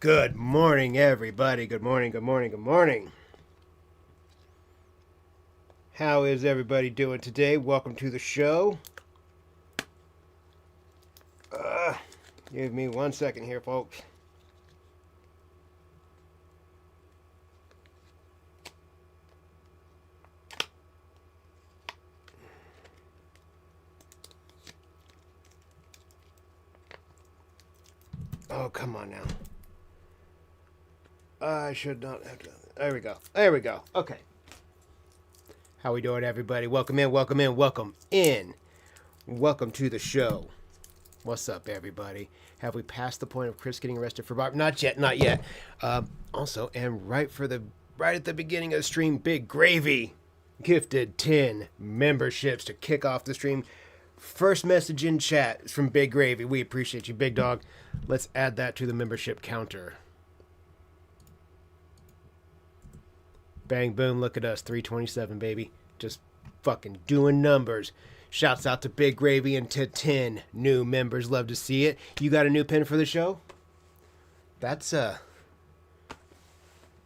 Good morning, everybody. Good morning, good morning, good morning. How is everybody doing today? Welcome to the show. Give me 1 second here, folks. Oh, come on now. I should not have done that. There we go. There we go. Okay. How we doing, everybody? Welcome in, welcome in, welcome in. Welcome to the show. What's up, everybody? Have we passed the point of Chris getting arrested for bribery? Not yet, not yet. Also, and right at the beginning of the stream, Big Gravy gifted 10 memberships to kick off the stream. First message in chat is from Big Gravy. We appreciate you, big dog. Let's add that to the membership counter. Bang, boom, look at us. 327, baby. Just fucking doing numbers. Shouts out to Big Gravy and to 10 new members. Love to see it. You got a new pin for the show? That's, well,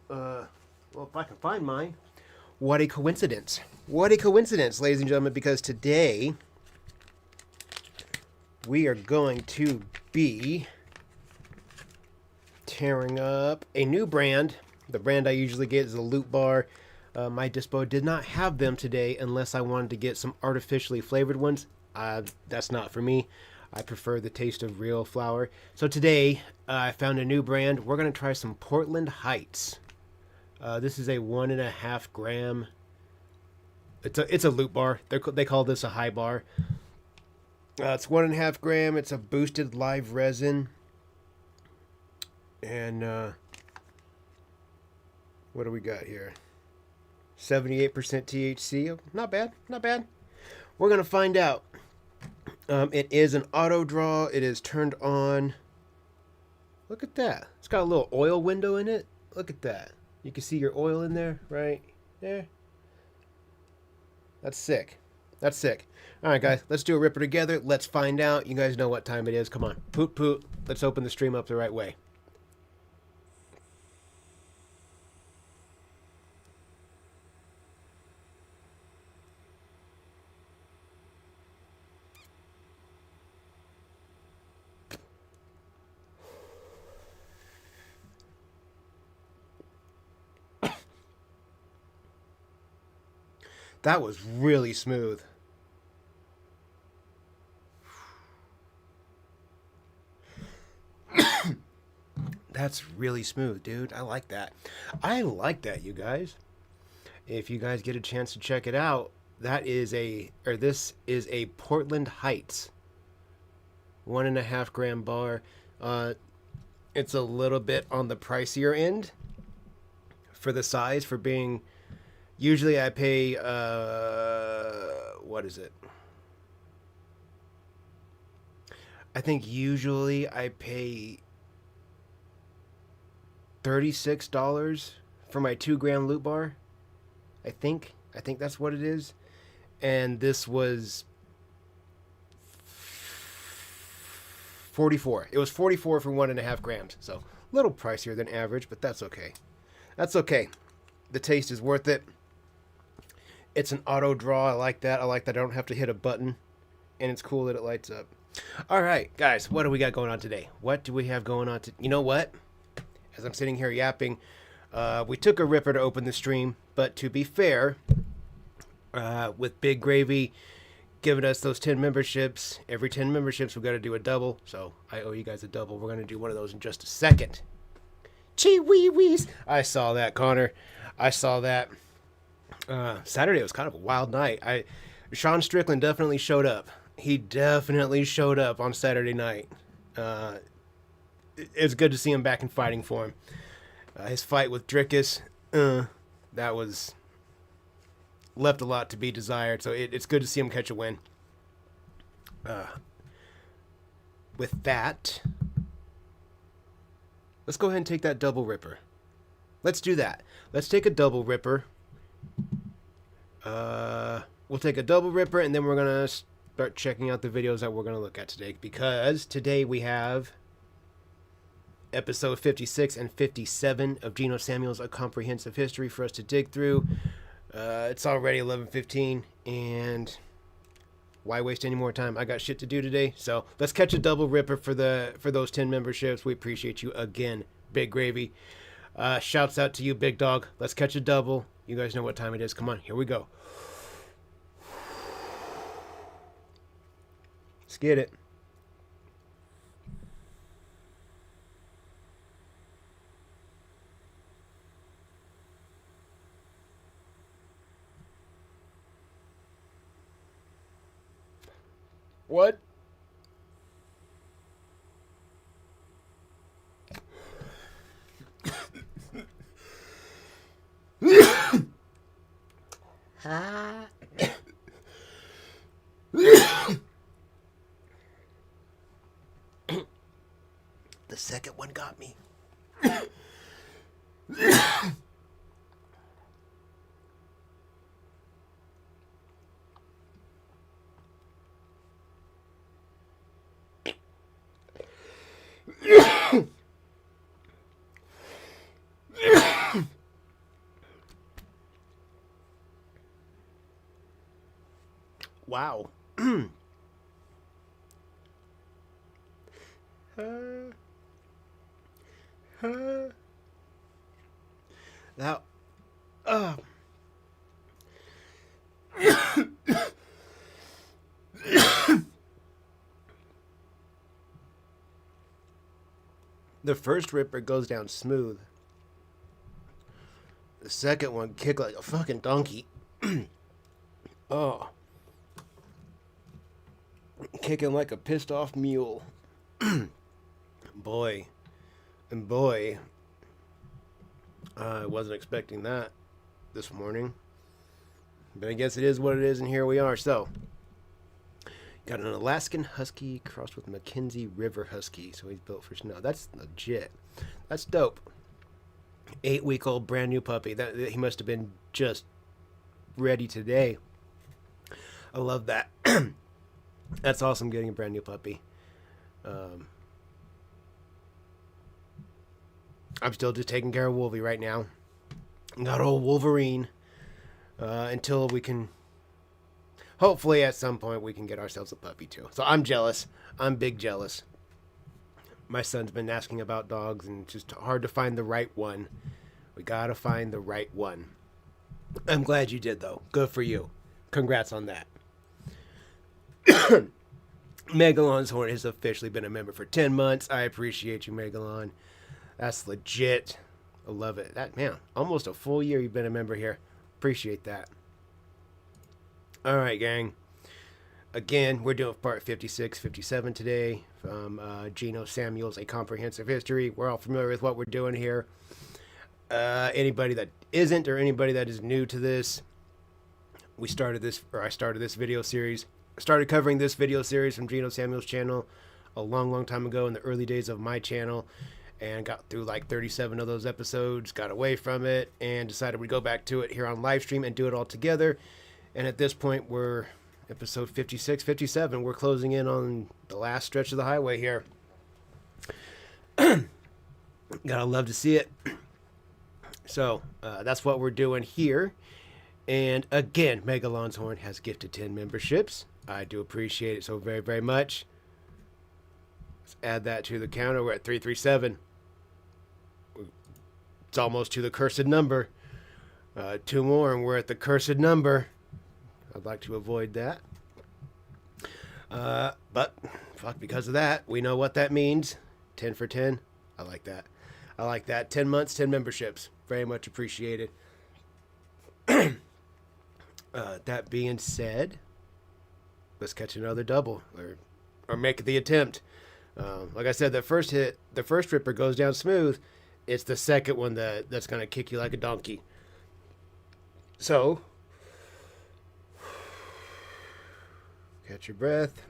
if I can find mine. What a coincidence. What a coincidence, ladies and gentlemen, because today we are going to be tearing up a new brand. The brand I usually get is a Loot Bar. My dispo did not have them today unless I wanted to get some artificially flavored ones. That's not for me. I prefer the taste of real flour. So today I found a new brand. We're going to try some Portland Heights. This is a 1.5 gram. It's a Loot Bar. They call this a high bar. It's 1.5 gram. It's a boosted live resin. And what do we got here? 78% THC. Not bad. Not bad. We're going to find out. It is an auto draw. It is turned on. Look at that. It's got a little oil window in it. Look at that. You can see your oil in there, right there. That's sick. That's sick. All right, guys. Let's do a ripper together. Let's find out. You guys know what time it is. Come on. Poot, poot. Let's open the stream up the right way. That was really smooth. That's really smooth, dude. I like that. I like that, you guys. If you guys get a chance to check it out, this is a Portland Heights 1.5 gram bar. It's a little bit on the pricier end for the size, for being. Usually I pay, what is it? I think usually I pay $36 for my 2 gram Loot Bar. I think that's what it is. And this was 44. It was 44 for 1.5 grams. So a little pricier than average, but that's okay. That's okay. The taste is worth it. It's an auto draw. I like that. I like that I don't have to hit a button. And it's cool that it lights up. All right, guys, what do we got going on today? What do we have going on? You know what? As I'm sitting here yapping, we took a ripper to open the stream. But to be fair, with Big Gravy giving us those 10 memberships, every 10 memberships, we've got to do a double. So I owe you guys a double. We're going to do one of those in just a second. Chee wee wees. I saw that, Connor. I saw that. Saturday was kind of a wild night. Sean Strickland definitely showed up. He definitely showed up on Saturday night. It's good to see him back in fighting form. His fight with Drickus, that was left a lot to be desired. So it's good to see him catch a win. With that, let's go ahead and take that double ripper. Let's do that. Let's take a double ripper. We'll take a double ripper, and then we're going to start checking out the videos that we're going to look at today, because today we have episode 56 and 57 of Geno Samuel's A Comprehensive History for us to dig through. It's already 11:15, and why waste any more time? I got shit to do today, so let's catch a double ripper for those 10 memberships. We appreciate you again, Big Gravy. Shouts out to you, Big Dog. Let's catch a double. You guys know what time it is. Come on, here we go. Let's get it. What? The second one got me. Wow. Now, the first ripper goes down smooth. The second one kicked like a fucking donkey. Oh. Kicking like a pissed off mule. Boy. And boy. I wasn't expecting that this morning. But I guess it is what it is, and here we are. So, got an Alaskan Husky crossed with Mackenzie River Husky. So he's built for snow. That's legit. That's dope. 8-week-old brand new puppy. He must have been just ready today. I love that. That's awesome, getting a brand new puppy. I'm still just taking care of Wolvie right now. Got old Wolverine. Until we can... Hopefully at some point we can get ourselves a puppy too. So I'm jealous. I'm big jealous. My son's been asking about dogs, and it's just hard to find the right one. We gotta find the right one. I'm glad you did, though. Good for you. Congrats on that. Megalon's Horn has officially been a member for 10 months. I appreciate you, Megalon. That's legit. I love it. That, man, almost a full year you've been a member here. Appreciate that. All right, gang. Again, we're doing part 56, 57 today from Geno Samuel's A Comprehensive History. We're all familiar with what we're doing here. Anybody that isn't, or anybody that is new to this, I started this video series. Started covering this video series from Geno Samuel's channel a long time ago in the early days of my channel, and got through like 37 of those episodes, got away from it, and decided we'd go back to it here on live stream and do it all together. And at this point, we're episode 56, 57. We're closing in on the last stretch of the highway here. Gotta love to see it. So that's what we're doing here. And again, Megalon's Horn has gifted 10 memberships. I do appreciate it so very, very much. Let's add that to the counter. We're at 337. It's almost to the cursed number. 2 more and we're at the cursed number. I'd like to avoid that. But, fuck, because of that, we know what that means. 10 for 10. I like that. I like that. 10 months, 10 memberships. Very much appreciated. That being said, let's catch another double. Or make the attempt. Like I said, the first ripper goes down smooth. It's the second one that's going to kick you like a donkey. So, catch your breath.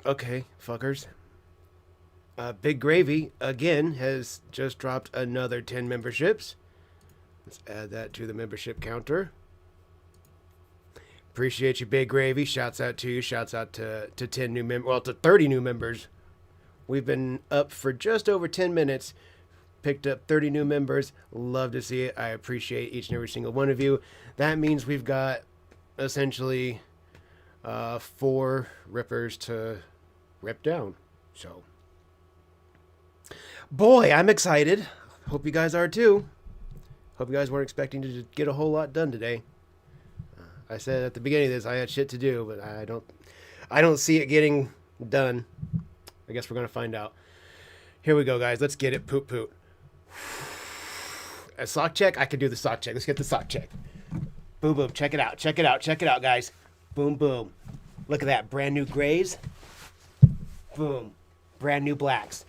Okay, fuckers. Big Gravy, again, has just dropped another 10 memberships. Let's add that to the membership counter. Appreciate you, Big Gravy. Shouts out to you. Shouts out to 10 new members. Well, to 30 new members. We've been up for just over 10 minutes. Picked up 30 new members. Love to see it. I appreciate each and every single one of you. That means we've got essentially 4 rippers to rip down. So, boy, I'm excited. Hope you guys are too. Hope you guys weren't expecting to get a whole lot done today. I said at the beginning of this I had shit to do, but I don't see it getting done. I guess we're gonna find out. Here we go, guys. Let's get it. Poop poop. A sock check? I can do the sock check. Let's get the sock check. Boom boom. Check it out. Check it out. Check it out, guys. Boom boom. Look at that. Brand new grays. Boom. Brand new blacks.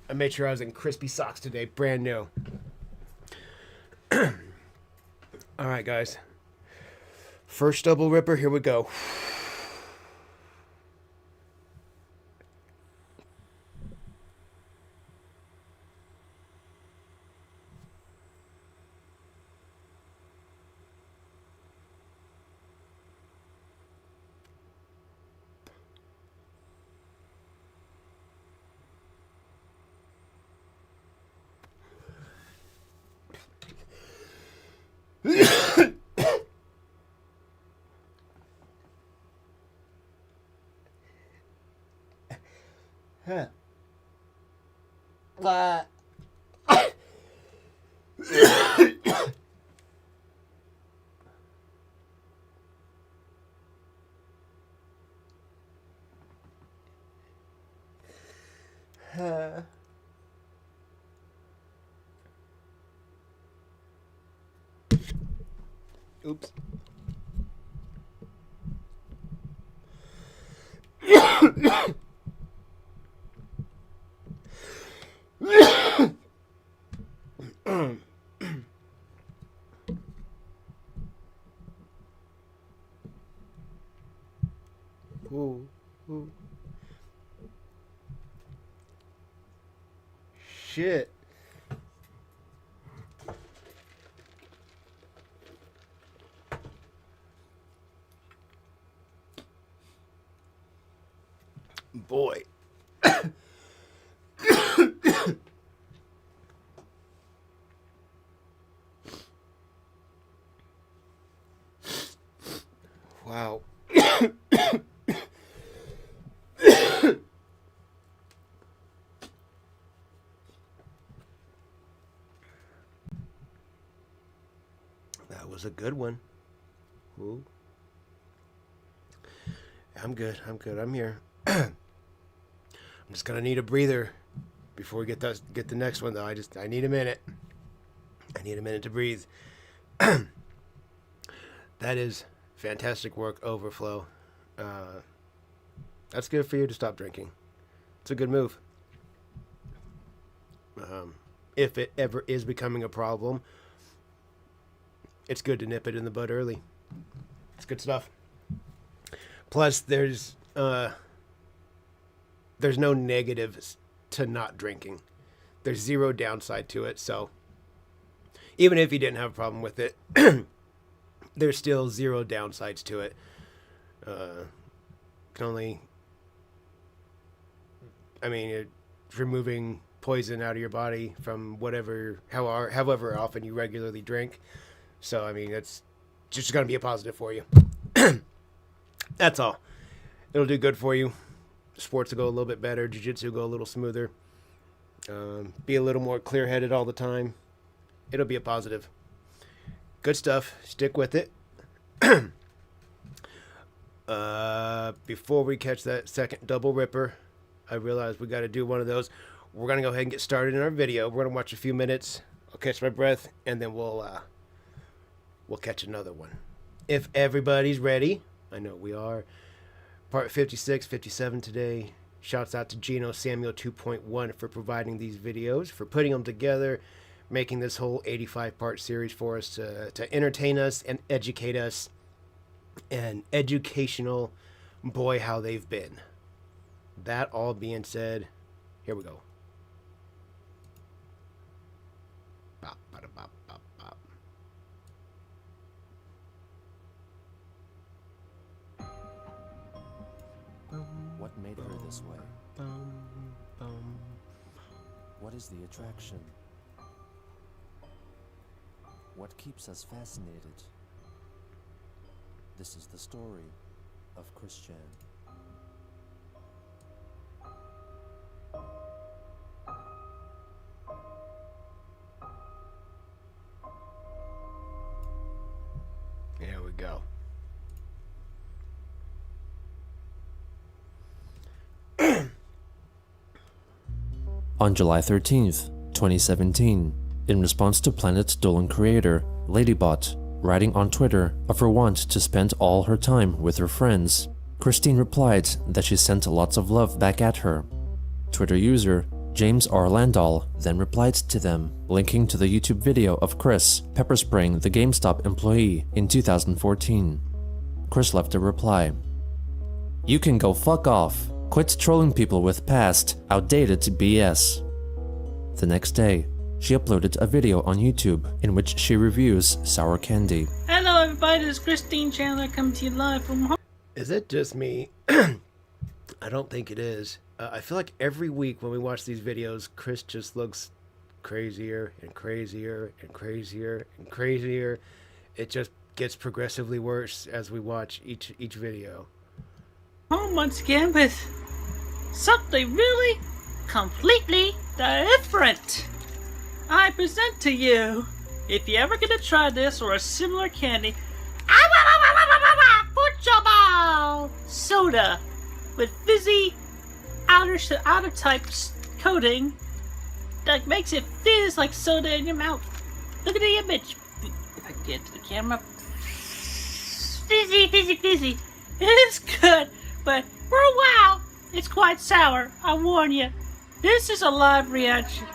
I made sure I was in crispy socks today. Brand new. All right, guys. First double ripper. Here we go. Huh. What? Oops. Ooh, ooh. Shit. Boy. Wow. That was a good one. Ooh. I'm good. I'm good. I'm here. I'm just gonna need a breather before we get the next one though. I need a minute. I need a minute to breathe. That is fantastic work, Overflow. That's good for you to stop drinking. It's a good move. If it ever is becoming a problem, it's good to nip it in the bud early. It's good stuff. Plus, there's no negatives to not drinking. There's zero downside to it. So even if you didn't have a problem with it, there's still zero downsides to it. Can only, it's removing poison out of your body from however often you regularly drink. So, it's just going to be a positive for you. That's all. It'll do good for you. Sports will go a little bit better. Jiu-jitsu will go a little smoother. Be a little more clear-headed all the time. It'll be a positive. Good stuff. Stick with it. Before we catch that second double ripper, I realized we got to do one of those. We're going to go ahead and get started in our video. We're going to watch a few minutes. I'll catch my breath, and then we'll catch another one. If everybody's ready, I know we are. Part 56, 57 today. Shouts out to Gino Samuel 2.1 for providing these videos, for putting them together, making this whole 85-part series for us to entertain us and educate us. And educational, boy, how they've been. That all being said, here we go. Bop, bada, bop, bop, bop. What made her this way? What is the attraction? What keeps us fascinated? This is the story of Christian. There we go. On July 13th, 2017, in response to Planet Dolan creator Ladybot writing on Twitter of her want to spend all her time with her friends, Christine replied that she sent lots of love back at her. Twitter user James R. Landau then replied to them, linking to the YouTube video of Chris pepper spraying the GameStop employee in 2014. Chris left a reply. "You can go fuck off. Quit trolling people with past, outdated BS." The next day, she uploaded a video on YouTube in which she reviews sour candy. Hello everybody, this is Christine Chandler coming to you live from home. Is it just me? I don't think it is. I feel like every week when we watch these videos, Chris just looks crazier and crazier and crazier and crazier. It just gets progressively worse as we watch each video. Home once again with something really completely different. I present to you, if you ever gonna try this or a similar candy, ball soda with fizzy outer type coating that makes it fizz like soda in your mouth. Look at the image. If I can get to the camera. Fizzy, fizzy, fizzy. It's good, but for a while, it's quite sour. I warn you. This is a live reaction.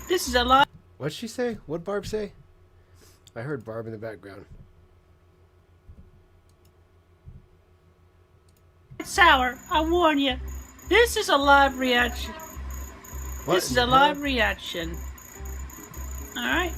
This is a live. What'd she say? What'd Barb say? I heard Barb in the background. Sour. I warn you. This is a live reaction. What This is a live reaction. Alright.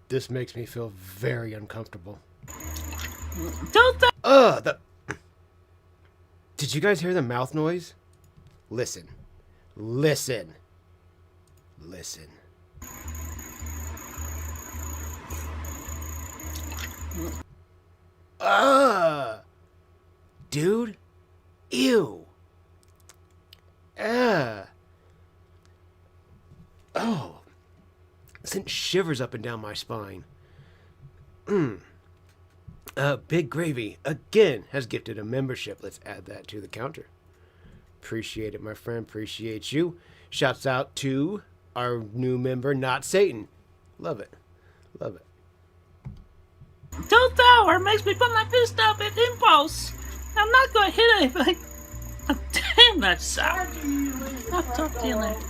This makes me feel very uncomfortable. Don't th- Did you guys hear the mouth noise? Listen. Listen. Listen. Dude. Ew. Oh. Sent shivers up and down my spine. Big Gravy, again, has gifted a membership. Let's add that to the counter. Appreciate it, my friend. Appreciate you. Shouts out to our new member, Not Satan. Love it. Love it. Don't sour makes me put my fist up at impulse. I'm not gonna hit anything. Oh, damn, that's sour. I'll talk to you later.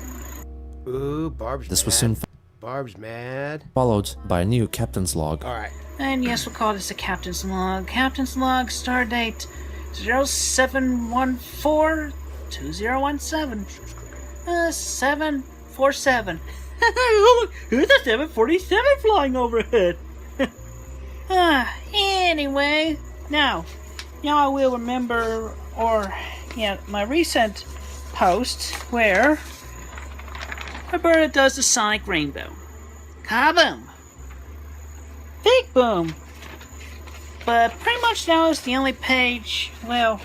Ooh, Barb's This mad. was soon Barb's mad. followed by a new captain's log. All right. And yes, we'll call this a captain's log. Captain's log, star date 0714-2017. 747. Look, here's a 747 flying overhead. Anyway, now I will remember, my recent post where Roberta does the Sonic Rainbow. Kaboom! Big boom! But pretty much now is the only page, well,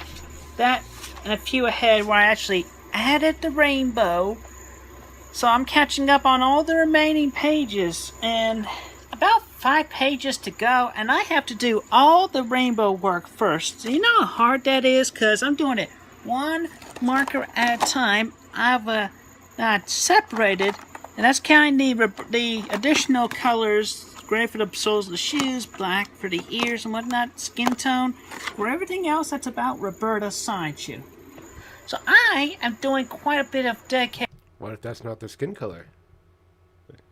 that and a few ahead where I actually added the rainbow. So I'm catching up on all the remaining pages, and about 5 pages to go, and I have to do all the rainbow work first. So you know how hard that is? Because I'm doing it one marker at a time. I've not separated, and that's counting the additional colors. Gray for the soles of the shoes, black for the ears and whatnot, skin tone, for everything else that's about Roberta's sideshoe. So I am doing quite a bit of dedication. What if that's not the skin color?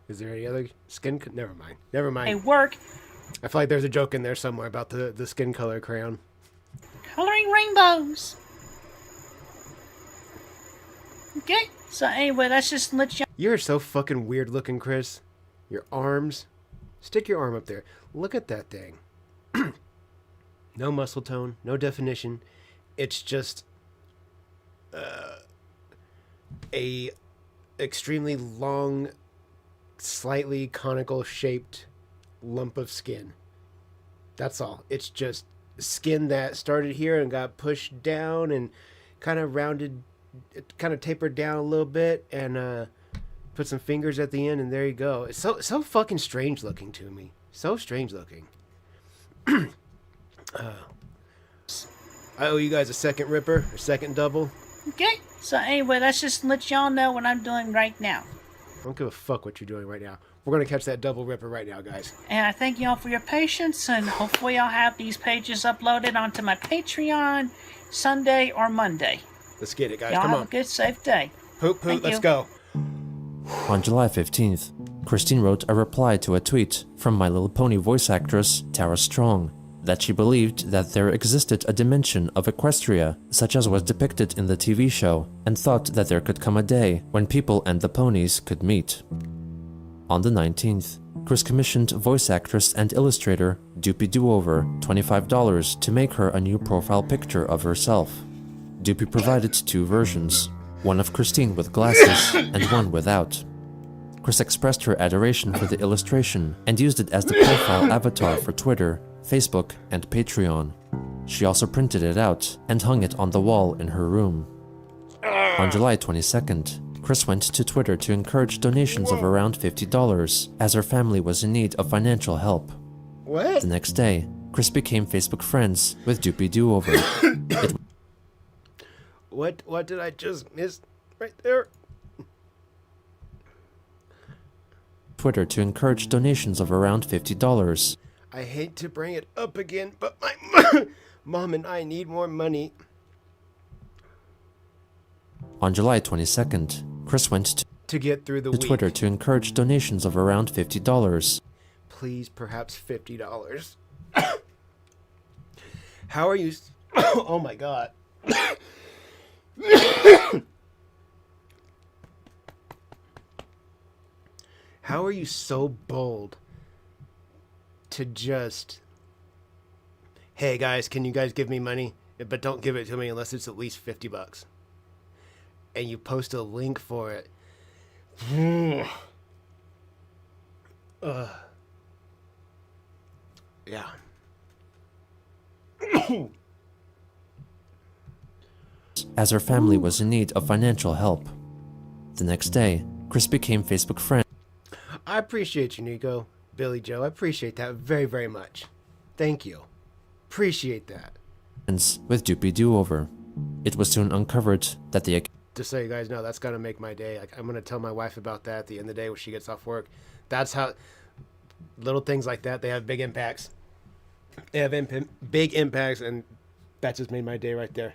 Is there any other skin? Never mind. Never mind. Work. I feel like there's a joke in there somewhere about the skin color crayon. coloring rainbows. Okay, so anyway, let's just let y'all. You're so fucking weird looking, Chris. Your arms. Stick your arm up there. Look at that thing. No muscle tone, no definition. It's just a extremely long, slightly conical shaped lump of skin. That's all. It's just skin that started here and got pushed down and kind of rounded, it kind of tapered down a little bit and put some fingers at the end, and there you go. It's so fucking strange looking to me. So strange looking. I owe you guys a second ripper, a second double. Okay, so anyway, let's just let y'all know what I'm doing right now. I don't give a fuck what you're doing right now. We're gonna catch that double ripper right now, guys. And I thank y'all for your patience, and hopefully I'll have these pages uploaded onto my Patreon Sunday or Monday. Let's get it, guys. Y'all Come have on. a good, safe day. Poop, Thank let's you. go. On July 15th, Christine wrote a reply to a tweet from My Little Pony voice actress Tara Strong that she believed that there existed a dimension of Equestria, such as was depicted in the TV show, and thought that there could come a day when people and the ponies could meet. On the 19th, Chris commissioned voice actress and illustrator Doopy Doover $25 to make her a new profile picture of herself. Doopy provided two versions, one of Christine with glasses and one without. Chris expressed her adoration for the illustration and used it as the profile avatar for Twitter, Facebook, and Patreon. She also printed it out and hung it on the wall in her room. On July 22nd, Chris went to Twitter to encourage donations of around $50 as her family was in need of financial help. What? The next day, Chris became Facebook friends with Doopy Doover. What did I just miss right there? Twitter to encourage donations of around $50. I hate to bring it up again, but my mom and I need more money. On July 22nd, Chris went To get through the to week. Twitter to encourage donations of around $50. Please, perhaps $50. How are you... Oh my god. How are you so bold to just... Hey guys, can you guys give me money? But don't give it to me unless it's at least $50. And you post a link for it. Yeah. As her family was in need of financial help. The next day, Chris became Facebook friends I appreciate you, Nico. Billy Joe, I appreciate that very, very much. Thank you. Appreciate that. with Doopy Doover. It was soon uncovered that the Just so you guys know, that's gonna make my day. Like, I'm gonna tell my wife about that at the end of the day when she gets off work. That's how little things like that, they have big impacts. They have big impacts, and that just made my day right there.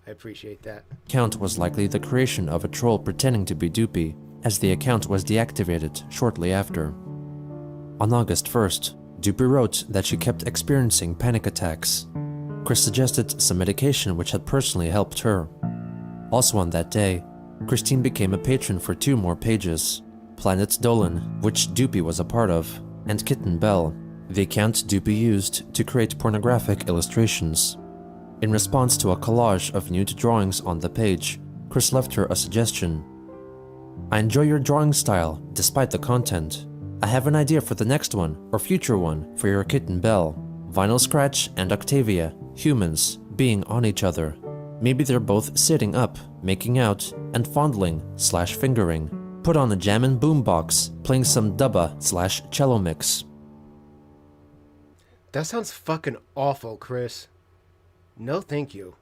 I appreciate that. account was likely the creation of a troll pretending to be Doopy, as the account was deactivated shortly after. On August 1st, Doopy wrote that she kept experiencing panic attacks. Chris suggested some medication which had personally helped her. Also on that day, Christine became a patron for two more pages, Planet Dolan, which Doopy was a part of, and Kitten Bell, the account Doopy used to create pornographic illustrations. In response to a collage of nude drawings on the page, Chris left her a suggestion. I enjoy your drawing style, despite the content. I have an idea for the next one, or future one, for your Kitten Bell. Vinyl Scratch and Octavia, humans, being on each other. Maybe they're both sitting up, making out, and fondling/fingering. Put on a jammin' boombox, playing some dubba/cello mix. That sounds fucking awful, Chris. No thank you.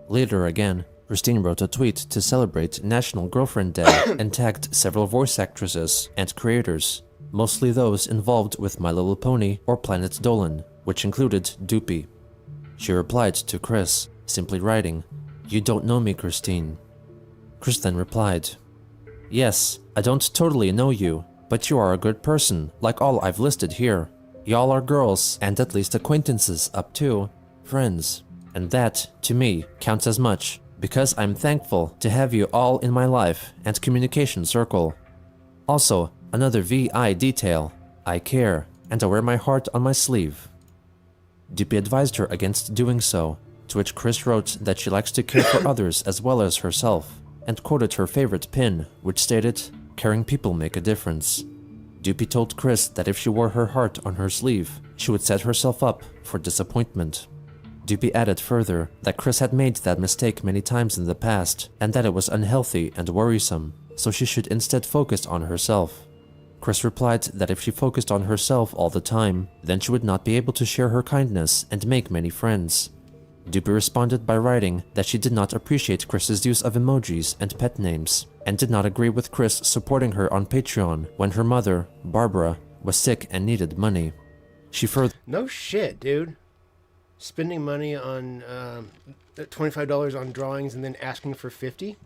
Later again, Christine wrote a tweet to celebrate National Girlfriend Day and tagged several voice actresses and creators, mostly those involved with My Little Pony or Planet Dolan, which included Doopy. She replied to Chris, simply writing, "You don't know me, Christine." Chris then replied, "Yes, I don't totally know you, but you are a good person, like all I've listed here. Y'all are girls, and at least acquaintances up to friends." And that, to me, counts as much, because I'm thankful to have you all in my life and communication circle. Also, another VI detail, I care, and I wear my heart on my sleeve. Doopy advised her against doing so, to which Chris wrote that she likes to care for others as well as herself, and quoted her favorite pin, which stated, "Caring people make a difference." Doopy told Chris that if she wore her heart on her sleeve, she would set herself up for disappointment. Doopy added further that Chris had made that mistake many times in the past, and that it was unhealthy and worrisome, so she should instead focus on herself. Chris replied that if she focused on herself all the time, then she would not be able to share her kindness and make many friends. Doopy responded by writing that she did not appreciate Chris's use of emojis and pet names, and did not agree with Chris supporting her on Patreon when her mother, Barbara, was sick and needed money. She further— No shit, dude. Spending money on $25 on drawings and then asking for 50?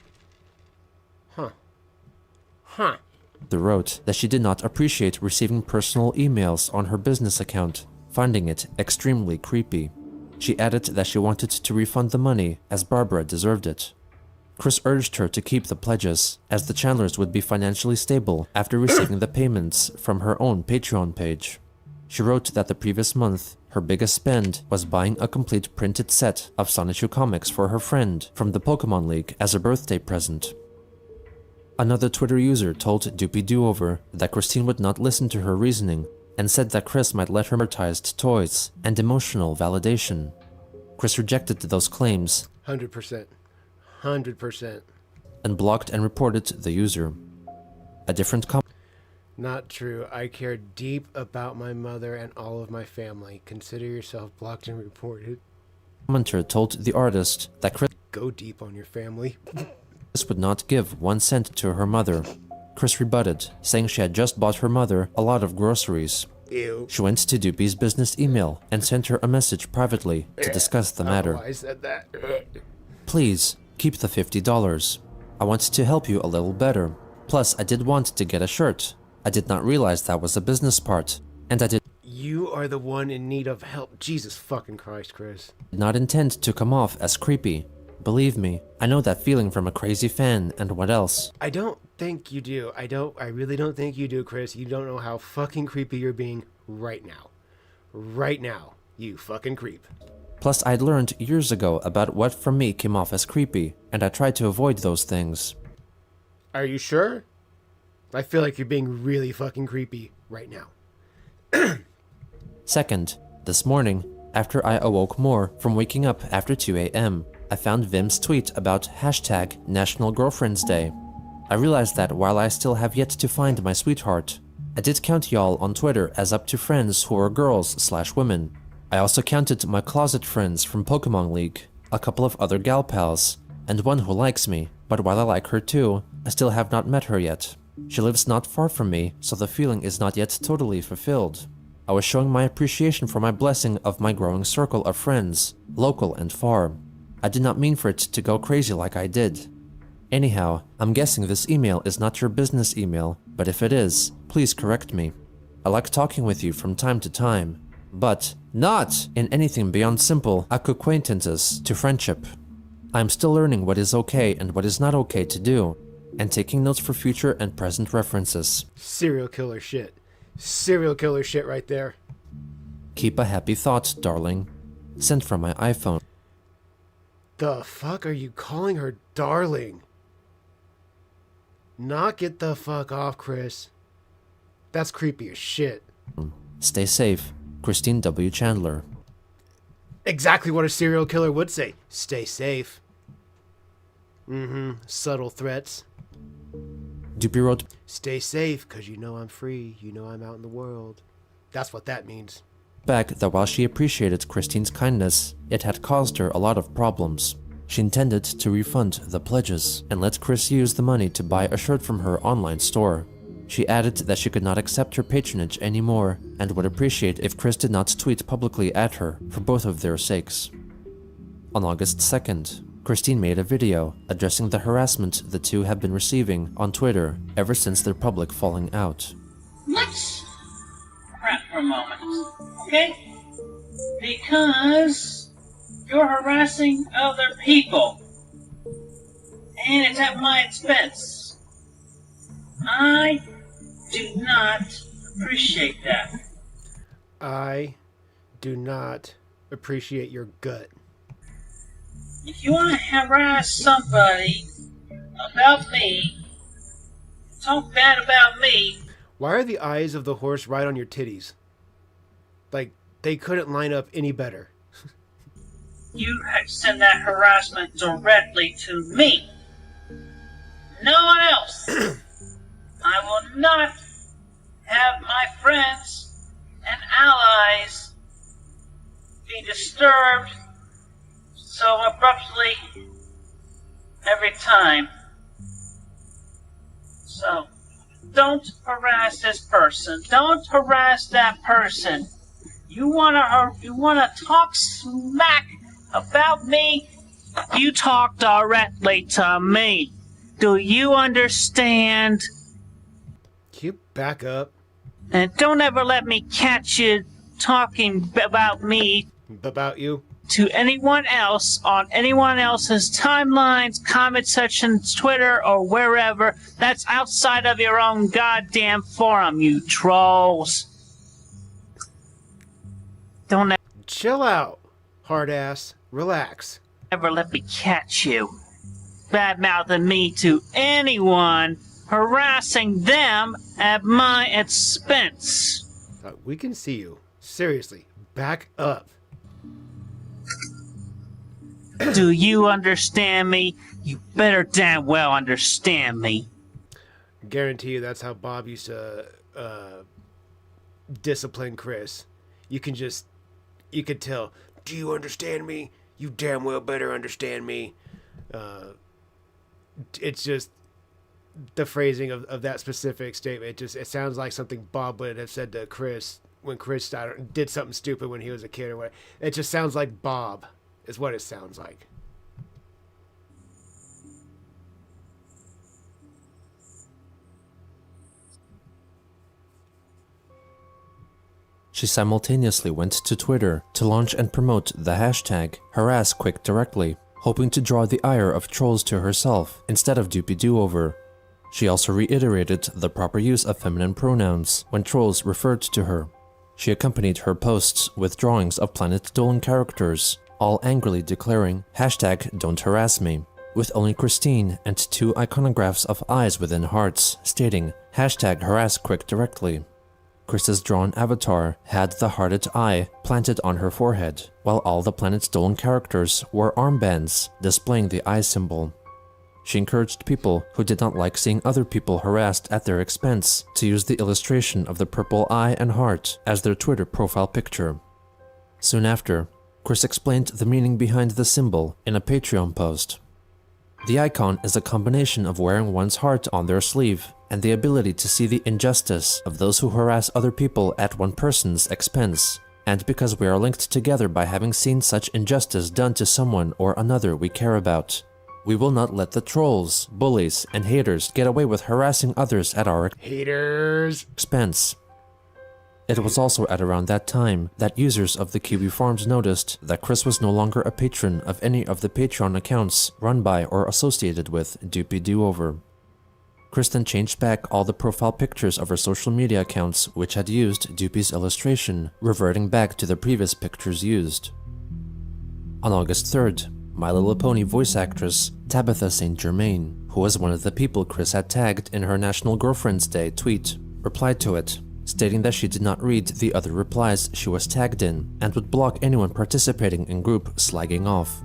Huh. wrote that she did not appreciate receiving personal emails on her business account, finding it extremely creepy. She added that she wanted to refund the money as Barbara deserved it. Chris urged her to keep the pledges, as the Chandlers would be financially stable after receiving the payments from her own Patreon page. She wrote that the previous month, her biggest spend was buying a complete printed set of Sonichu comics for her friend from the Pokemon League as a birthday present. Another Twitter user told Doopy Do-Over that Christine would not listen to her reasoning and said that Chris might let her advertised toys and emotional validation. Chris rejected those claims 100%. 100%. and blocked and reported the user. A different Not true. I care deep about my mother and all of my family. Consider yourself blocked and reported. commenter told the artist that Chris Go deep on your family. would not give 1 cent to her mother. Chris rebutted, saying she had just bought her mother a lot of groceries. Ew. She went to Doopy's business email and sent her a message privately to discuss the matter. Oh, I said that. Please, keep the $50. I want to help you a little better. Plus, I did want to get a shirt. I did not realize that was a business part, and I did You are the one in need of help. Jesus fucking Christ, Chris. not intend to come off as creepy. Believe me, I know that feeling from a crazy fan, and what else. I don't think you do. I really don't think you do, Chris. You don't know how fucking creepy you're being right now. Right now. You fucking creep. Plus, I'd learned years ago about what from me came off as creepy, and I tried to avoid those things. Are you sure? I feel like you're being really fucking creepy right now. Second, this morning, after I awoke more from waking up after 2 a.m., I found Vim's tweet about hashtag National Girlfriend's Day. I realized that while I still have yet to find my sweetheart, I did count y'all on Twitter as up to friends who are girls/women. I also counted my closet friends from Pokemon League, a couple of other gal pals, and one who likes me, but while I like her too, I still have not met her yet. She lives not far from me, so the feeling is not yet totally fulfilled. I was showing my appreciation for my blessing of my growing circle of friends, local and far. I did not mean for it to go crazy like I did. Anyhow, I'm guessing this email is not your business email, but if it is, please correct me. I like talking with you from time to time, but not in anything beyond simple acquaintances to friendship. I'm still learning what is okay and what is not okay to do, and taking notes for future and present references. Serial killer shit. Serial killer shit right there. Keep a happy thought, darling. Sent from my iPhone. The fuck are you calling her darling? Knock it the fuck off, Chris. That's creepy as shit. Stay safe, Christine W. Chandler. Exactly what a serial killer would say. Stay safe. Subtle threats. Doopy wrote Stay safe, cause you know I'm free. You know I'm out in the world. That's what that means. back that while she appreciated Christine's kindness, it had caused her a lot of problems. She intended to refund the pledges and let Chris use the money to buy a shirt from her online store. She added that she could not accept her patronage anymore and would appreciate if Chris did not tweet publicly at her for both of their sakes. On August 2nd, Christine made a video addressing the harassment the two have been receiving on Twitter ever since their public falling out. Let's crap for a moment, okay? Because You're harassing other people. And it's at my expense. I do not appreciate that. I do not appreciate your gut. If you want to harass somebody about me, talk bad about me, Why are the eyes of the horse right on your titties? Like, they couldn't line up any better. you send that harassment directly to me. No one else. I will not have my friends and allies be disturbed so abruptly every time. So, don't harass this person. Don't harass that person. You wanna talk smack about me? You talk directly to me. Do you understand? Can you back up? And don't ever let me catch you talking about me About you? to anyone else on anyone else's timelines, comment sections, Twitter, or wherever that's outside of your own goddamn forum, you trolls. Don't Chill out, hard ass. Relax. ever let me catch you bad-mouthing me to anyone, harassing them at my expense. We can see you. Seriously, back up. Do you understand me? You better damn well understand me. Guarantee you that's how Bob used to discipline Chris. You could tell. Do you understand me? You damn well better understand me. It's just the phrasing of that specific statement. It sounds like something Bob would have said to Chris when Chris did something stupid when he was a kid or what. It just sounds like Bob is what it sounds like. She simultaneously went to Twitter to launch and promote the hashtag #HarassQuickDirectly, hoping to draw the ire of trolls to herself instead of Doopy Do-Over. She also reiterated the proper use of feminine pronouns when trolls referred to her. She accompanied her posts with drawings of Planet Dolan characters, all angrily declaring #Don'tHarassMe, with only Christine and 2 iconographs of eyes within hearts, stating #HarassQuickDirectly. Chris's drawn avatar had the hearted eye planted on her forehead, while all the Planet Dolan characters wore armbands displaying the eye symbol. She encouraged people who did not like seeing other people harassed at their expense to use the illustration of the purple eye and heart as their Twitter profile picture. Soon after, Chris explained the meaning behind the symbol in a Patreon post. The icon is a combination of wearing one's heart on their sleeve and the ability to see the injustice of those who harass other people at one person's expense, and because we are linked together by having seen such injustice done to someone or another we care about. We will not let the trolls, bullies, and haters get away with harassing others at our Haters! expense. It was also at around that time that users of the Kiwi Farms noticed that Chris was no longer a patron of any of the Patreon accounts run by or associated with Doopy Do-Over. Kristen changed back all the profile pictures of her social media accounts which had used Doopy's illustration, reverting back to the previous pictures used. On August 3rd, My Little Pony voice actress Tabitha St. Germain, who was one of the people Chris had tagged in her National Girlfriend's Day tweet, replied to it, stating that she did not read the other replies she was tagged in and would block anyone participating in group slagging off.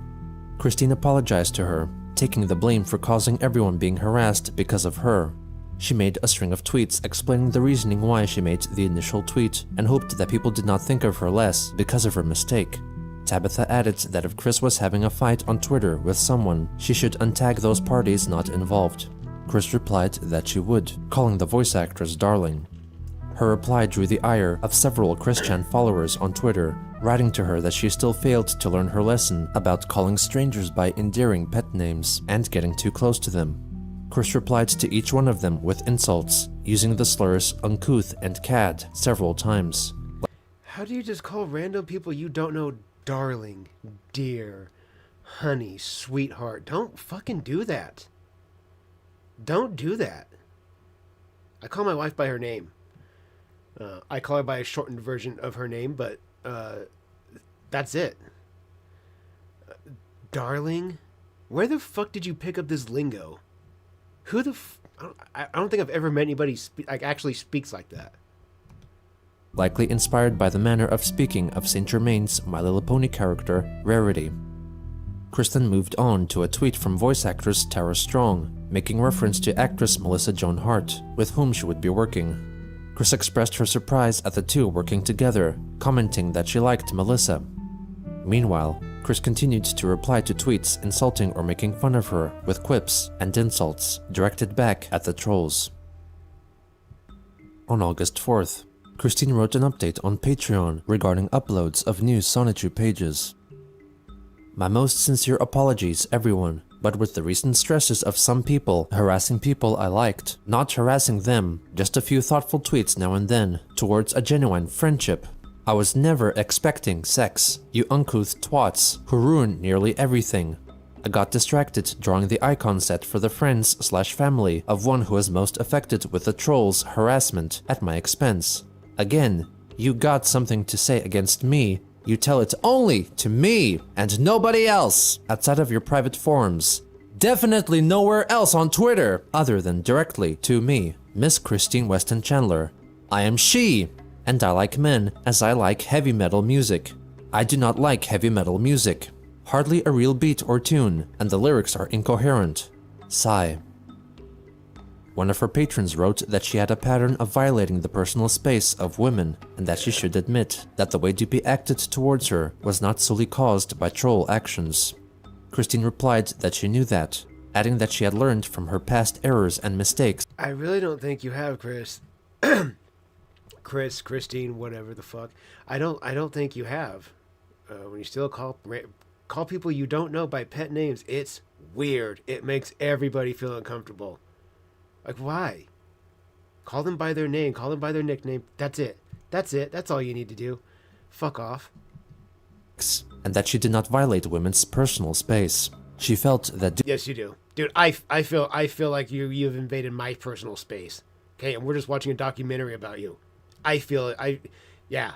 Christine apologized to her, taking the blame for causing everyone being harassed because of her. She made a string of tweets explaining the reasoning why she made the initial tweet and hoped that people did not think of her less because of her mistake. Tabitha added that if Chris was having a fight on Twitter with someone, she should untag those parties not involved. Chris replied that she would, calling the voice actress darling. Her reply drew the ire of several Christian followers on Twitter, writing to her that she still failed to learn her lesson about calling strangers by endearing pet names and getting too close to them. Chris replied to each one of them with insults, using the slurs uncouth and cad several times. How do you just call random people you don't know darling, dear, honey, sweetheart. Don't fucking do that. Don't do that. I call my wife by her name. I call her by a shortened version of her name, but that's it. Darling? Where the fuck did you pick up this lingo? Who the I don't think I've ever met anybody actually speaks like that. Likely inspired by the manner of speaking of Saint Germain's My Little Pony character, Rarity. Kristen moved on to a tweet from voice actress Tara Strong, making reference to actress Melissa Joan Hart, with whom she would be working. Chris expressed her surprise at the two working together, commenting that she liked Melissa. Meanwhile, Chris continued to reply to tweets insulting or making fun of her with quips and insults directed back at the trolls. On August 4th, Christine wrote an update on Patreon regarding uploads of new Sonichu pages. My most sincere apologies, everyone, but with the recent stresses of some people harassing people I liked, not harassing them, just a few thoughtful tweets now and then, towards a genuine friendship. I was never expecting sex, you uncouth twats who ruin nearly everything. I got distracted drawing the icon set for the friends/family of one who was most affected with the trolls' harassment at my expense. Again, you got something to say against me, you tell it only to me and nobody else outside of your private forums. Definitely nowhere else on Twitter other than directly to me, Miss Christine Weston Chandler. I am she, and I like men as I like heavy metal music. I do not like heavy metal music. Hardly a real beat or tune, and the lyrics are incoherent. Sigh. One of her patrons wrote that she had a pattern of violating the personal space of women, and that she should admit that the way Duppy acted towards her was not solely caused by troll actions. Christine replied that she knew that, adding that she had learned from her past errors and mistakes. I really don't think you have, Chris. Christine, whatever the fuck. I don't think you have. When you still call people you don't know by pet names, it's weird. It makes everybody feel uncomfortable. Like, why? Call them by their name. Call them by their nickname. That's it. That's it. That's all you need to do. Fuck off. And that she did not violate women's personal space. She felt that... Yes, you do. Dude, I feel like you've invaded my personal space. Okay, and we're just watching a documentary about you. I feel yeah.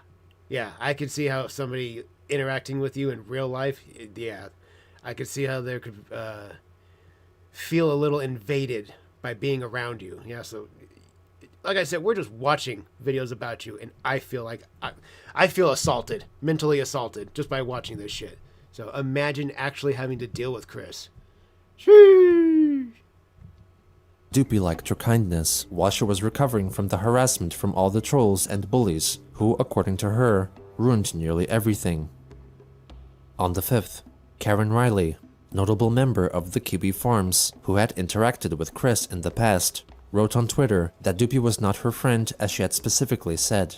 I could see how somebody interacting with you in real life, yeah, I could see how they could feel a little invaded by being around you. Yeah, so like I said, we're just watching videos about you, and I feel like I feel assaulted, mentally assaulted, just by watching this shit. So imagine actually having to deal with Chris. Sheesh. Duppy liked her kindness while she was recovering from the harassment from all the trolls and bullies who, according to her, ruined nearly everything. On the 5th, Karen Riley, notable member of the Kiwi Farms who had interacted with Chris in the past, wrote on Twitter that Duppy was not her friend as she had specifically said.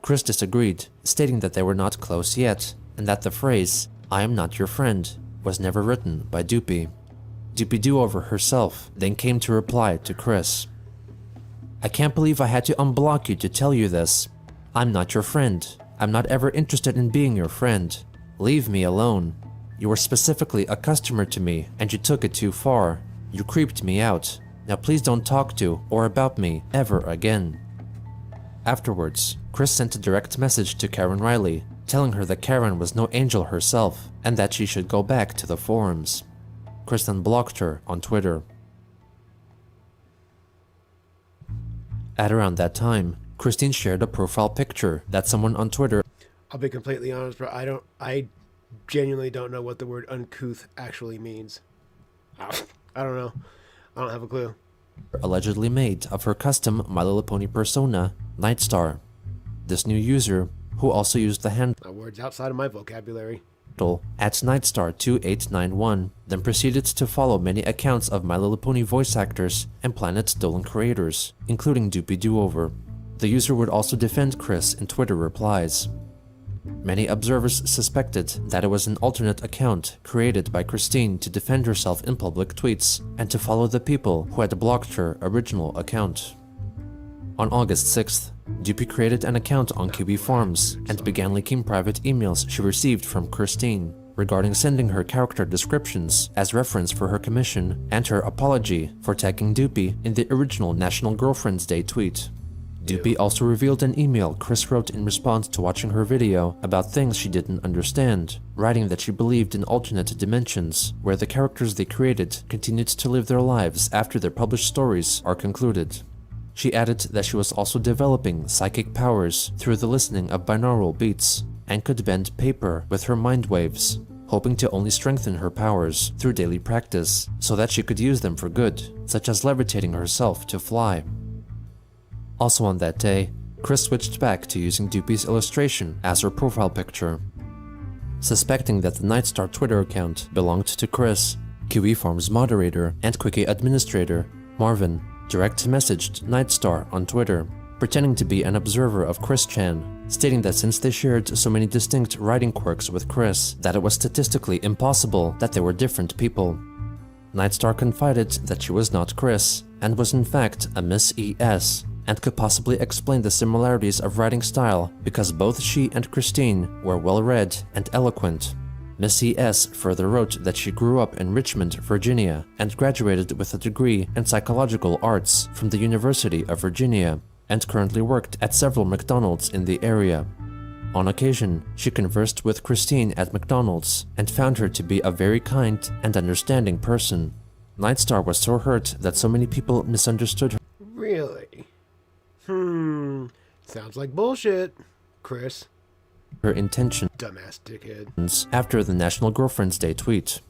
Chris disagreed, stating that they were not close yet, and that the phrase, "I am not your friend," was never written by Duppy. Duppy Do-Over herself then came to reply to Chris. I can't believe I had to unblock you to tell you this. I'm not your friend. I'm not ever interested in being your friend. Leave me alone. You were specifically a customer to me, and you took it too far. You creeped me out. Now please don't talk to or about me ever again. Afterwards, Chris sent a direct message to Karen Riley, telling her that Karen was no angel herself, and that she should go back to the forums. Chris then blocked her on Twitter. At around that time, Christine shared a profile picture that someone on Twitter... I'll be completely honest, bro. I genuinely don't know what the word uncouth actually means. I don't know. I don't have a clue. ...allegedly made of her custom My Little Pony persona, Nightstar. This new user, who also used the handle... Words outside of my vocabulary. ...at Nightstar2891, then proceeded to follow many accounts of My Little Pony voice actors and Planet Stolen creators, including Duppy Do-Over. The user would also defend Chris in Twitter replies. Many observers suspected that it was an alternate account created by Christine to defend herself in public tweets and to follow the people who had blocked her original account. On August 6th, Dupi created an account on Kiwi Farms and began leaking private emails she received from Christine regarding sending her character descriptions as reference for her commission and her apology for tagging Dupi in the original National Girlfriend's Day tweet. Dupi also revealed an email Chris wrote in response to watching her video about things she didn't understand, writing that she believed in alternate dimensions, where the characters they created continued to live their lives after their published stories are concluded. She added that she was also developing psychic powers through the listening of binaural beats, and could bend paper with her mind waves, hoping to only strengthen her powers through daily practice so that she could use them for good, such as levitating herself to fly. Also on that day, Chris switched back to using Dupi's illustration as her profile picture. Suspecting that the Nightstar Twitter account belonged to Chris, Kiwi Farms moderator and Quickie administrator Marvin direct messaged Nightstar on Twitter, pretending to be an observer of Chris Chan, stating that since they shared so many distinct writing quirks with Chris, that it was statistically impossible that they were different people. Nightstar confided that she was not Chris, and was in fact a Miss E.S., and could possibly explain the similarities of writing style because both she and Christine were well-read and eloquent. Miss E.S. further wrote that she grew up in Richmond, Virginia, and graduated with a degree in psychological arts from the University of Virginia, and currently worked at several McDonald's in the area. On occasion, she conversed with Christine at McDonald's and found her to be a very kind and understanding person. Nightstar was so hurt that so many people misunderstood her. Really? Sounds like bullshit, Chris. Her intention Dumbass dickhead. After the National Girlfriend's Day tweet.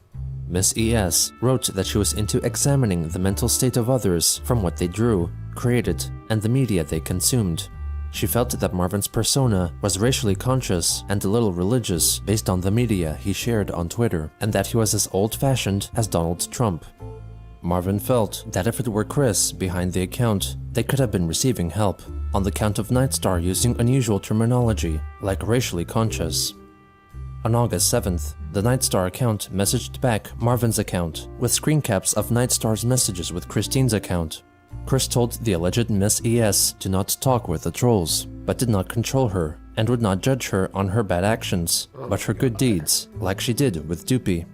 Miss E.S. wrote that she was into examining the mental state of others from what they drew, created, and the media they consumed. She felt that Marvin's persona was racially conscious and a little religious based on the media he shared on Twitter, and that he was as old-fashioned as Donald Trump. Marvin felt that if it were Chris behind the account, they could have been receiving help, on the count of Nightstar using unusual terminology, like racially conscious. On August 7th, the Nightstar account messaged back Marvin's account with screen caps of Nightstar's messages with Christine's account. Chris told the alleged Miss E.S. to not talk with the trolls, but did not control her, and would not judge her on her bad actions, but her good deeds, like she did with Dupi.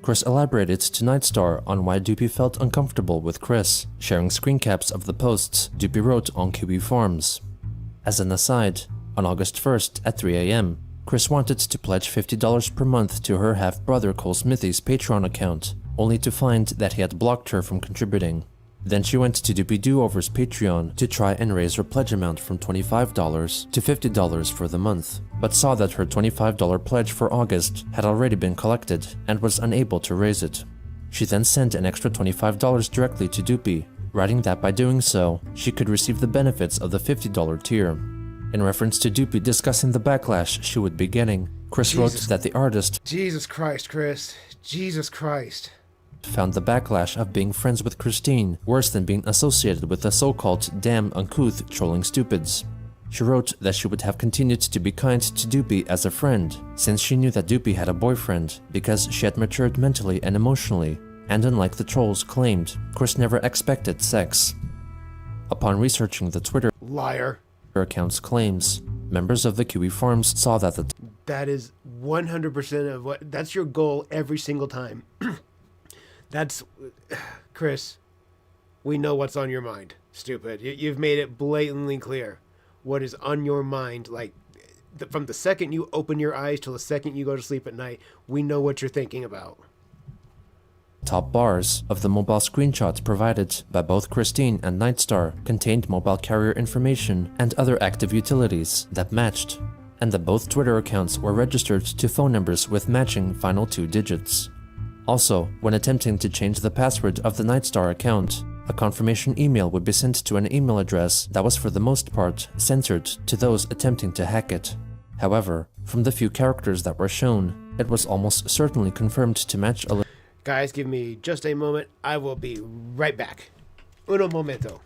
Chris elaborated to Nightstar on why Dupi felt uncomfortable with Chris, sharing screen caps of the posts Dupi wrote on Kiwi Farms. As an aside, on August 1st at 3 a.m., Chris wanted to pledge $50 per month to her half-brother Cole Smithy's Patreon account, only to find that he had blocked her from contributing. Then she went to Dupi Do-Over's Patreon to try and raise her pledge amount from $25 to $50 for the month, but saw that her $25 pledge for August had already been collected and was unable to raise it. She then sent an extra $25 directly to Dupi, writing that by doing so, she could receive the benefits of the $50 tier. In reference to Dupi discussing the backlash she would be getting, Chris wrote that the artist Jesus Christ, Chris. Jesus Christ. found the backlash of being friends with Christine worse than being associated with the so-called damn uncouth trolling stupids. She wrote that she would have continued to be kind to Dupi as a friend, since she knew that Dupi had a boyfriend, because she had matured mentally and emotionally, and unlike the trolls claimed, Chris never expected sex. Upon researching the Twitter Liar. account's claims, members of the Kiwi Farms saw that That is 100% of what... That's your goal every single time. That's... Chris, we know what's on your mind, stupid. You've made it blatantly clear what is on your mind. Like, from the second you open your eyes till the second you go to sleep at night, we know what you're thinking about. top bars of the mobile screenshots provided by both Christine and Nightstar contained mobile carrier information and other active utilities that matched, and that both Twitter accounts were registered to phone numbers with matching final 2 digits. Also, when attempting to change the password of the Nightstar account, a confirmation email would be sent to an email address that was for the most part censored to those attempting to hack it. However, from the few characters that were shown, it was almost certainly confirmed to match a... Guys, give me just a moment. I will be right back. Uno momento.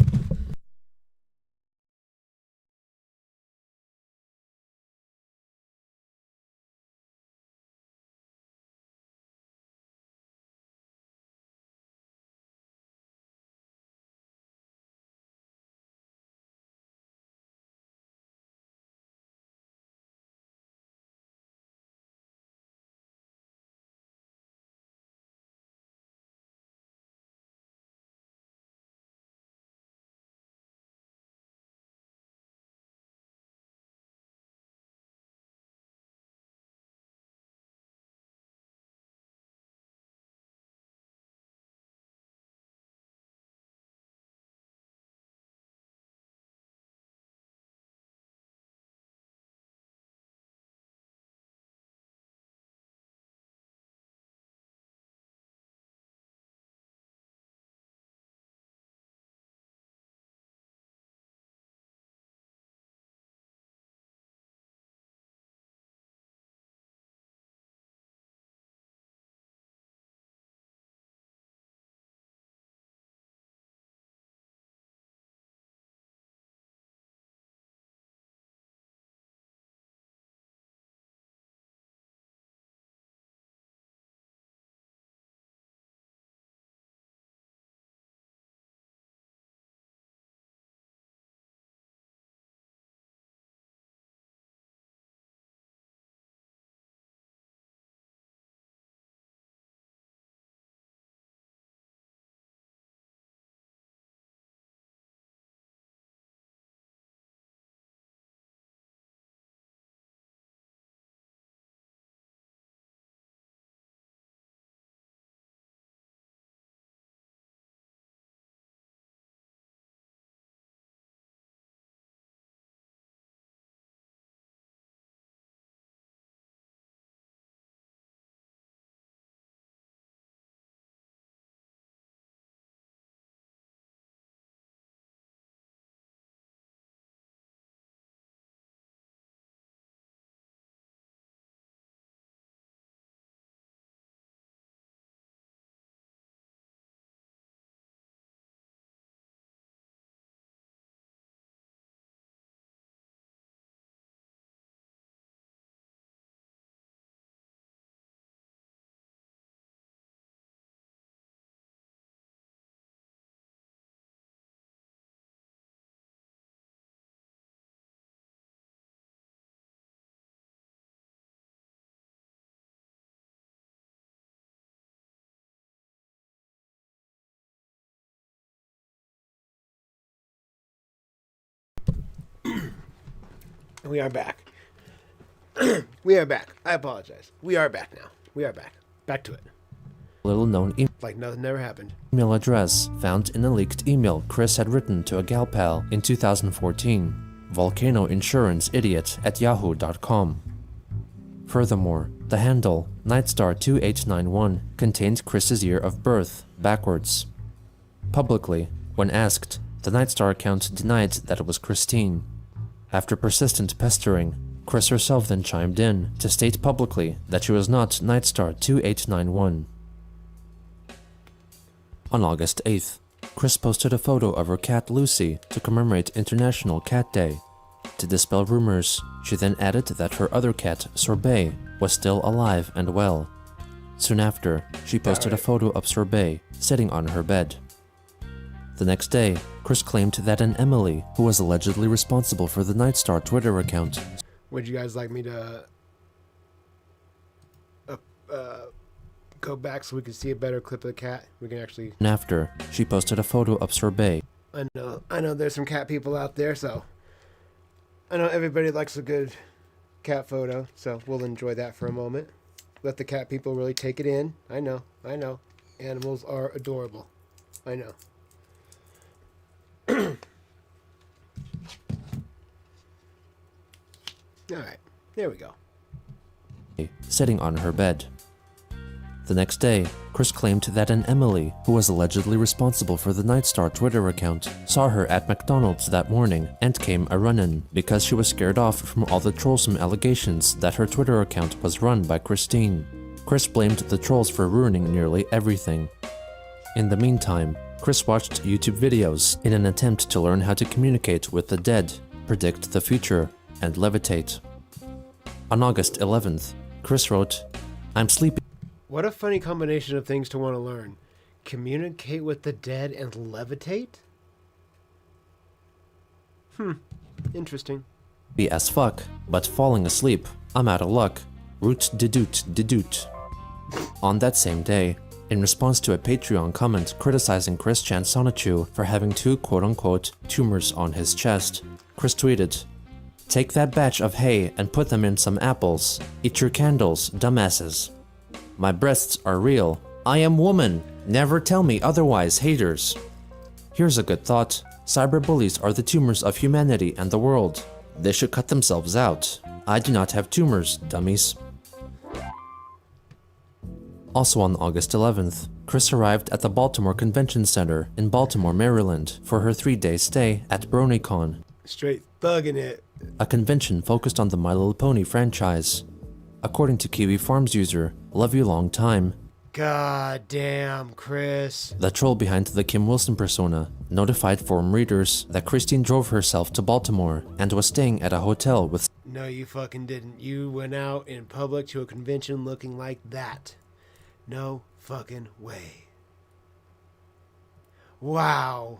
We are back. We are back. I apologize. We are back now. We are back. Back to it. Little known Like nothing never happened. email address found in a leaked email Chris had written to a gal pal in 2014, volcanoinsuranceidiot@yahoo.com. Furthermore, the handle Nightstar2891 contained Chris's year of birth backwards. Publicly, when asked, the Nightstar account denied that it was Christine. After persistent pestering, Chris herself then chimed in to state publicly that she was not Nightstar2891. On August 8th, Chris posted a photo of her cat Lucy to commemorate International Cat Day. To dispel rumors, she then added that her other cat, Sorbet, was still alive and well. Soon after, she posted a photo of Sorbet sitting on her bed. The next day, Chris claimed that an Emily, who was allegedly responsible for the Nightstar Twitter account, Would you guys like me to go back so we can see a better clip of the cat? We can actually... and after, she posted a photo of Sorbet. I know there's some cat people out there, so... I know everybody likes a good cat photo, so we'll enjoy that for a moment. Let the cat people really take it in. I know. Animals are adorable. I know. Alright, there we go. Sitting on her bed. The next day, Chris claimed that an Emily, who was allegedly responsible for the Nightstar Twitter account, saw her at McDonald's that morning and came a runnin' because she was scared off from all the trollsome allegations that her Twitter account was run by Christine. Chris blamed the trolls for ruining nearly everything. In the meantime, Chris watched YouTube videos in an attempt to learn how to communicate with the dead, predict the future, and levitate. On August 11th, Chris wrote, "I'm sleepy." What a funny combination of things to want to learn. Communicate with the dead and levitate? Interesting. As fuck, but falling asleep. I'm out of luck. Root de doot. On that same day, in response to a Patreon comment criticizing Chris Chan Sonichu for having two quote-unquote tumors on his chest, Chris tweeted, "Take that batch of hay and put them in some apples. Eat your candles, dumbasses. My breasts are real. I am woman. Never tell me otherwise, haters. Here's a good thought. Cyberbullies are the tumors of humanity and the world. They should cut themselves out. I do not have tumors, dummies." Also on August 11th, Chris arrived at the Baltimore Convention Center in Baltimore, Maryland for her 3-day stay at BronyCon, Straight thugging it. a convention focused on the My Little Pony franchise. According to Kiwi Farms user Love You Long Time, God damn, Chris. the troll behind the Kim Wilson persona, notified forum readers that Christine drove herself to Baltimore and was staying at a hotel with No, you fucking didn't. You went out in public to a convention looking like that. No fucking way. Wow.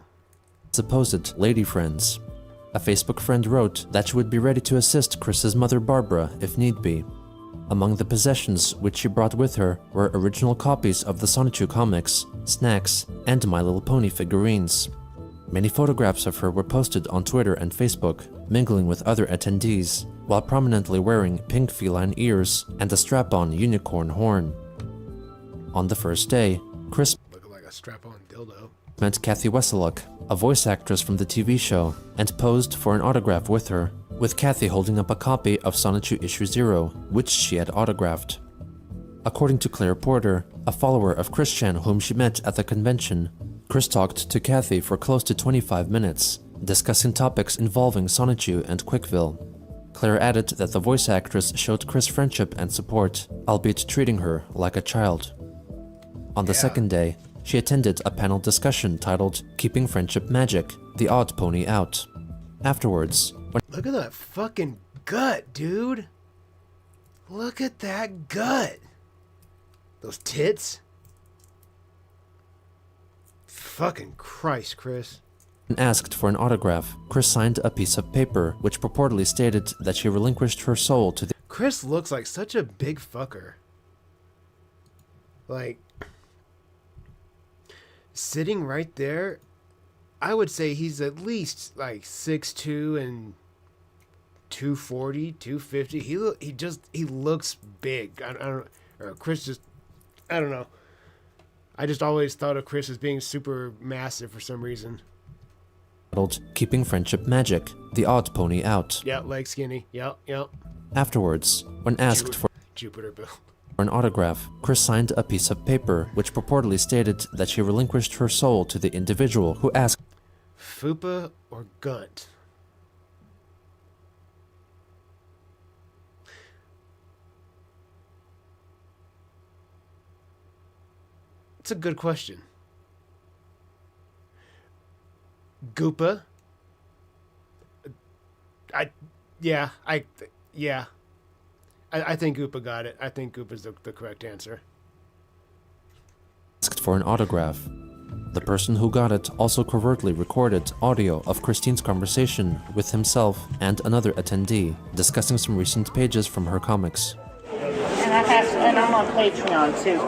supposed lady friends. A Facebook friend wrote that she would be ready to assist Chris's mother Barbara if need be. Among the possessions which she brought with her were original copies of the Sonichu comics, snacks, and My Little Pony figurines. Many photographs of her were posted on Twitter and Facebook, mingling with other attendees, while prominently wearing pink feline ears and a strap-on unicorn horn. On the first day, Chris Looking like a strap-on dildo. met Kathy Wesseluck, a voice actress from the TV show, and posed for an autograph with her, with Kathy holding up a copy of Sonichu Issue 0, which she had autographed. According to Claire Porter, a follower of Chris Chan whom she met at the convention, Chris talked to Kathy for close to 25 minutes, discussing topics involving Sonichu and Quickville. Claire added that the voice actress showed Chris friendship and support, albeit treating her like a child. On the second day, she attended a panel discussion titled Keeping Friendship Magic, The Odd Pony Out. Afterwards, when Look at that fucking gut, dude. Look at that gut. Those tits. Fucking Christ, Chris. asked for an autograph, Chris signed a piece of paper which purportedly stated that she relinquished her soul to the Chris looks like such a big fucker. Like, sitting right there, I would say he's at least like 6'2" and 240, 250. He looks big. I don't, or Chris just, I don't know. I just always thought of Chris as being super massive for some reason. Keeping friendship magic, the odd pony out. Yeah, leg skinny. Yep. Afterwards, when asked for Jupiter Bill. an autograph, Chris signed a piece of paper which purportedly stated that she relinquished her soul to the individual who asked Fupa or Gunt? It's a good question. Goopa? I think Goopa got it. I think Goopa's the correct answer. for an autograph. The person who got it also covertly recorded audio of Christine's conversation with himself and another attendee, discussing some recent pages from her comics. And I'm on Patreon too.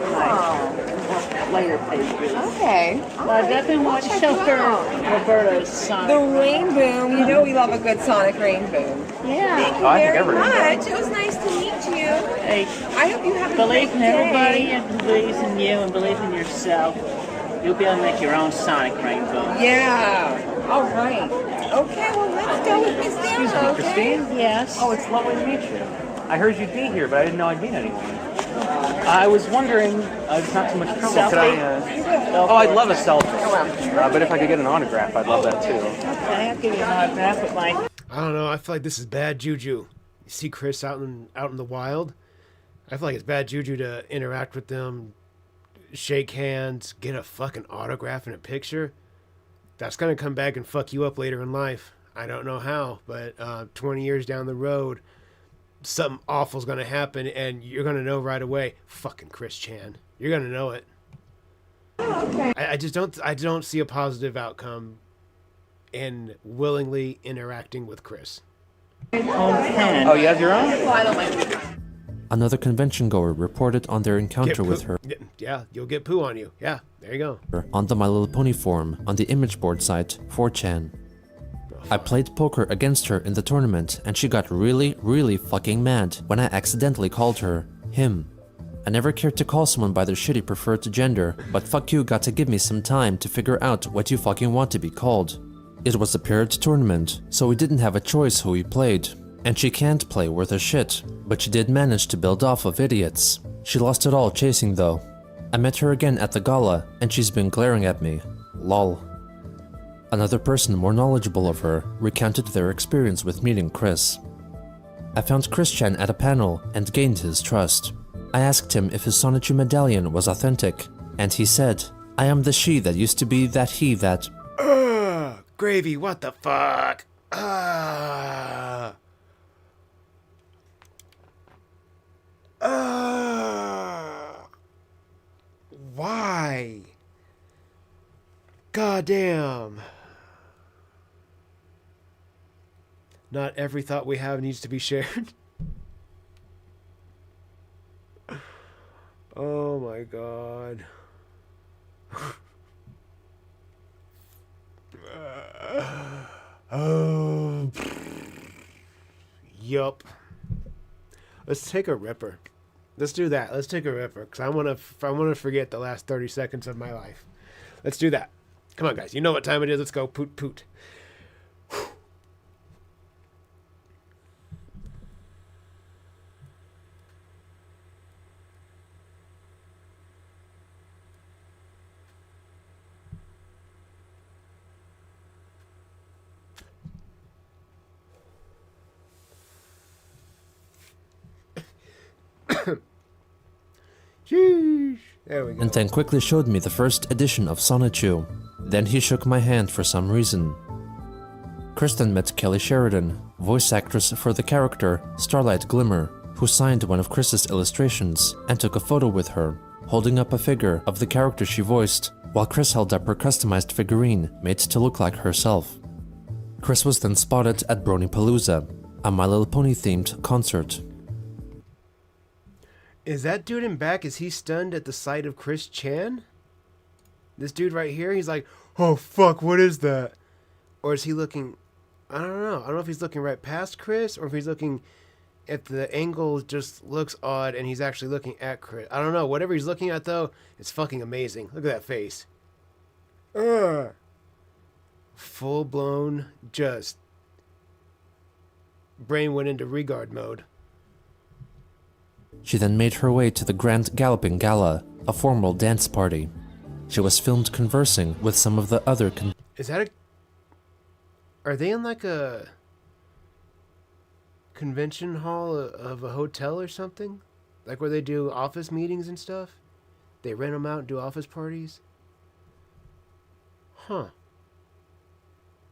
Later pages. Okay. But I definitely want to show her Roberta's Sonic. The rain boom. You know we love a good Sonic rain boom. Yeah. Thank you very much. It was nice to meet you. Hey, I hope you have a believe great in everybody day. and believes in you and believe in yourself. You'll be able to make your own Sonic rainbow. Yeah. All right. Okay, well, let's go with Miss Dana, Excuse me, okay? Christine? Yes. Oh, it's lovely to meet you. I heard you'd be here, but I didn't know I'd meet anyone. I was wondering, it's not too much trouble, could I, oh, I'd love a selfie. But if I could get an autograph, I'd love that too. Okay, I'll give you an autograph with my... I don't know. I feel like this is bad juju. You see Chris out in the wild. I feel like it's bad juju to interact with them, shake hands, get a fucking autograph and a picture. That's gonna come back and fuck you up later in life. I don't know how, but 20 years down the road, something awful's gonna happen, and you're gonna know right away. Fucking Chris Chan, you're gonna know it. Okay. I just don't. I don't see a positive outcome in willingly interacting with Chris. Oh, you have your own? Well, I don't like Another convention goer reported on their encounter with her Yeah, you'll get poo on you. Yeah, there you go. on the My Little Pony forum on the image board site 4chan. I played poker against her in the tournament and she got really, really fucking mad when I accidentally called her him. I never cared to call someone by their shitty preferred gender, but fuck you got to give me some time to figure out what you fucking want to be called. It was a paired tournament, so we didn't have a choice who we played. And she can't play worth a shit, but she did manage to build off of idiots. She lost it all chasing though. I met her again at the gala, and she's been glaring at me. Lol. Another person more knowledgeable of her recounted their experience with meeting Chris. I found Chris Chan at a panel and gained his trust. I asked him if his Sonichu medallion was authentic, and he said, "I am the she that used to be that he that..." Gravy, what the fuck? Why? Goddamn. Not every thought we have needs to be shared. Oh my god. Oh. Yup. Let's take a ripper. Let's do that. Let's take a ripper, because I want to forget the last 30 seconds of my life. Let's do that. Come on, guys. You know what time it is. Let's go. Poot, poot. Sheesh. There we go. And then quickly showed me the first edition of Sonichu. Then he shook my hand for some reason. Kristen met Kelly Sheridan, voice actress for the character Starlight Glimmer, who signed one of Chris's illustrations and took a photo with her, holding up a figure of the character she voiced, while Chris held up her customized figurine made to look like herself. Chris was then spotted at Bronypalooza, a My Little Pony themed concert. Is that dude in back, is he stunned at the sight of Chris Chan? This dude right here, he's like, oh fuck, what is that? Or is he looking, I don't know. I don't know if he's looking right past Chris or if he's looking, if the angle just looks odd and he's actually looking at Chris. I don't know. Whatever he's looking at, though, it's fucking amazing. Look at that face. Full blown, just brain went into regard mode. She then made her way to the Grand Galloping Gala, a formal dance party. She was filmed conversing with some of the other Is that a... Are they in like a convention hall of a hotel or something? Like where they do office meetings and stuff? They rent them out and do office parties? Huh.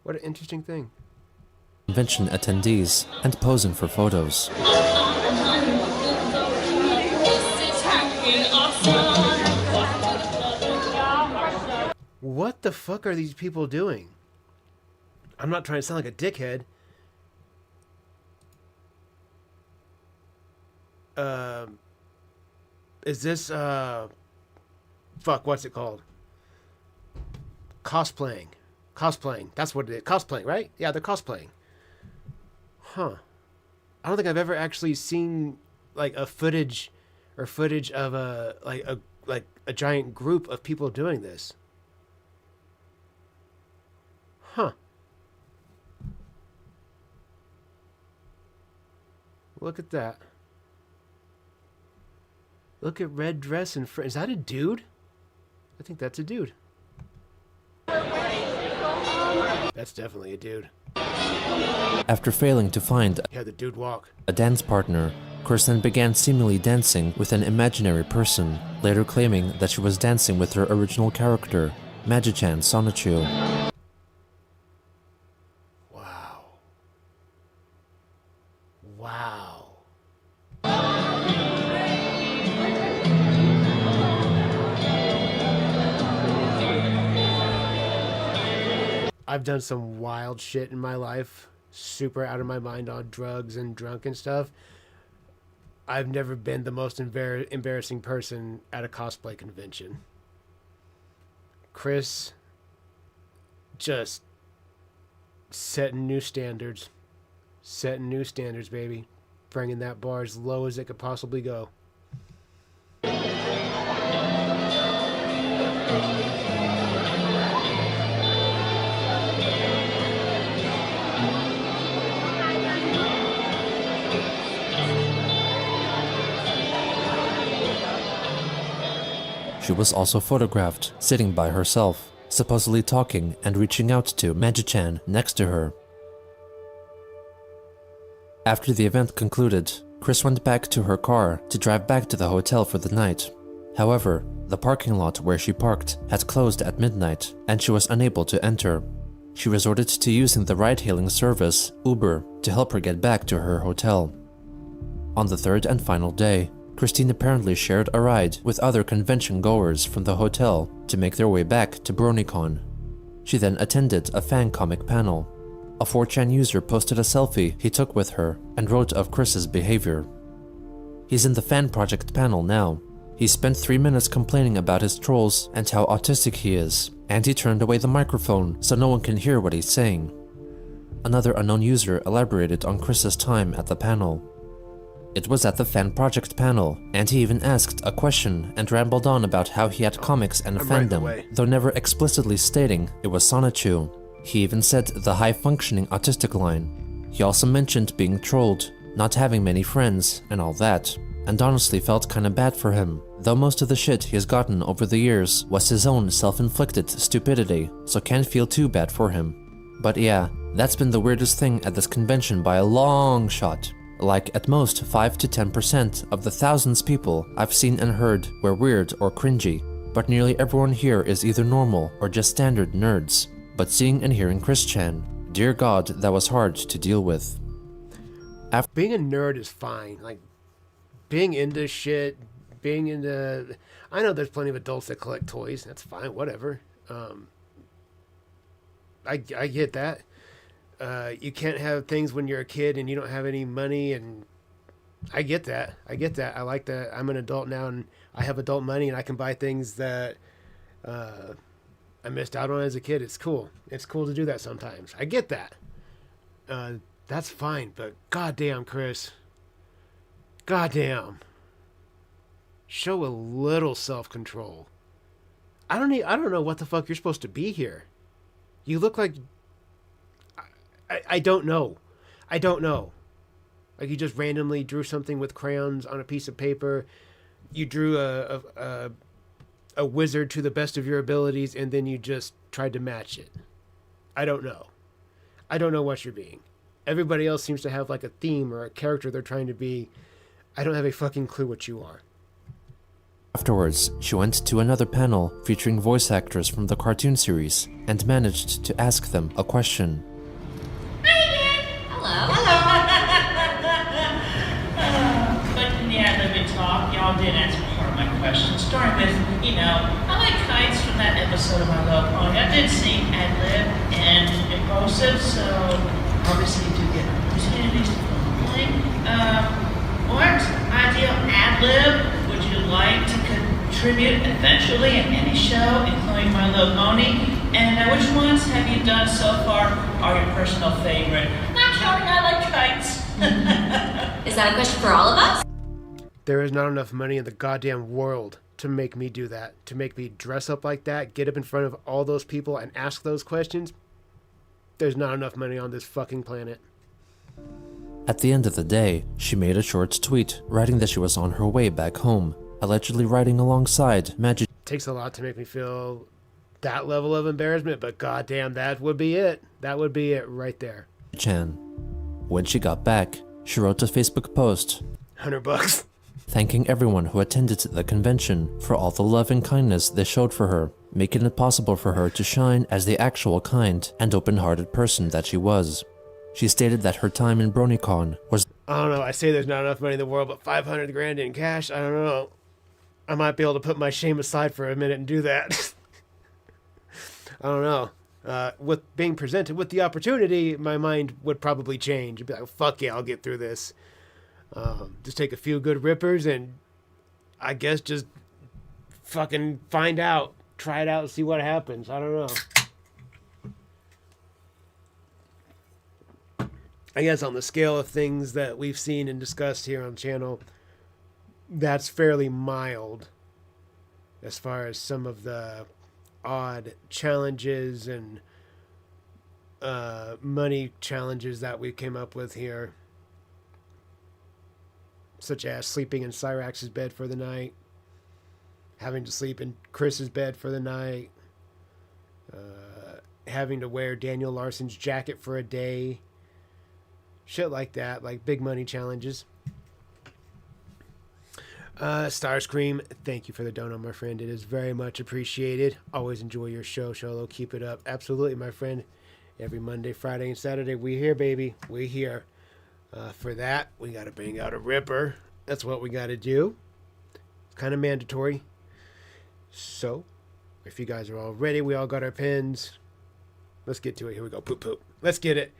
What an interesting thing. convention attendees and posing for photos. What the fuck are these people doing? I'm not trying to sound like a dickhead. Is this, fuck, what's it called? Cosplaying. Cosplaying. That's what it is. Cosplaying, right? Yeah, they're cosplaying. Huh. I don't think I've ever actually seen, like, footage of a giant group of people doing this. Huh. Look at that. Look at red dress and is that a dude? I think that's a dude. That's definitely a dude. After failing to find Yeah, the dude walk. a dance partner, Chris then began seemingly dancing with an imaginary person, later claiming that she was dancing with her original character, Magi-chan Sonichu. Wow. Wow. I've done some wild shit in my life, super out of my mind on drugs and drunk and stuff. I've never been the most embarrassing person at a cosplay convention. Chris just setting new standards. Setting new standards, baby. Bringing that bar as low as it could possibly go. She was also photographed sitting by herself, supposedly talking and reaching out to Magi-chan next to her. After the event concluded, Chris went back to her car to drive back to the hotel for the night. However, the parking lot where she parked had closed at midnight and she was unable to enter. She resorted to using the ride-hailing service, Uber, to help her get back to her hotel. On the third and final day, Christine apparently shared a ride with other convention goers from the hotel to make their way back to BronyCon. She then attended a fan comic panel. A 4chan user posted a selfie he took with her and wrote of Chris's behavior. He's in the fan project panel now. He spent 3 minutes complaining about his trolls and how autistic he is, and he turned away the microphone so no one can hear what he's saying. Another unknown user elaborated on Chris's time at the panel. It was at the fan project panel, and he even asked a question and rambled on about how he had comics and fandom, though never explicitly stating it was Sonichu. He even said the high-functioning autistic line. He also mentioned being trolled, not having many friends, and all that, and honestly felt kinda bad for him, though most of the shit he has gotten over the years was his own self-inflicted stupidity, so can't feel too bad for him. But yeah, that's been the weirdest thing at this convention by a long shot. Like, at most 5 to 10% of the thousands people I've seen and heard were weird or cringy, but nearly everyone here is either normal or just standard nerds. But seeing and hearing Chris-chan, dear God, that was hard to deal with. Being a nerd is fine. Like, being into shit, being into... I know there's plenty of adults that collect toys. That's fine, whatever. I get that. You can't have things when you're a kid and you don't have any money, and I get that. I get that. I like that. I'm an adult now and I have adult money and I can buy things that I missed out on as a kid. It's cool. It's cool to do that sometimes. I get that. That's fine, but goddamn, Chris. Goddamn. Show a little self-control. I don't know what the fuck you're supposed to be here. You look like... I don't know. I don't know. Like you just randomly drew something with crayons on a piece of paper. You drew a wizard to the best of your abilities, and then you just tried to match it. I don't know. I don't know what you're being. Everybody else seems to have like a theme or a character they're trying to be. I don't have a fucking clue what you are. Afterwards, she went to another panel featuring voice actors from the cartoon series and managed to ask them a question. But yeah, let me talk. Y'all did answer part of my question. Starting with, I like kites from that episode of My Little Pony. I did see ad-lib and impulsive, so obviously you do get opportunities to playing. What ideal ad-lib would you like to contribute eventually in any show, including My Little Pony? And which ones have you done so far are your personal favorite? Not counting I like kites. Is that a question for all of us? There is not enough money in the goddamn world to make me do that. To make me dress up like that, get up in front of all those people and ask those questions. There's not enough money on this fucking planet. At the end of the day, she made a short tweet writing that she was on her way back home, allegedly riding alongside Magic. Takes a lot to make me feel that level of embarrassment, but goddamn, that would be it. That would be it right there. Chan. When she got back, she wrote a Facebook post $100. thanking everyone who attended the convention for all the love and kindness they showed for her, making it possible for her to shine as the actual kind and open-hearted person that she was. She stated that her time in BronyCon was... I don't know, I say there's not enough money in the world, but 500 grand in cash, I don't know. I might be able to put my shame aside for a minute and do that. I don't know. With being presented with the opportunity, my mind would probably change. I'd be like, fuck yeah, I'll get through this. Just take a few good rippers and I guess just fucking find out. Try it out and see what happens. I don't know. I guess on the scale of things that we've seen and discussed here on the channel, that's fairly mild as far as some of the odd challenges and money challenges that we came up with here, such as sleeping in Cyrax's bed for the night, having to sleep in Chris's bed for the night, having to wear Daniel Larson's jacket for a day, shit like that, like big money challenges. Starscream, thank you for the dono, my friend. It is very much appreciated. Always enjoy your show, Sholo. Keep it up. Absolutely, my friend. Every Monday, Friday, and Saturday, we here, baby. We here. For that, we got to bring out a ripper. That's what we got to do. It's kind of mandatory. So, if you guys are all ready, we all got our pens. Let's get to it. Here we go. Poop, poop. Let's get it.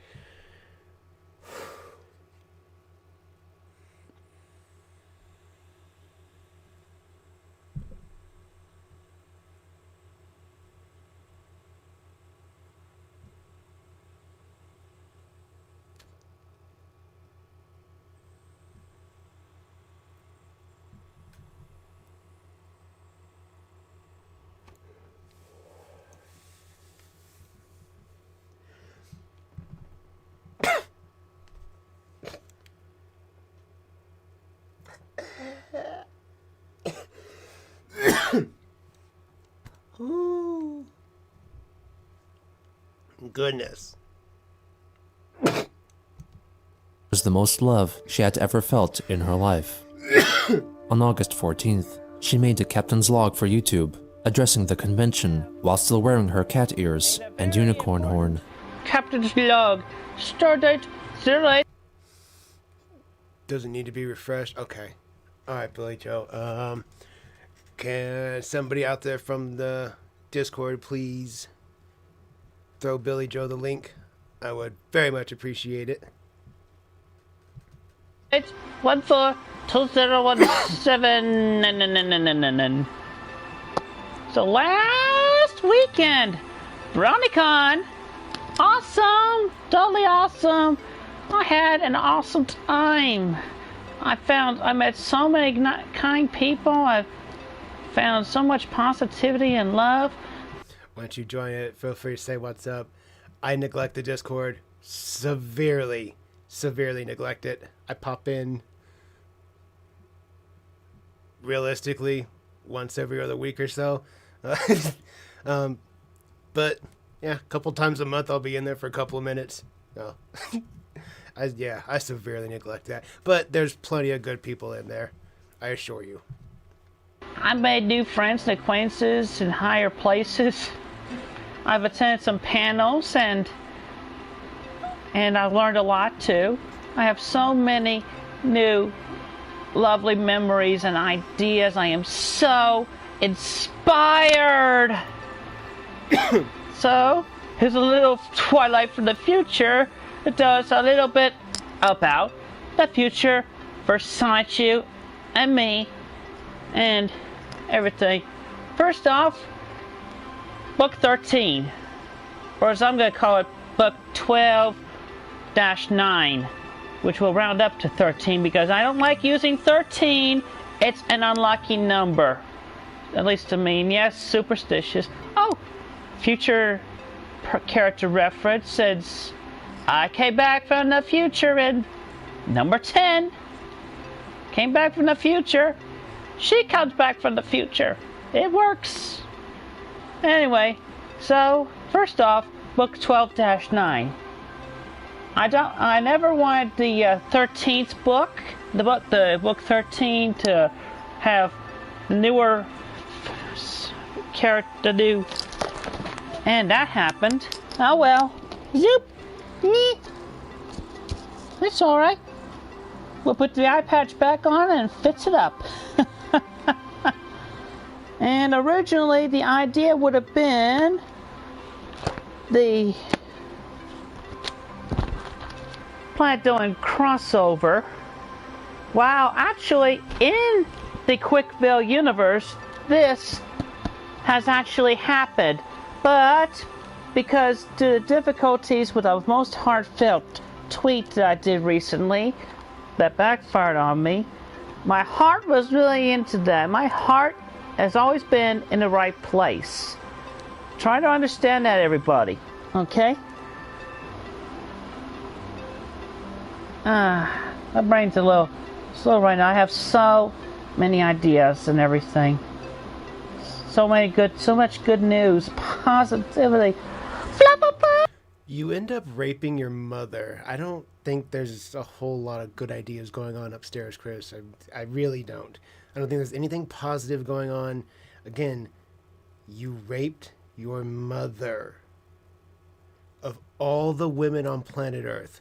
Ooh. Goodness. Was the most love she had ever felt in her life. On August 14th, she made a captain's log for YouTube, addressing the convention while still wearing her cat ears and unicorn horn. Captain's log. Stardate 08. Doesn't need to be refreshed. Okay. Alright, Billy Joe. Can somebody out there from the Discord please throw Billy Joe the link? I would very much appreciate it. 8142017. So last weekend, BronyCon, Awesome! Totally awesome! I had an awesome time. I met so many kind people. I've found so much positivity and love. Once you join it, feel free to say what's up. I neglect the Discord. Severely neglect it. I pop in realistically once every other week or so. But yeah, a couple times a month I'll be in there for a couple of minutes. No. I severely neglect that. But there's plenty of good people in there, I assure you. I made new friends and acquaintances in higher places. I've attended some panels and I've learned a lot too. I have so many new lovely memories and ideas. I am so inspired. So, here's a little Twilight from the future. It does a little bit about the future for Saichu and me and everything. First off, book 13, or as I'm going to call it, book 12-9, which will round up to 13 because I don't like using 13. It's an unlucky number, at least to me. And yes, superstitious. Oh, future character reference says, I came back from the future in number 10. Came back from the future. She comes back from the future. It works. Anyway, so first off, book 12-9. I never wanted the 13th book, the book 13 to have newer character new, and that happened. Oh well. Zoop. It's alright. We'll put the eye patch back on and fix it up. And originally the idea would have been the Planet Doing crossover. Wow, actually in the Quickville universe this has actually happened, but because due to difficulties with a most heartfelt tweet that I did recently that backfired on me, my heart was really into that. My heart has always been in the right place. Try to understand that, everybody. Okay? My brain's a little slow right now. I have so many ideas and everything. So much good news, positivity. You end up raping your mother. I don't think there's a whole lot of good ideas going on upstairs, Chris. I really don't. I don't think there's anything positive going on. Again, you raped your mother. Of all the women on planet Earth.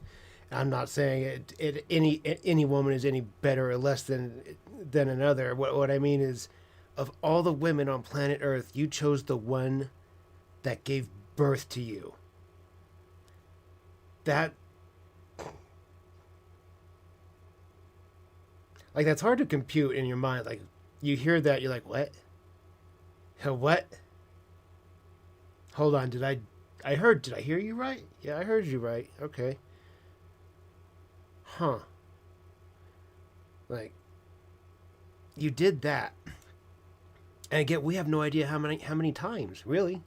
I'm not saying any woman is any better or less than another. What I mean is, of all the women on planet Earth, you chose the one that gave birth to you. That, like, that's hard to compute in your mind. Like, you hear that, you're like, what? What? Hold on, did I hear you right? Yeah, I heard you right. Okay. Huh. Like, you did that. And again, we have no idea how many times, really.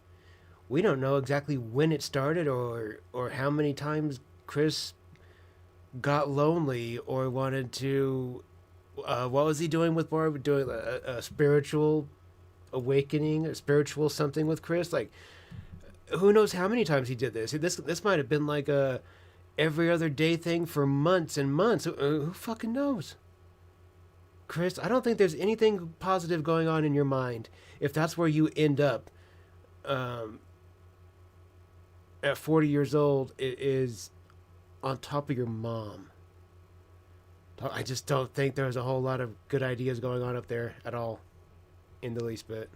We don't know exactly when it started or how many times Chris got lonely or wanted to, what was he doing with Barb? Doing a spiritual awakening, a spiritual something with Chris? Like, who knows how many times he did this? This might have been like a every other day thing for months and months. Who fucking knows? Chris, I don't think there's anything positive going on in your mind if that's where you end up. At 40 years old, it is on top of your mom. I just don't think there's a whole lot of good ideas going on up there at all. In the least bit.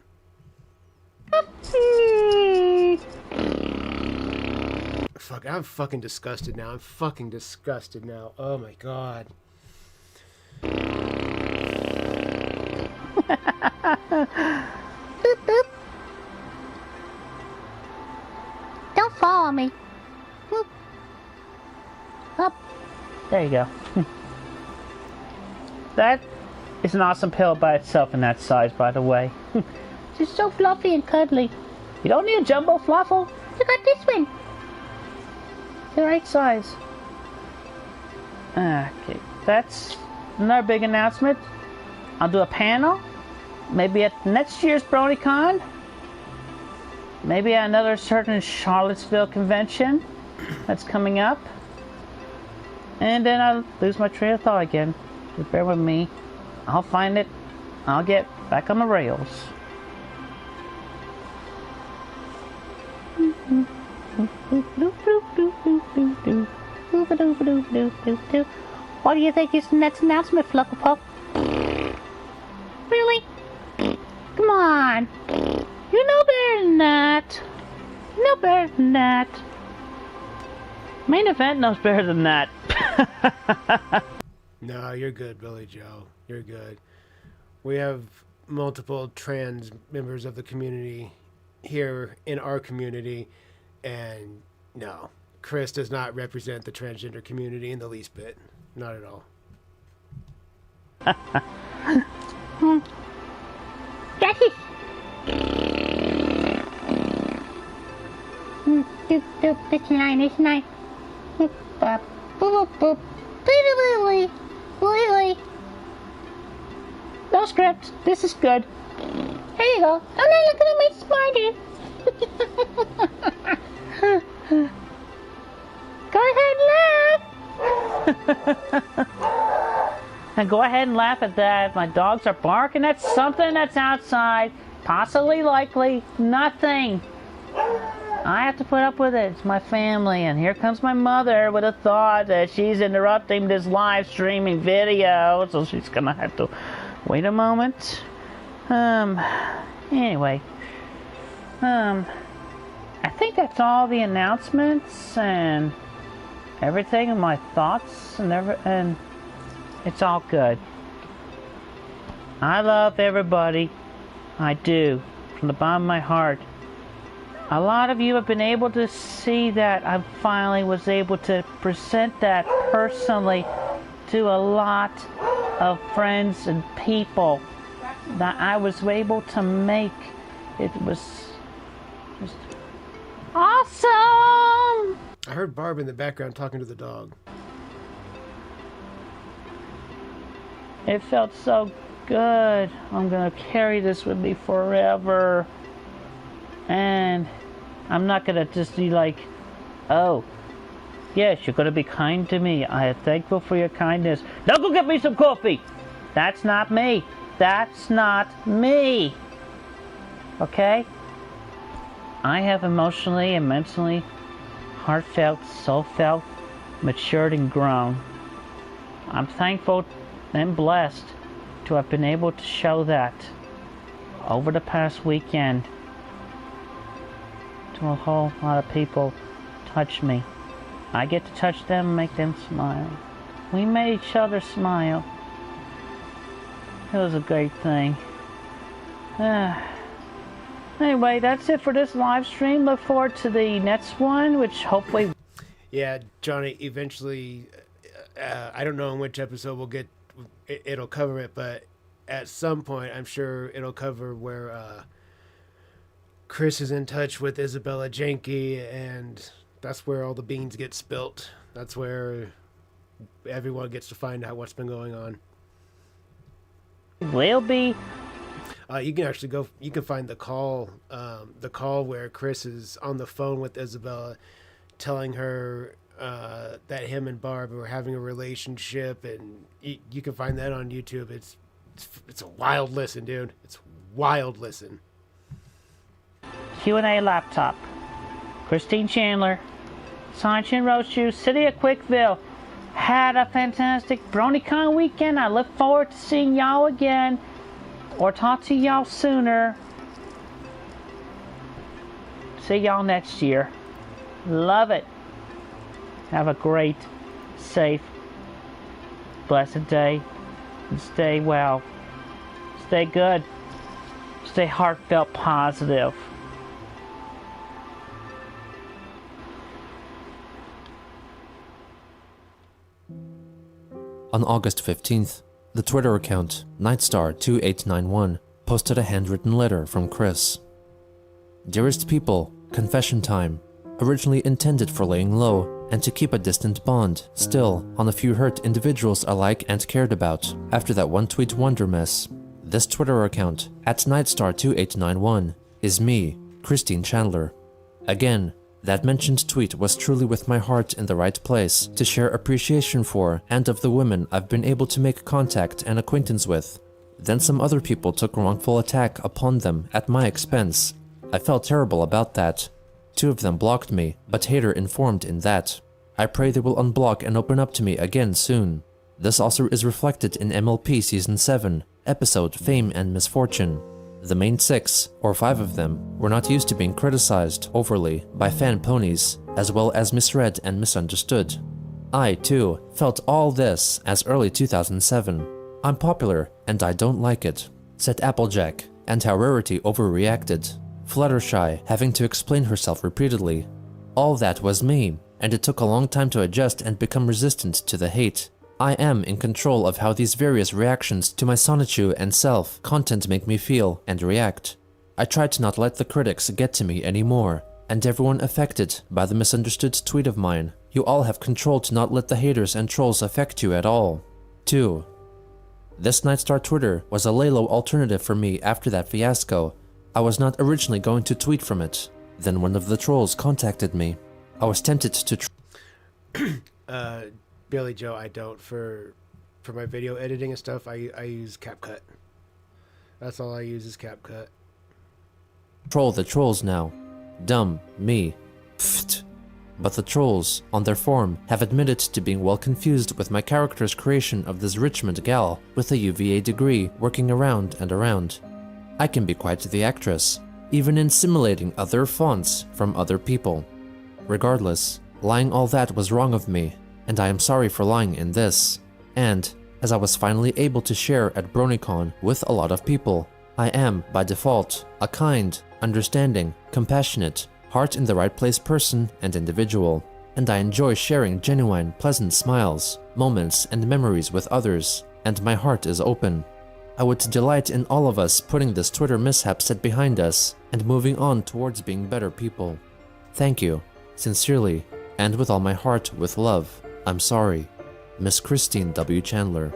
Fuck, I'm fucking disgusted now. Oh my god. Don't follow me. There you go. That is an awesome pillow by itself in that size, by the way. She's so fluffy and cuddly. You don't need a jumbo fluffle. You got this one. The right size. Okay, that's another big announcement. I'll do a panel. Maybe at next year's BronyCon. Maybe at another certain Charlottesville convention that's coming up. And then I'll lose my train of thought again. Just bear with me. I'll find it. I'll get back on the rails. What do you think is the next announcement, Flufflepuff? Really? Come on. You know better than that. You know better than that. Main event knows better than that. No, you're good, Billy Joe. You're good. We have multiple trans members of the community here in our community, and no, Chris does not represent the transgender community in the least bit. Not at all. That's it. It's nine, it's nine. Boop, boop, boop, boop. No script. This is good. There you go. I'm not looking at my spider. Go ahead and laugh. And go ahead and laugh at that. My dogs are barking at something that's outside. Possibly, likely, nothing. I have to put up with it. It's my family. And here comes my mother with a thought that she's interrupting this live streaming video. So she's going to have to wait a moment. Anyway. I think that's all the announcements and everything and my thoughts and it's all good. I love everybody. I do. From the bottom of my heart. A lot of you have been able to see that I finally was able to present that personally to a lot of friends and people that I was able to make. It was just awesome! I heard Barb in the background talking to the dog. It felt so good. I'm gonna carry this with me forever. And I'm not gonna just be like, oh, yes, you're gonna be kind to me. I am thankful for your kindness. Now go get me some coffee. That's not me. That's not me. Okay? I have emotionally and mentally, heartfelt, soul-felt, matured and grown. I'm thankful and blessed to have been able to show that over the past weekend. To a whole lot of people touch me. I get to touch them and make them smile. We made each other smile. It was a great thing. Anyway, that's it for this live stream. Look forward to the next one, which hopefully... Yeah, Johnny, eventually, I don't know in which episode we'll get, it'll cover it, but at some point, I'm sure it'll cover where Chris is in touch with Isabella Janke, and that's where all the beans get spilt. That's where everyone gets to find out what's been going on. Will be. You can actually go. You can find the call where Chris is on the phone with Isabella, telling her that him and Barb were having a relationship, and you can find that on YouTube. It's a wild listen, dude. It's wild listen. Q&A laptop. Christine Chandler, Sanchin Rochu, City of Quickville. Had a fantastic BronyCon weekend. I look forward to seeing y'all again or talk to y'all sooner. See y'all next year. Love it. Have a great, safe, blessed day. And stay well. Stay good. Stay heartfelt positive. On August 15th, the Twitter account Nightstar2891 posted a handwritten letter from Chris. Dearest people, confession time. Originally intended for laying low and to keep a distant bond, still, on a few hurt individuals I like and cared about after that one tweet wonder mess. This Twitter account, @Nightstar2891, is me, Christine Chandler. Again, that mentioned tweet was truly with my heart in the right place to share appreciation for and of the women I've been able to make contact and acquaintance with. Then some other people took wrongful attack upon them at my expense. I felt terrible about that. 2 of them blocked me, but Hater informed in that. I pray they will unblock and open up to me again soon. This also is reflected in MLP Season 7, episode Fame and Misfortune. The main 6, or 5 of them, were not used to being criticized overly by fan ponies, as well as misread and misunderstood. I, too, felt all this as early 2007. I'm popular, and I don't like it, said Applejack, and how Rarity overreacted. Fluttershy having to explain herself repeatedly. All that was me, and it took a long time to adjust and become resistant to the hate. I am in control of how these various reactions to my Sonichu and self content make me feel and react. I try to not let the critics get to me anymore, and everyone affected by the misunderstood tweet of mine. You all have control to not let the haters and trolls affect you at all. 2. This Nightstar Twitter was a lay-low alternative for me after that fiasco. I was not originally going to tweet from it. Then one of the trolls contacted me. I was tempted to Billy Joe, I don't. For my video editing and stuff, I use CapCut. That's all I use is CapCut. troll the trolls now. Dumb, me. Pfft. But the trolls, on their forum, have admitted to being well confused with my character's creation of this Richmond gal with a UVA degree working around and around. I can be quite the actress, even in simulating other fonts from other people. Regardless, lying all that was wrong of me, and I am sorry for lying in this. And, as I was finally able to share at BronyCon with a lot of people, I am, by default, a kind, understanding, compassionate, heart in the right place person and individual, and I enjoy sharing genuine, pleasant smiles, moments, and memories with others, and my heart is open. I would delight in all of us putting this Twitter mishap set behind us and moving on towards being better people. Thank you, sincerely, and with all my heart with love. I'm sorry. Miss Christine W. Chandler.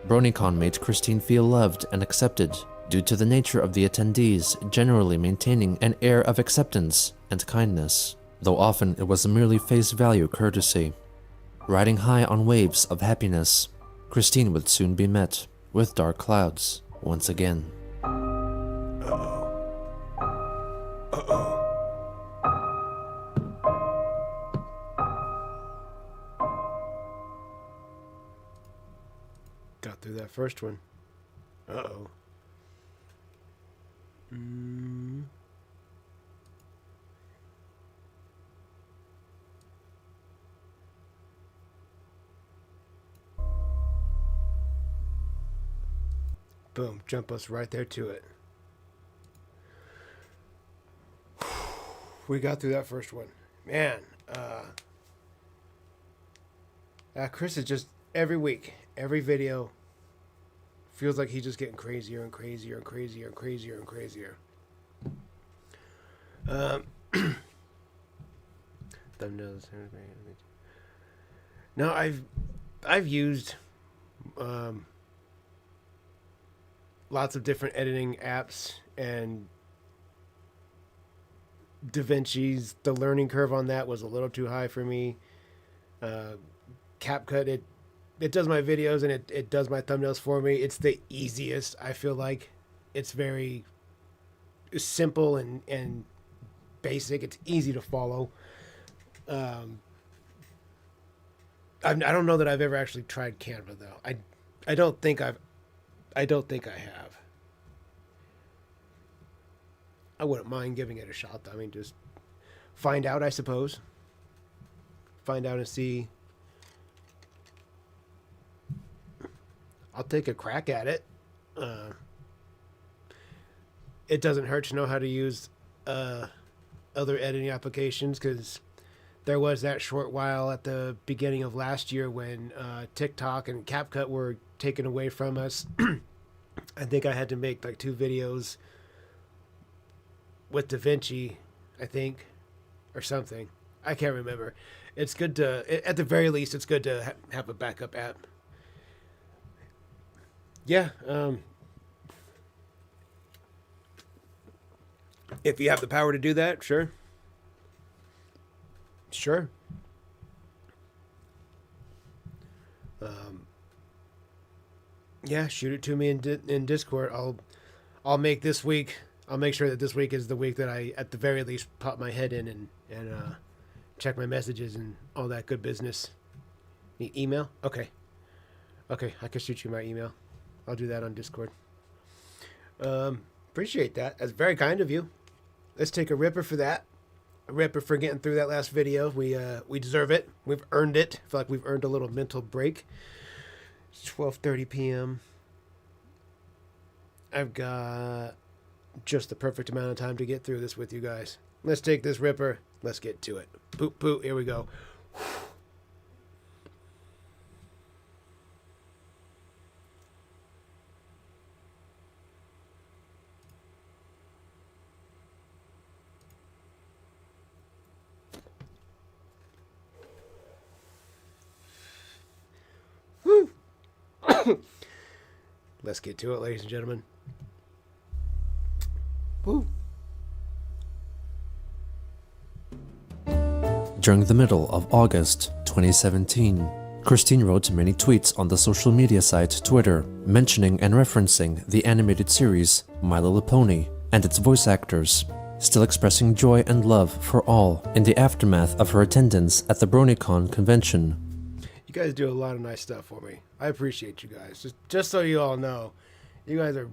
BronyCon made Christine feel loved and accepted due to the nature of the attendees generally maintaining an air of acceptance and kindness, though often it was a merely face value courtesy. Riding high on waves of happiness, Christine would soon be met with dark clouds once again. Got through that first one. Uh-oh. Boom, jump us right there to it. We got through that first one. Man, Chris is just, every week, every video, feels like he's just getting crazier and crazier and crazier and crazier and crazier. Thumbnails. No, I've used lots of different editing apps, and DaVinci's, the learning curve on that was a little too high for me. CapCut, it does my videos and it does my thumbnails for me. It's the easiest, I feel like. It's very simple and basic. It's easy to follow. I don't know that I've ever actually tried Canva though. I don't think I have. I wouldn't mind giving it a shot. I mean, just find out, I suppose. Find out and see. I'll take a crack at it. It doesn't hurt to know how to use other editing applications, because there was that short while at the beginning of last year when TikTok and CapCut were taken away from us. I think I had to make like 2 videos with DaVinci, I think, or something. I can't remember. It's good to, at the very least, it's good to have a backup app. Yeah. If you have the power to do that, sure. Sure. Yeah, shoot it to me in Discord. I'll make this week. I'll make sure that this week is the week that I, at the very least, pop my head in and check my messages and all that good business. Need email? Okay. Okay, I can shoot you my email. I'll do that on Discord. Appreciate that. That's very kind of you. Let's take a ripper for that. A ripper for getting through that last video. We deserve it. We've earned it. I feel like we've earned a little mental break. It's 12:30 p.m. I've got just the perfect amount of time to get through this with you guys. Let's take this ripper. Let's get to it. Poop, poop. Here we go. Let's get to it, ladies and gentlemen. Woo. During the middle of August 2017, Christine wrote many tweets on the social media site Twitter, mentioning and referencing the animated series My Little Pony and its voice actors, still expressing joy and love for all in the aftermath of her attendance at the BronyCon convention. You guys do a lot of nice stuff for me. I appreciate you guys. Just so you all know, you guys are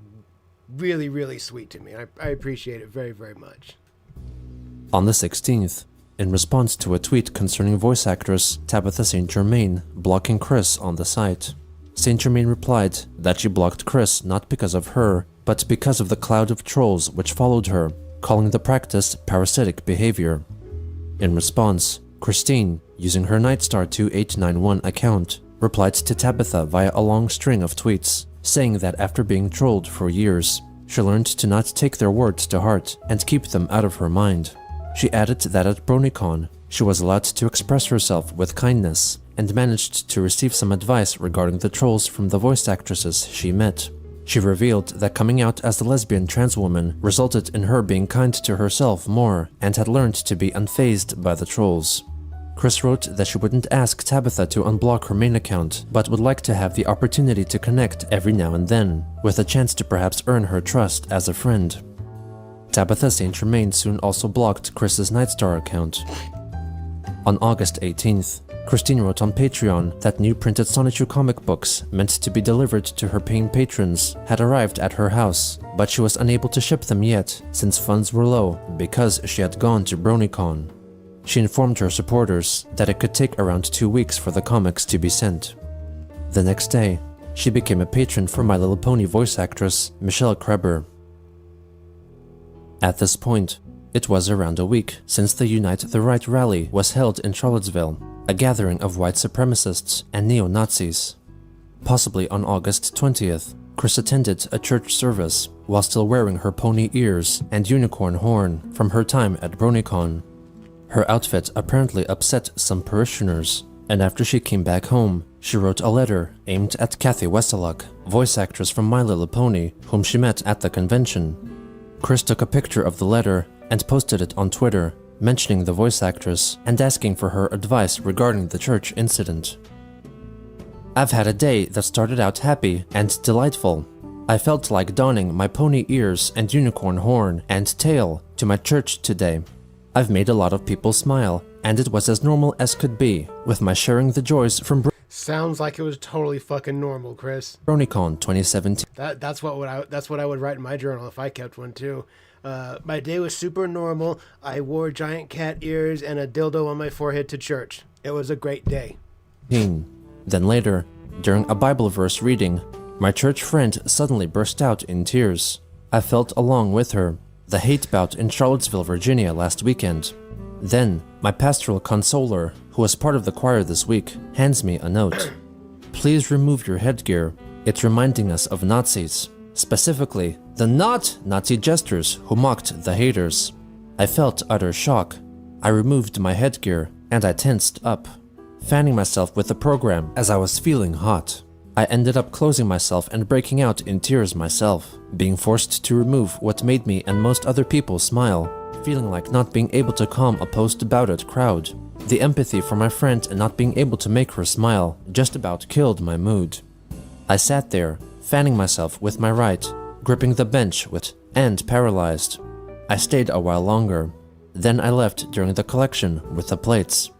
really, really sweet to me. I appreciate it very, very much. On the 16th, in response to a tweet concerning voice actress Tabitha St. Germain blocking Chris on the site, St. Germain replied that she blocked Chris not because of her, but because of the cloud of trolls which followed her, calling the practice parasitic behavior. In response, Christine, using her Nightstar2891 account, replied to Tabitha via a long string of tweets, saying that after being trolled for years, she learned to not take their words to heart and keep them out of her mind. She added that at BronyCon, she was allowed to express herself with kindness and managed to receive some advice regarding the trolls from the voice actresses she met. She revealed that coming out as the lesbian trans woman resulted in her being kind to herself more and had learned to be unfazed by the trolls. Chris wrote that she wouldn't ask Tabitha to unblock her main account, but would like to have the opportunity to connect every now and then, with a chance to perhaps earn her trust as a friend. Tabitha St. Germain soon also blocked Chris's Nightstar account. On August 18th, Christine wrote on Patreon that new printed Sonichu comic books meant to be delivered to her paying patrons had arrived at her house, but she was unable to ship them yet since funds were low because she had gone to BronyCon. She informed her supporters that it could take around 2 weeks for the comics to be sent. The next day, she became a patron for My Little Pony voice actress Michelle Kreber. At this point, it was around a week since the Unite the Right rally was held in Charlottesville, a gathering of white supremacists and neo-Nazis. Possibly on August 20th, Chris attended a church service while still wearing her pony ears and unicorn horn from her time at BronyCon. Her outfit apparently upset some parishioners, and after she came back home, she wrote a letter aimed at Kathy Weseluck, voice actress from My Little Pony, whom she met at the convention. Chris took a picture of the letter and posted it on Twitter, mentioning the voice actress and asking for her advice regarding the church incident. "I've had a day that started out happy and delightful. I felt like donning my pony ears and unicorn horn and tail to my church today. I've made a lot of people smile, and it was as normal as could be, with my sharing the joys from Sounds like it was totally fucking normal, Chris. BronyCon 2017. That's what I would write in my journal if I kept one too. My day was super normal. I wore giant cat ears and a dildo on my forehead to church. It was a great day. Then later, during a Bible verse reading, my church friend suddenly burst out in tears. I felt along with her. The hate bout in Charlottesville, Virginia last weekend. Then, My pastoral consoler, who was part of the choir this week, hands me a note. Please remove your headgear. It's reminding us of Nazis. Specifically, the not Nazi jesters who mocked the haters. I felt utter shock. I removed my headgear and I tensed up, fanning myself with the program as I was feeling hot. I ended up closing myself and breaking out in tears myself, being forced to remove what made me and most other people smile, feeling like not being able to calm a post-about-it crowd. The empathy for my friend and not being able to make her smile just about killed my mood. I sat there, fanning myself with my right, gripping the bench and paralyzed. I stayed a while longer. Then I left during the collection with the plates.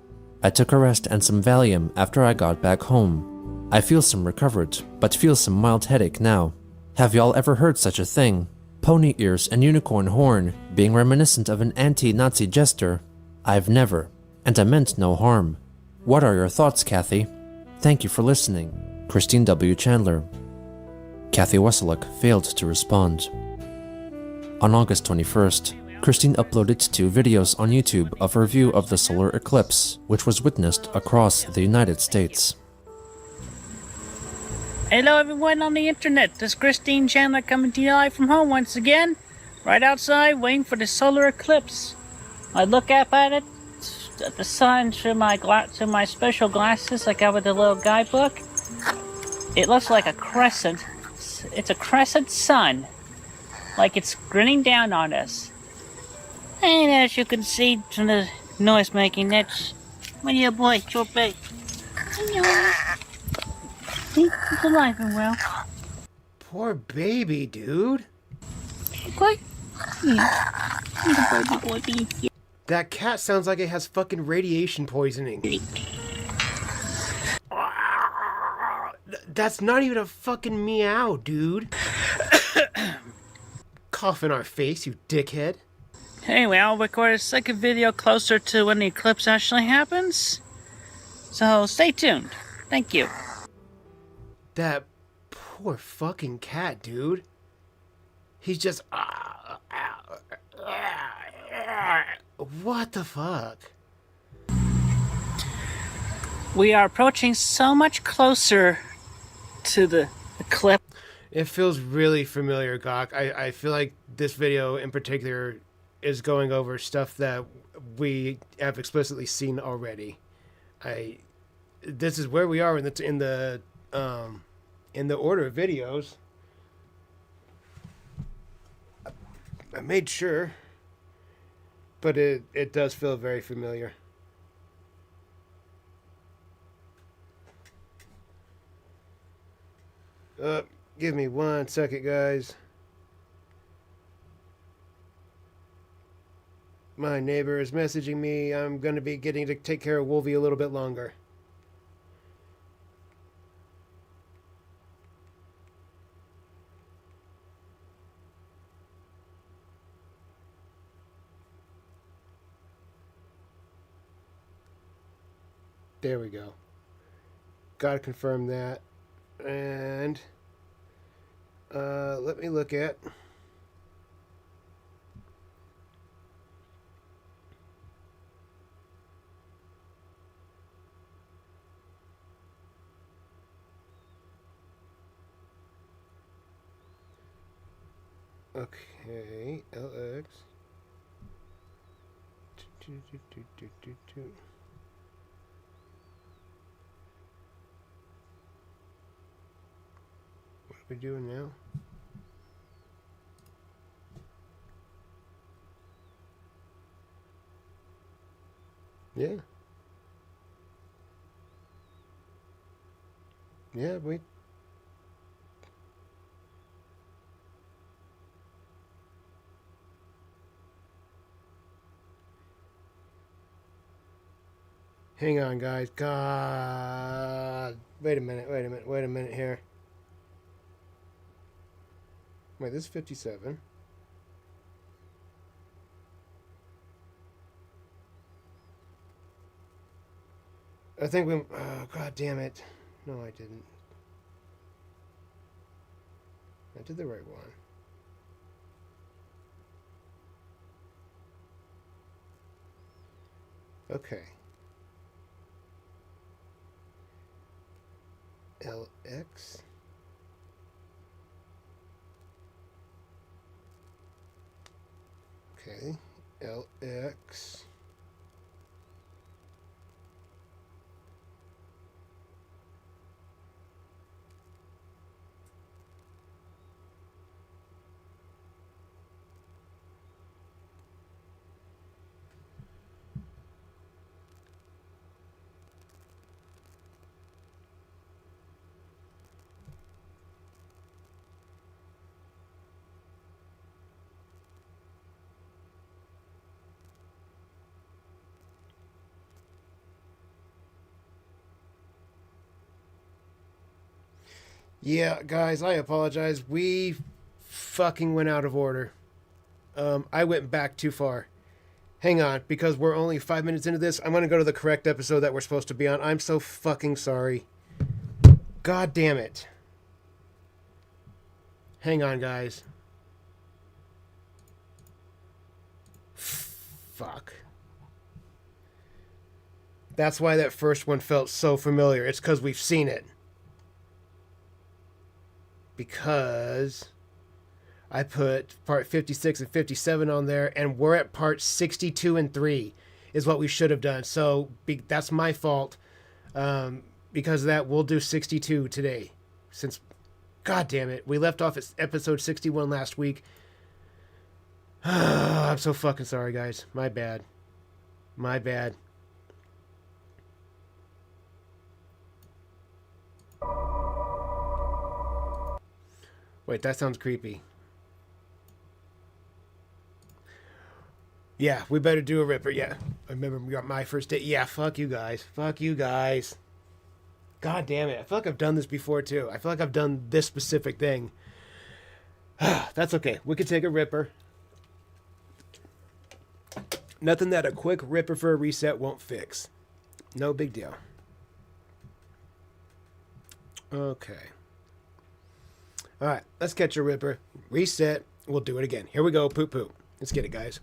I took a rest and some Valium after I got back home. I feel some recovered, but feel some mild headache now. Have y'all ever heard such a thing? Pony ears and unicorn horn being reminiscent of an anti-Nazi jester? I've never, and I meant no harm. What are your thoughts, Kathy? Thank you for listening. Christine W. Chandler. Kathy Wesseluk failed to respond. On August 21st, Christine uploaded 2 videos on YouTube of her view of the solar eclipse, which was witnessed across the United States. Hello everyone on the internet, this is Christine Chandler coming to you live from home once again. Right outside, waiting for the solar eclipse. I look up at it, at the sun through my special glasses I got with the little guidebook. It looks like a crescent. It's a crescent sun. Like it's grinning down on us. And as you can see from the noise making, that's my dear boy, Chorpe. Hello. He's alive and well. Poor baby, dude. Okay. Yeah. Little baby boy. That cat sounds like it has fucking radiation poisoning. That's not even a fucking meow, dude. Cough in our face, you dickhead. Anyway, I'll record a second video closer to when the eclipse actually happens. So stay tuned. Thank you. That poor fucking cat, dude. He's just... What the fuck? We are approaching so much closer to the eclipse. It feels really familiar, Gok. I feel like this video in particular is going over stuff that we have explicitly seen already. This is where we are in the order of videos. I made sure, but it does feel very familiar. Give me 1 second, guys. My neighbor is messaging me. I'm going to be getting to take care of Wolvie a little bit longer. There we go. Gotta confirm that. And let me look at... Okay, LX. What are we doing now? Yeah. Yeah, we... Hang on, guys. God. Wait a minute here. Wait, this is 57. I think we... Oh, God damn it. No, I didn't. I did the right one. Okay. LX. Okay. LX. Yeah, guys, I apologize. We fucking went out of order. I went back too far. Hang on, because we're only 5 minutes into this, I'm going to go to the correct episode that we're supposed to be on. I'm so fucking sorry. God damn it. Hang on, guys. Fuck. That's why that first one felt so familiar. It's because we've seen it. Because I put part 56 and 57 on there, and we're at part 62 and 3 is what we should have done. So that's my fault. Because of that, we'll do 62 today. Since, god damn it, we left off at episode 61 last week. I'm so fucking sorry, guys. My bad. My bad. Wait, that sounds creepy. Yeah, we better do a ripper. Yeah, I remember we got my first date. Yeah, fuck you guys. Fuck you guys. God damn it. I feel like I've done this before, too. I feel like I've done this specific thing. That's okay. We could take a ripper. Nothing that a quick ripper for a reset won't fix. No big deal. Okay. All right, let's catch a ripper. Reset. We'll do it again. Here we go. Poop poop. Let's get it, guys.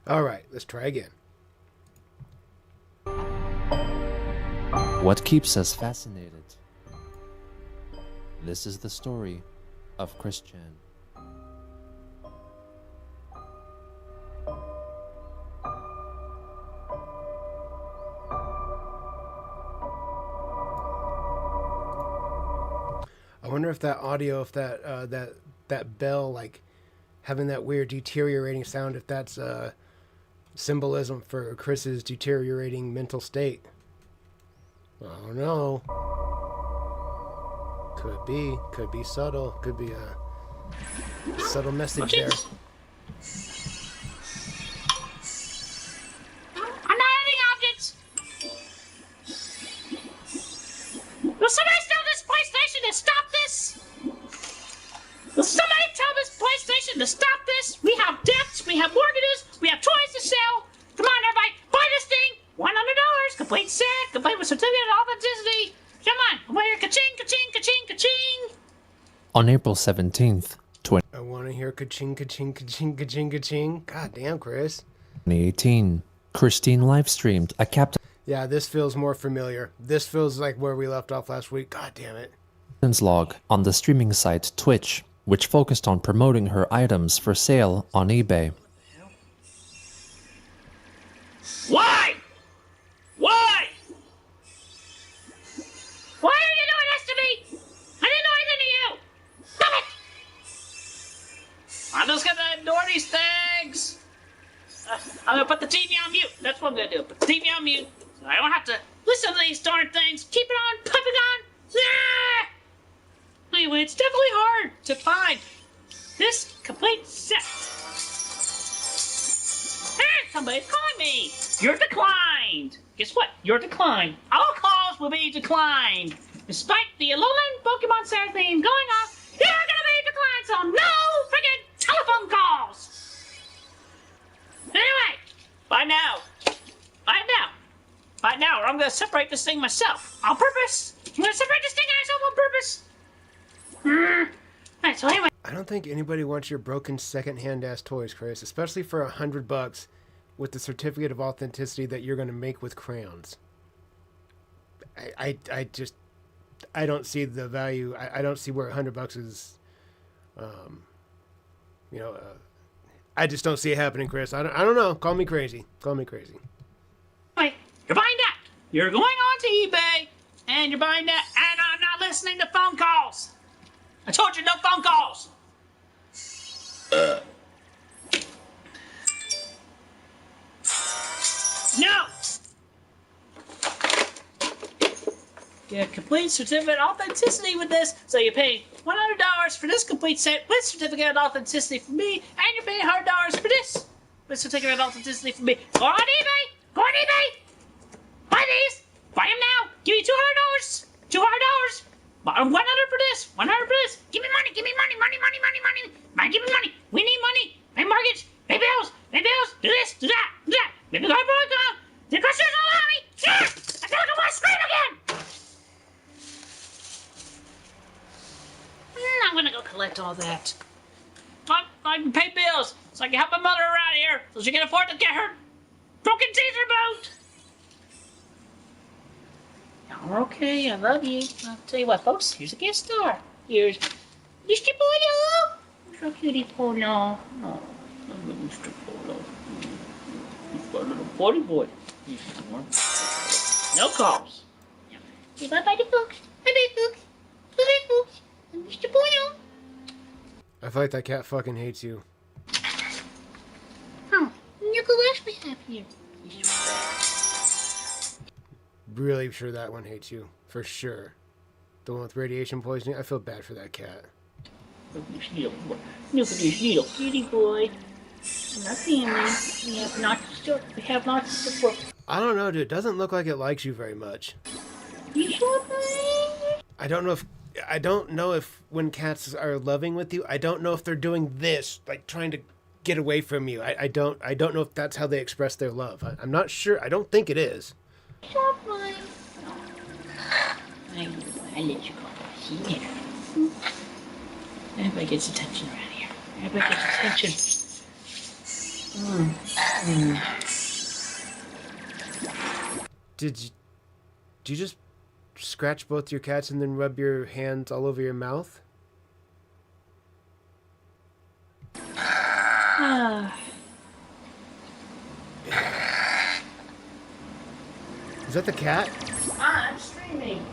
All right, let's try again. What keeps us fascinated? This is the story of Christian. I wonder if that audio, if that bell, like having that weird deteriorating sound, if that's symbolism for Chris's deteriorating mental state. I don't know. Could be subtle. Could be a subtle message there. I'm not hitting objects. Will somebody tell this PlayStation to stop this? Will somebody tell this PlayStation to stop this? We have debts, we have mortgages, we have toys to sell. Come on, everybody, buy this thing. $100, complete set, complete with certificate of authenticity. Come on, come over here, ka-ching, ka-ching, ka-ching, ka-ching. On April 17th, I want to hear ka-ching, ka-ching, ka-ching, ka-ching, ka-ching. God damn, Chris. 2018, Christine live-streamed a captain's Yeah, this feels more familiar. This feels like where we left off last week. God damn it. log on the streaming site Twitch, which focused on promoting her items for sale on eBay. Why? Why? Why are you doing this to me? I didn't do anything to you. Stop it! I'm just gonna ignore these things. I'm gonna put the TV on mute. That's what I'm gonna do. Put the TV on mute. So I don't have to listen to these darn things. Keep it on. Put it on. Ah! Anyway, it's definitely hard to find this complete set. Hey, somebody's calling me. You're declined. Guess what? You're declined. All calls will be declined. Despite the Alolan Pokemon Center theme going off, you're gonna be declined, so no friggin' telephone calls. Anyway, bye now. Bye now. I'm gonna separate this thing myself. On purpose. I'm gonna separate this thing myself on purpose. Alright, so anyway. I don't think anybody wants your broken second-hand ass toys, Chris, especially for $100 with the certificate of authenticity that you're going to make with crayons. I don't see the value. I don't see where $100 is. I just don't see it happening, Chris. I don't know. Call me crazy. Call me crazy. Anyway, you're buying that. You're going on to eBay and you're buying that, and I'm not listening to phone calls. I told you no phone calls. No! Get a complete certificate of authenticity with this, so you pay $100 for this complete set with certificate of authenticity for me, and you're paying $100 for this with certificate of authenticity for me. Go on eBay! Go on eBay! Buy these! Buy them now! Give me $200! $200! Buy 100 for this! 100 for this! Give me money! Give me money! Money! Money! Money! Money! Money! Give me money! We need money! Pay mortgage! Pay bills! Pay bills! Do this! Do that! Do that! Maybe go broke! The questions allow me! Yeah! I feel like I want to scream again! I'm gonna go collect all that. I can pay bills so I can help my mother around here so she can afford to get her broken teeth removed. You're okay, I love you. I'll tell you what, folks, here's a guest star. Here's Mr. Polo. So cutie Polo. Oh, Mr. Polo. He's a little potty boy. No calls. Say bye-bye to folks. Bye-bye, folks. Bye-bye, folks. I'm Mr. Polo. I feel like that cat fucking hates you. Oh, look who else we have here. Really sure that one hates you. For sure. The one with radiation poisoning. I feel bad for that cat. Look at this little boy. Look at this little kitty boy. In our family, we have lots of support. I don't know, dude. It doesn't look like it likes you very much. You sure, buddy? I don't know if when cats are loving with you, I don't know if they're doing this, like trying to get away from you. I don't know if that's how they express their love. I'm not sure. I don't think it is. Sure, buddy. I let you go. See here. Everybody gets attention around here. Everybody gets attention. Did you just scratch both your cats and then rub your hands all over your mouth? Is that the cat? I'm streaming.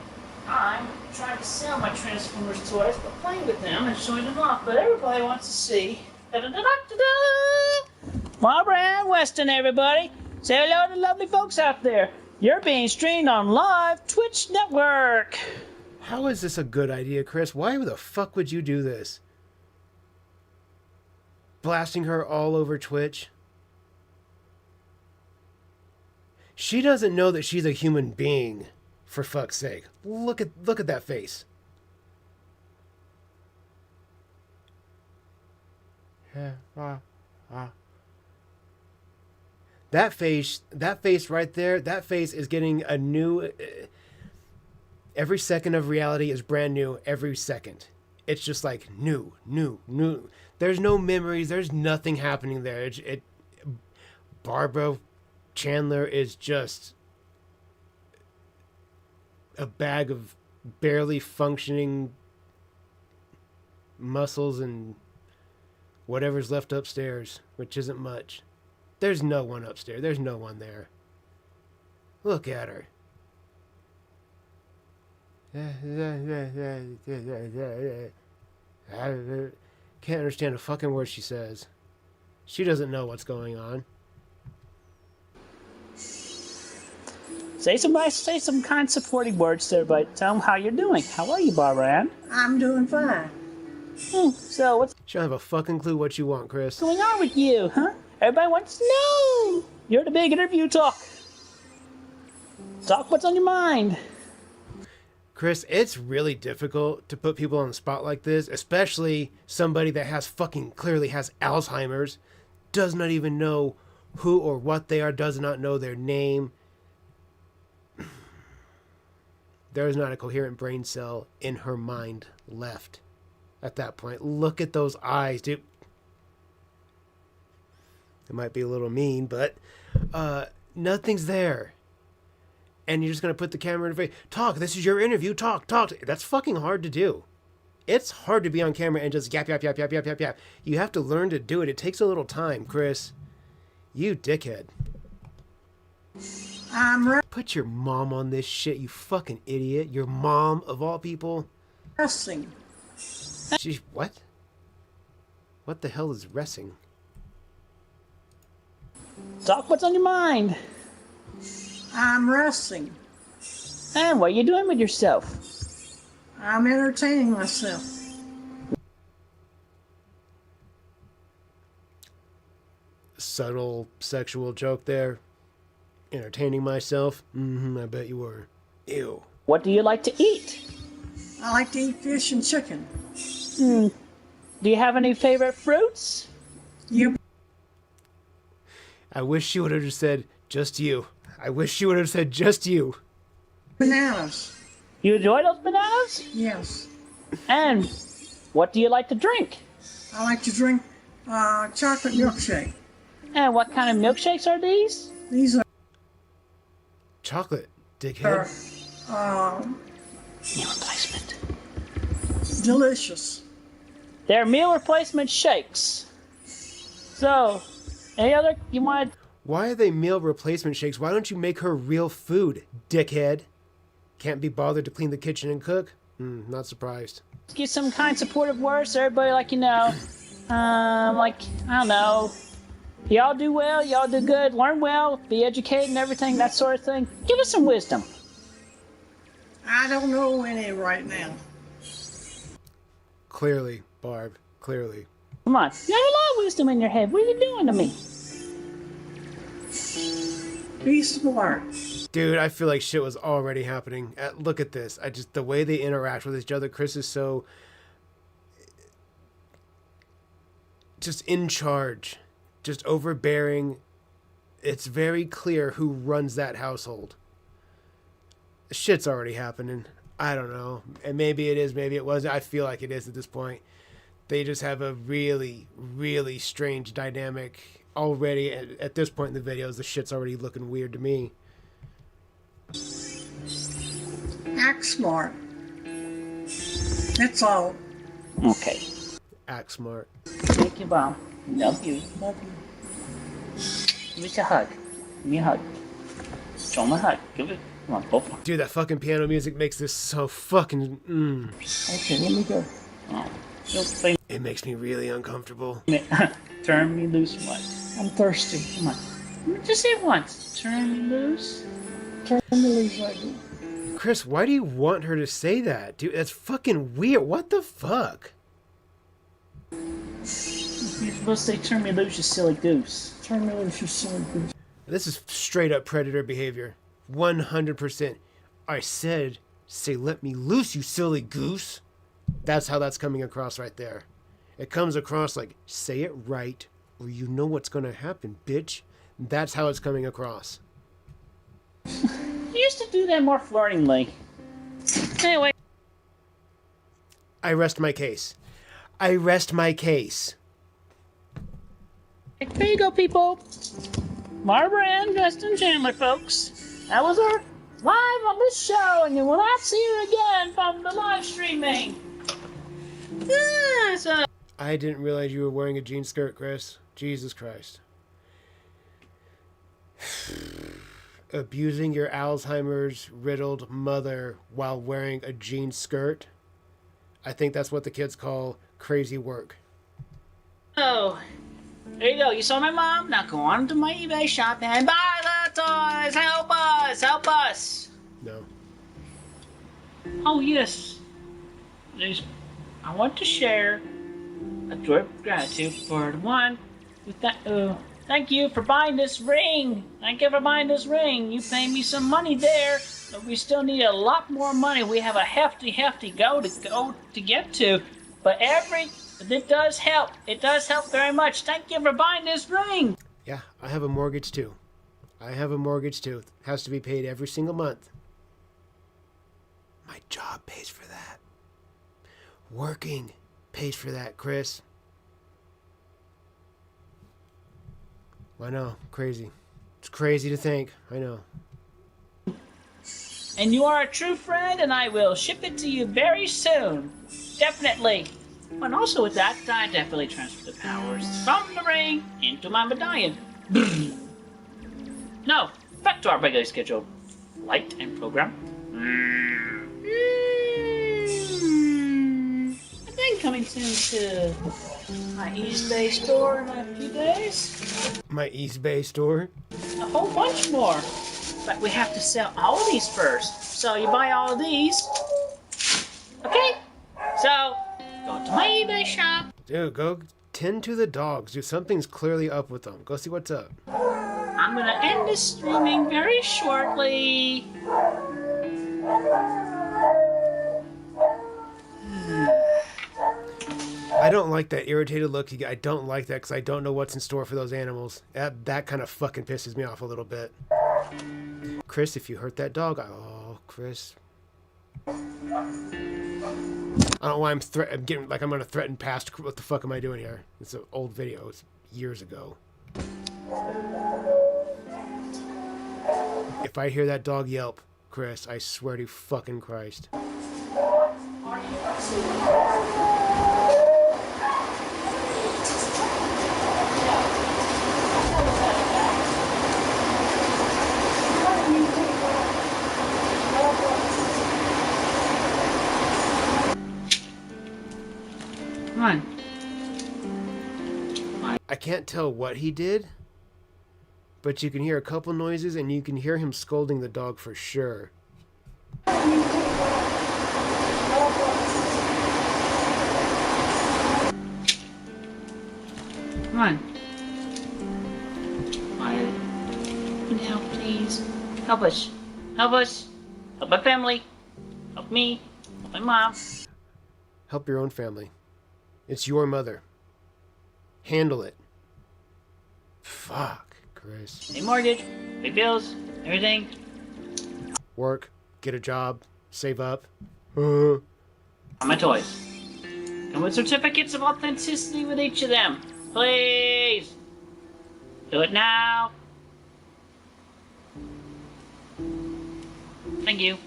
I'm trying to sell my Transformers toys, but playing with them and showing them off. But everybody wants to see. Barbara Ann Weston, everybody. Say hello to the lovely folks out there. You're being streamed on live Twitch network. How is this a good idea, Chris? Why the fuck would you do this? Blasting her all over Twitch? She doesn't know that she's a human being, for fuck's sake. Look at that face. That face right there, that face is getting a new... every second of reality is brand new every second. It's just like new. There's no memories. There's nothing happening there. Barbara Chandler is just a bag of barely functioning muscles and whatever's left upstairs, which isn't much. There's no one upstairs. There's no one there. Look at her. Can't understand a fucking word she says. She doesn't know what's going on. Say some kind supporting words to everybody. Tell them how you're doing. How are you, Barbara Ann? I'm doing fine. So what's She don't have a fucking clue what you want, Chris. going on with you, huh? Everybody wants to know. You're the big interview talk. Talk what's on your mind. Chris, it's really difficult to put people on the spot like this, especially somebody that clearly has Alzheimer's, does not even know who or what they are, does not know their name. There is not a coherent brain cell in her mind left at that point. Look at those eyes, dude. It might be a little mean, but nothing's there. And you're just going to put the camera in her face. Talk, this is your interview. Talk. That's fucking hard to do. It's hard to be on camera and just yap. You have to learn to do it. It takes a little time, Chris. You dickhead. Put your mom on this shit, you fucking idiot. Your mom, of all people. Wrestling. What? What the hell is wrestling? Talk what's on your mind. I'm resting. And what are you doing with yourself? I'm entertaining myself. Subtle sexual joke there. Entertaining myself? I bet you were. Ew. What do you like to eat? I like to eat fish and chicken. Do you have any favorite fruits? Yep. I wish she would have just said, just you. I wish she would have said, just you. Bananas. You enjoy those bananas? Yes. And what do you like to drink? I like to drink chocolate milkshake. And what kind of milkshakes are these? These are Chocolate, dickhead. Meal replacement. delicious. They're meal replacement shakes. So, any other you want? Why are they meal replacement shakes? Why don't you make her real food, dickhead? Can't be bothered to clean the kitchen and cook? Not surprised. Get some kind supportive words so everybody, like, I don't know. Y'all do well, y'all do good, learn well, be educated and everything, that sort of thing. Give us some wisdom. I don't know any right now. Clearly, Barb, clearly. Come on, you have a lot of wisdom in your head. What are you doing to me? Be smart. Dude, I feel like shit was already happening. Look at this. The way they interact with each other, Chris is so just in charge, just overbearing. It's very clear who runs that household. Shit's already happening. I don't know. And maybe it is, maybe it wasn't. I feel like it is at this point. They just have a really, really strange dynamic already. At this point in the videos, the shit's already looking weird to me. Act smart. That's all. Okay. Act smart. Thank you, Mom. Love you. Love you. Give us a hug. Give me a hug. Show me a hug. Give it. Come on, both. Dude, that fucking piano music makes this so fucking... Okay, let me go. Oh, It makes me really uncomfortable. turn me loose, what? I'm thirsty. Come on. Just say it once. Turn me loose. Turn me loose right now. Chris, why do you want her to say that? Dude, that's fucking weird. What the fuck? You're supposed to say turn me loose, you silly goose. Turn me loose, you silly goose. This is straight up predator behavior. 100%. I said, say let me loose, you silly goose. That's how that's coming across right there. It comes across like, say it right, or you know what's gonna happen, bitch. That's how it's coming across. You used to do that more flirtingly. Anyway. I rest my case. I rest my case. There you go, people. Barbara and Justin Chandler, folks. That was our live on this show, and you will not see her again from the live streaming. Yeah, so. I didn't realize you were wearing a jean skirt, Chris. Jesus Christ. Abusing your Alzheimer's riddled mother while wearing a jean skirt. I think that's what the kids call crazy work. Oh, there you go. You saw my mom? Now go on to my eBay shop and buy the toys. Help us! Help us! No. Oh, yes. I want to share a joy of gratitude for the one with that. Thank you for buying this ring. Thank you for buying this ring. You paid me some money there, but we still need a lot more money. We have a hefty go to get to. But it does help. It does help very much. Thank you for buying this ring. Yeah, I have a mortgage too. It has to be paid every single month. My job pays for that. Working pays for that, Chris. I know, crazy. It's crazy to think. I know. And you are a true friend, and I will ship it to you very soon. Definitely. And also with that, I definitely transfer the powers from the ring into my medallion. No, back to our regularly scheduled flight and program. I think coming soon to my East Bay store in a few days. My East Bay store? A whole bunch more. But we have to sell all of these first. So you buy all of these. Okay? So, go to my eBay shop. Dude, go tend to the dogs. Dude, something's clearly up with them. Go see what's up. I'm gonna end this streaming very shortly. I don't like that irritated look you get. I don't like that because I don't know what's in store for those animals. That kind of fucking pisses me off a little bit. Chris, if you hurt that dog, oh, Chris. I don't know why I'm getting like I'm gonna threaten past. What the fuck am I doing here? It's an old video. It's years ago. If I hear that dog yelp, Chris, I swear to fucking Christ. Come on. I can't tell what he did, but you can hear a couple noises and you can hear him scolding the dog for sure. Come on. Can you help, please? Help us. Help us. Help my family. Help me. Help my mom. Help your own family. It's your mother. Handle it. Fuck, Chris. Pay mortgage. Pay bills. Everything. Work. Get a job. Save up. On my toys. And with certificates of authenticity with each of them. Please. Do it now. Thank you.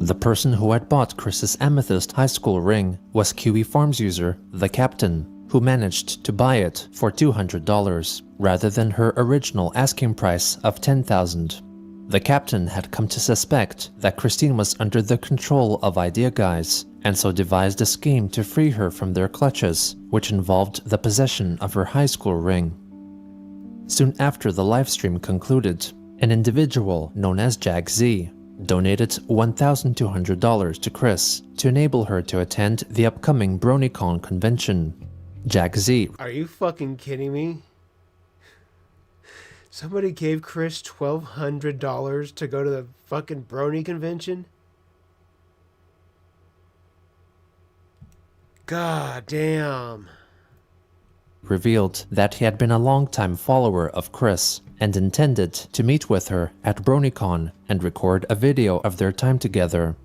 The person who had bought Chris's amethyst high school ring was Kiwi Farms user The Captain, who managed to buy it for $200 rather than her original asking price of $10,000. The Captain had come to suspect that Christine was under the control of Idea Guys, and so devised a scheme to free her from their clutches, which involved the possession of her high school ring. Soon after the livestream concluded, an individual known as Jack Z donated $1,200 to Chris to enable her to attend the upcoming BronyCon convention. Jack Z. Are you fucking kidding me? Somebody gave Chris $1,200 to go to the fucking Brony convention? God damn. Revealed that he had been a longtime follower of Chris and intended to meet with her at BronyCon and record a video of their time together.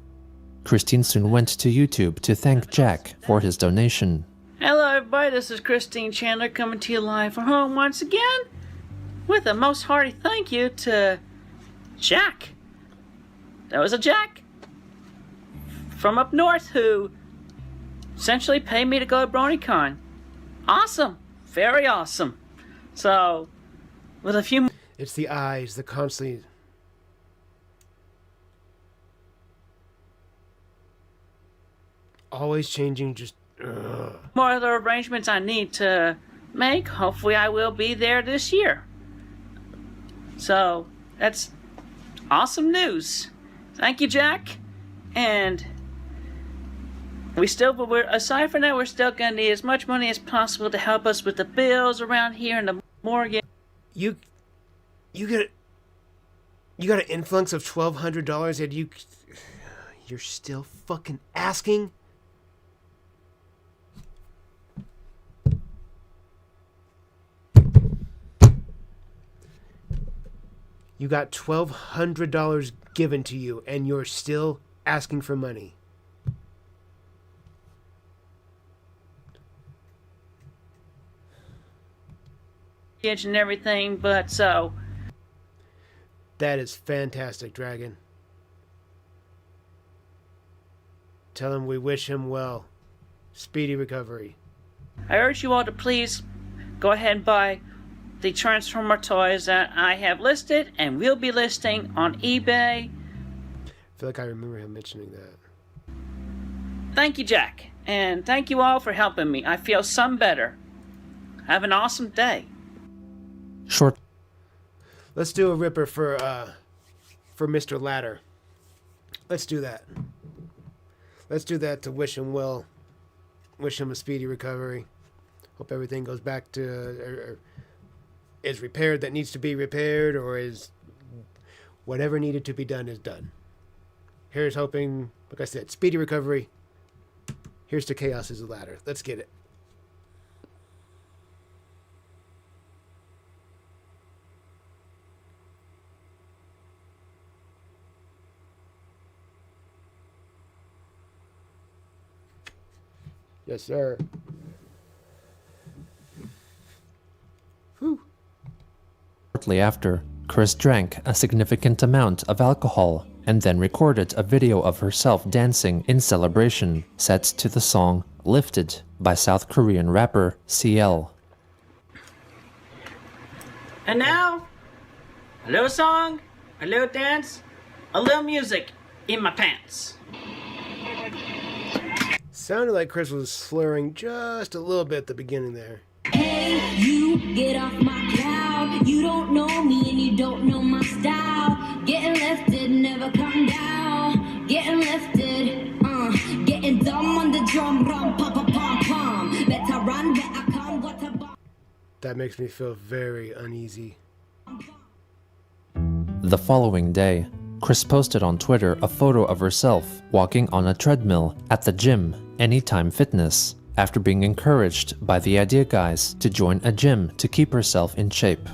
Christine soon went to YouTube to thank Jack for his donation. Hello everybody, this is Christine Chandler coming to you live from home once again with a most hearty thank you to Jack. That was a Jack from up north who essentially paid me to go to BronyCon. Awesome. Very awesome. So, with a few... It's the eyes, the constantly... Always changing, just... Ugh. more other arrangements I need to make. Hopefully I will be there this year. So, that's awesome news. Thank you, Jack. And we're aside from that, we're still gonna need as much money as possible to help us with the bills around here and the mortgage. You got an influx of $1,200 and you're still fucking asking? You got $1,200 given to you, and you're still asking for money. And everything, but so That is fantastic, Dragon. Tell him we wish him well. Speedy recovery. I urge you all to please go ahead and buy the Transformer toys that I have listed and will be listing on eBay. I feel like I remember him mentioning that. Thank you, Jack, and thank you all for helping me. I feel some better. Have an awesome day. Short. Let's do a ripper for Mr. Ladder. Let's do that. Let's do that to wish him well. Wish him a speedy recovery. Hope everything goes back to or is repaired that needs to be repaired, or is whatever needed to be done is done. Here's hoping, like I said, speedy recovery. Here's to Chaos's Ladder. Let's get it. Yes, sir. Whew. Shortly after, Chris drank a significant amount of alcohol and then recorded a video of herself dancing in celebration set to the song Lifted by South Korean rapper CL. And now, a little song, a little dance, a little music in my pants. Sounded like Chris was slurring just a little bit at the beginning there. Hey, you get off my cloud. You don't know me and you don't know my style. Getting lifted, never come down. Getting lifted, getting dumb on the drum, rum, pum, pum, pum, pum. Better run, better come, what a bomb. That makes me feel very uneasy. The following day, Chris posted on Twitter a photo of herself walking on a treadmill at the gym, Anytime Fitness, after being encouraged by the Idea Guys to join a gym to keep herself in shape.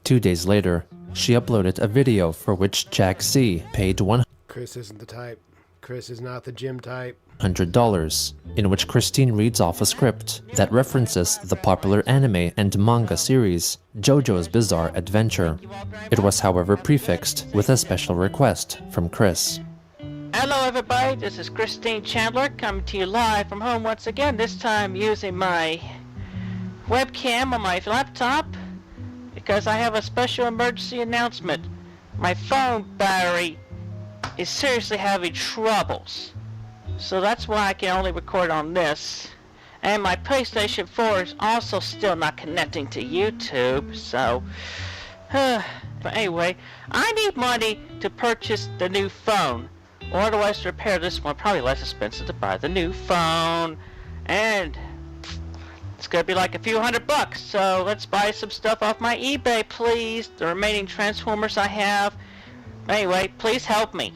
2 days later, she uploaded a video for which Jack C paid Chris isn't the type. Chris is not the gym type. $100, in which Christine reads off a script that references the popular anime and manga series JoJo's Bizarre Adventure. It was, however, prefixed with a special request from Chris. Hello everybody, this is Christine Chandler coming to you live from home once again, this time using my webcam on my laptop because I have a special emergency announcement. My phone battery is seriously having troubles, so that's why I can only record on this. And my PlayStation 4 is also still not connecting to YouTube, so but anyway, I need money to purchase the new phone. Or otherwise to repair this one, probably less expensive to buy the new phone. And it's gonna be like a few $100, so let's buy some stuff off my eBay, please. The remaining Transformers I have. Anyway, please help me.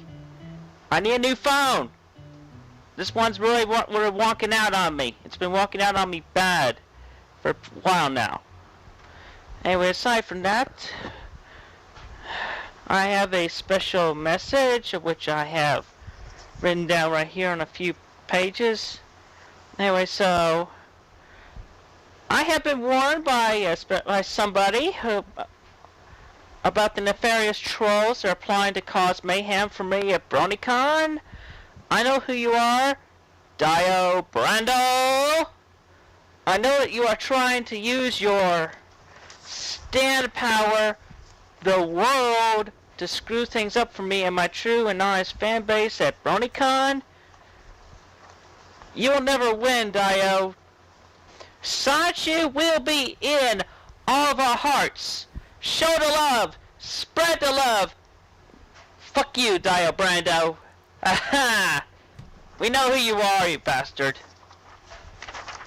I need a new phone. This one's really walking out on me. It's been walking out on me bad for a while now. Anyway, aside from that, I have a special message of which I have written down right here on a few pages. Anyway, so I have been warned by somebody about the nefarious trolls that are applying to cause mayhem for me at BronyCon. I know who you are, Dio Brando. I know that you are trying to use your stand power the world to screw things up for me and my true and honest fan base at BronyCon. You'll never win, Dio. Sanchi will be in all of our hearts. Show the love. Spread the love. Fuck you, Dio Brando. Aha! We know who you are, you bastard.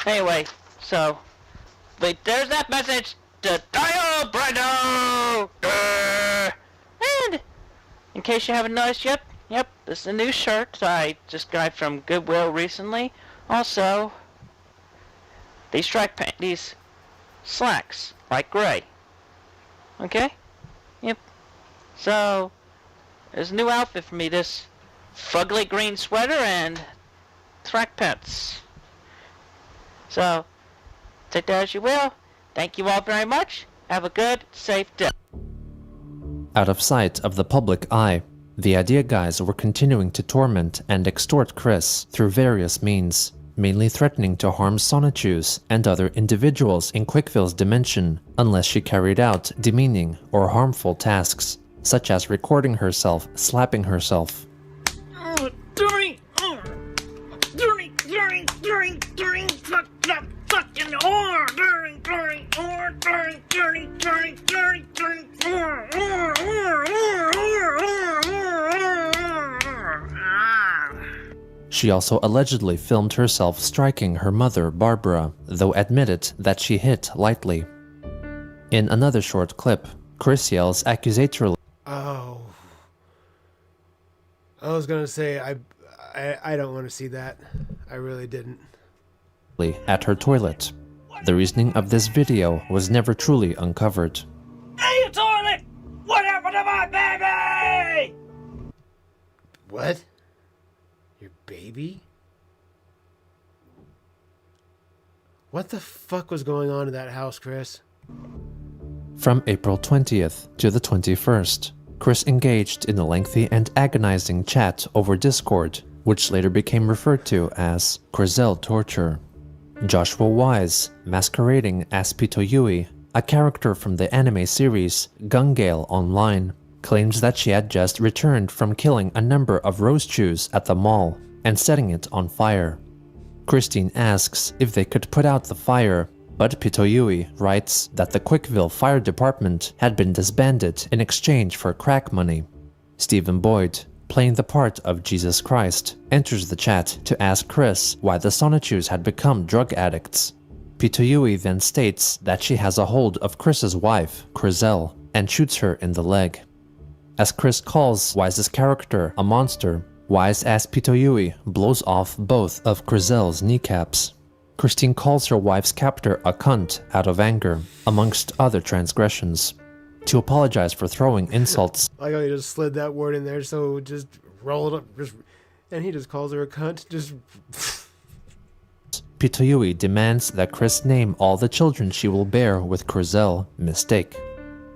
Anyway, so there's that message to Dio Brando! And in case you haven't noticed yet, yep, this is a new shirt I just got from Goodwill recently. Also, these these slacks, light gray. Okay? Yep. So, there's a new outfit for me, this fugly green sweater and track pants. So, take that as you will. Thank you all very much. Have a good, safe day. Out of sight of the public eye, the idea guys were continuing to torment and extort Chris through various means, mainly threatening to harm Sonichus and other individuals in Quickville's dimension unless she carried out demeaning or harmful tasks, such as recording herself slapping herself. She also allegedly filmed herself striking her mother, Barbara, though admitted that she hit lightly. In another short clip, Chris yells accusatorily Oh. I was gonna say, I don't want to see that. I really didn't. at her toilet. The reasoning of this video was never truly uncovered. Hey, you toilet! What happened to my baby? What? Your baby? What the fuck was going on in that house, Chris? From April 20th to the 21st, Chris engaged in a lengthy and agonizing chat over Discord, which later became referred to as Crizel torture. Joshua Wise, masquerading as Pitoyui, a character from the anime series Gungale Online, claims that she had just returned from killing a number of rose chews at the mall and setting it on fire. Christine asks if they could put out the fire, but Pitoyui writes that the Quickville Fire Department had been disbanded in exchange for crack money. Stephen Boyd, playing the part of Jesus Christ, enters the chat to ask Chris why the Sonichus had become drug addicts. Pitoyui then states that she has a hold of Chris's wife, Crizel, and shoots her in the leg. As Chris calls Wise's character a monster, Wise as Pitoyui blows off both of Crizel's kneecaps. Christine calls her wife's captor a cunt out of anger, amongst other transgressions. To apologize for throwing insults, Like how he just slid that word in there, so just roll it up, and he just calls her a cunt. Just Pitoyui demands that Chris name all the children she will bear with Crizel, mistake.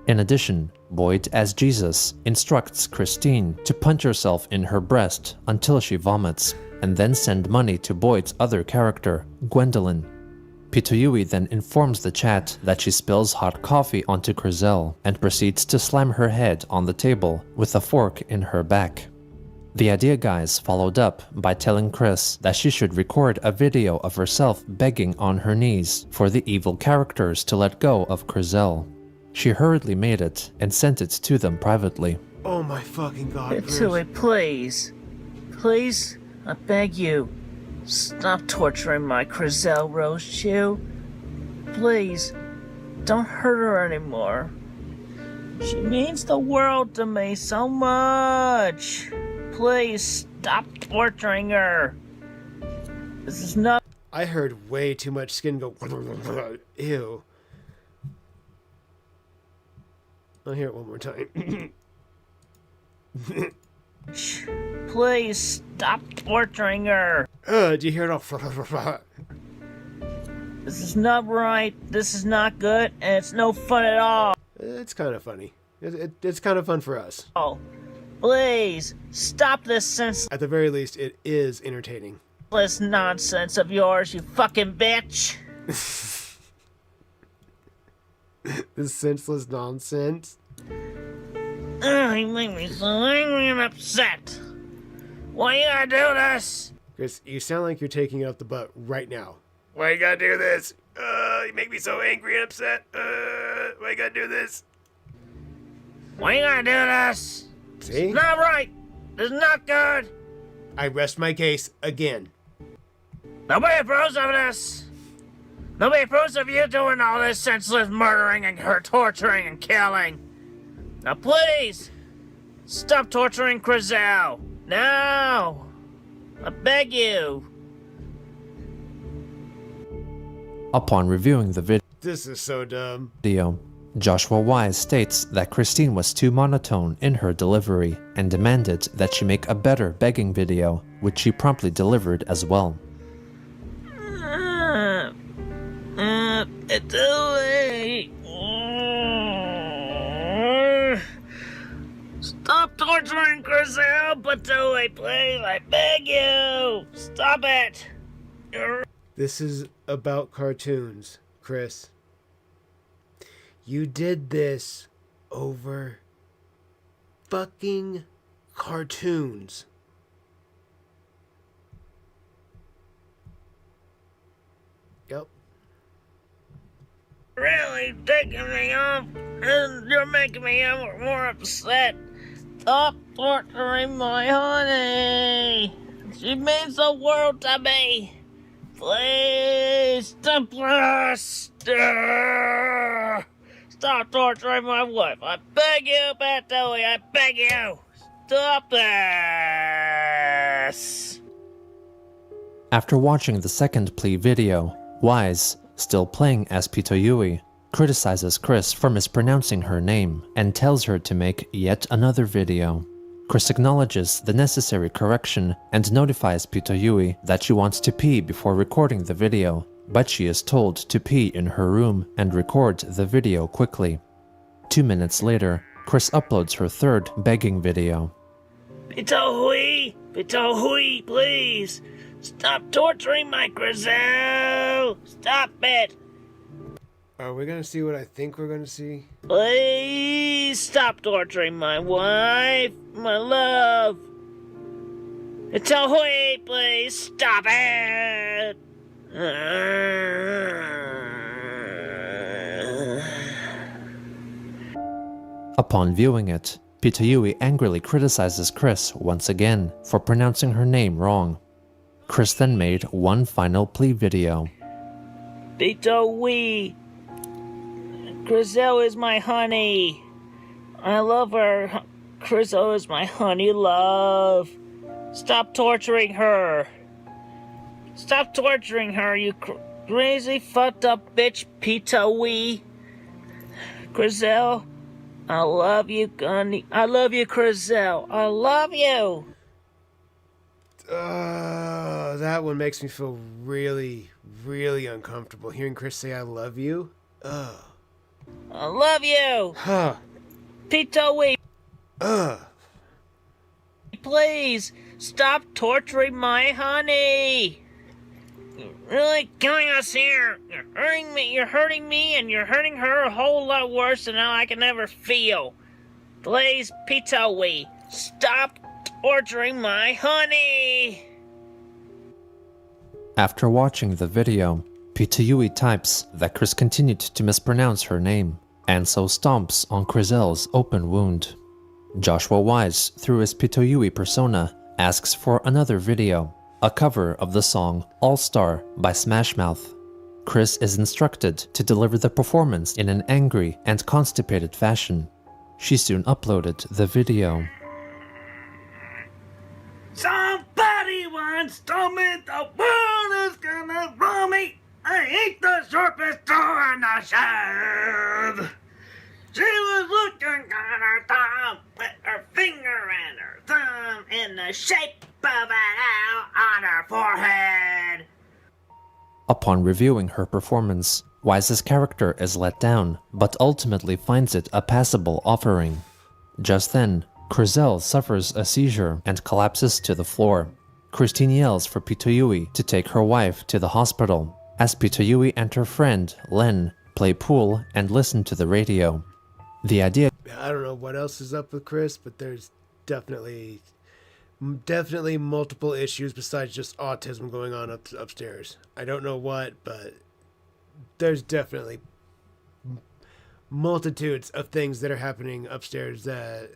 In addition, Boyd as Jesus instructs Christine to punch herself in her breast until she vomits, and then send money to Boyd's other character, Gwendolyn. Pitoyui then informs the chat that she spills hot coffee onto Crizel and proceeds to slam her head on the table with a fork in her back. The idea guys followed up by telling Chris that she should record a video of herself begging on her knees for the evil characters to let go of Crizel. She hurriedly made it and sent it to them privately. oh my fucking god, Chris. Pitoy, please. Please, I beg you. Stop torturing my Crizel Rose Chew. Please, don't hurt her anymore. She means the world to me so much. Please, stop torturing her. This is not... I heard way too much skin go. Ew. I'll hear it one more time. Please, stop torturing her. Do you hear it all? This is not right, this is not good, and it's no fun at all. It's kind of funny. It's kind of fun for us. Please, stop this senseless At the very least, it is entertaining. nonsense of yours, you fucking bitch. This senseless nonsense. You make me so angry and upset. Why you gotta do this? Chris, you sound like you're taking it up the butt right now. Why you gotta do this? You make me so angry and upset. Why you gotta do this? Why you gotta do this? See? Not right. This is not good. I rest my case again. Nobody approves of this. Nobody approves of you doing all this senseless murdering and her torturing and killing. Now please, stop torturing Crizel. Now, I beg you. Upon reviewing the This is so dumb. video, Joshua Wise states that Christine was too monotone in her delivery and demanded that she make a better begging video, which she promptly delivered as well. It's too late. Stop torturing Chriselle, Patui, please. I beg you. Stop it. This is about cartoons, Chris. You did this over fucking cartoons. Yep. Really taking me off, and you're making me more upset. Stop torturing my honey. She means the world to me. Please, stop us. Stop torturing my wife. I beg you, Patui, I beg you. Stop this. After watching the second plea video, Wise, still playing as Pitoyui, criticizes Chris for mispronouncing her name and tells her to make yet another video. Chris acknowledges the necessary correction and notifies Pitoyui that she wants to pee before recording the video, but she is told to pee in her room and record the video quickly. 2 minutes later, Chris uploads her third begging video. Pitohui, please. Stop torturing my Chriselle. Stop it. Are we gonna see what I think we're gonna see? Please stop torturing my wife, my love. Pitohui, please stop it. Upon viewing it, Pitoyui angrily criticizes Chris once again for pronouncing her name wrong. Chris then made one final plea video. Pitohui, Chriselle is my honey. I love her. Chriselle is my honey love. Stop torturing her. Stop torturing her, you crazy fucked up bitch, Pitohui. Chriselle, I love you, honey. I love you, Chriselle. I love you. That one makes me feel really, really uncomfortable. Hearing Chris say I love you? Ugh. I love you. Huh. Pitohui, Ugh. please stop torturing my honey. You're really killing us here. You're hurting me, and you're hurting her a whole lot worse than I can ever feel. Please, Pitohui, stop torturing my honey. After watching the video, Pitoyui types that Chris continued to mispronounce her name, and so stomps on Chriselle's open wound. Joshua Wise, through his Pitoyui persona, asks for another video, a cover of the song All Star by Smash Mouth. Chris is instructed to deliver the performance in an angry and constipated fashion. She soon uploaded the video. Somebody once told me the world is gonna roll me. I ain't the sharpest tool in the shed. She was looking at her thumb with her finger and her thumb in the shape of an L on her forehead. Upon reviewing her performance, Wise's character is let down, but ultimately finds it a passable offering. Just then, Chriselle suffers a seizure and collapses to the floor. Christine yells for Pitoyui to take her wife to the hospital, as Pitoyui and her friend, Len, play pool and listen to the radio. The idea... I don't know what else is up with Chris, but there's definitely multiple issues besides just autism going on upstairs. I don't know what, but there's definitely multitudes of things that are happening upstairs that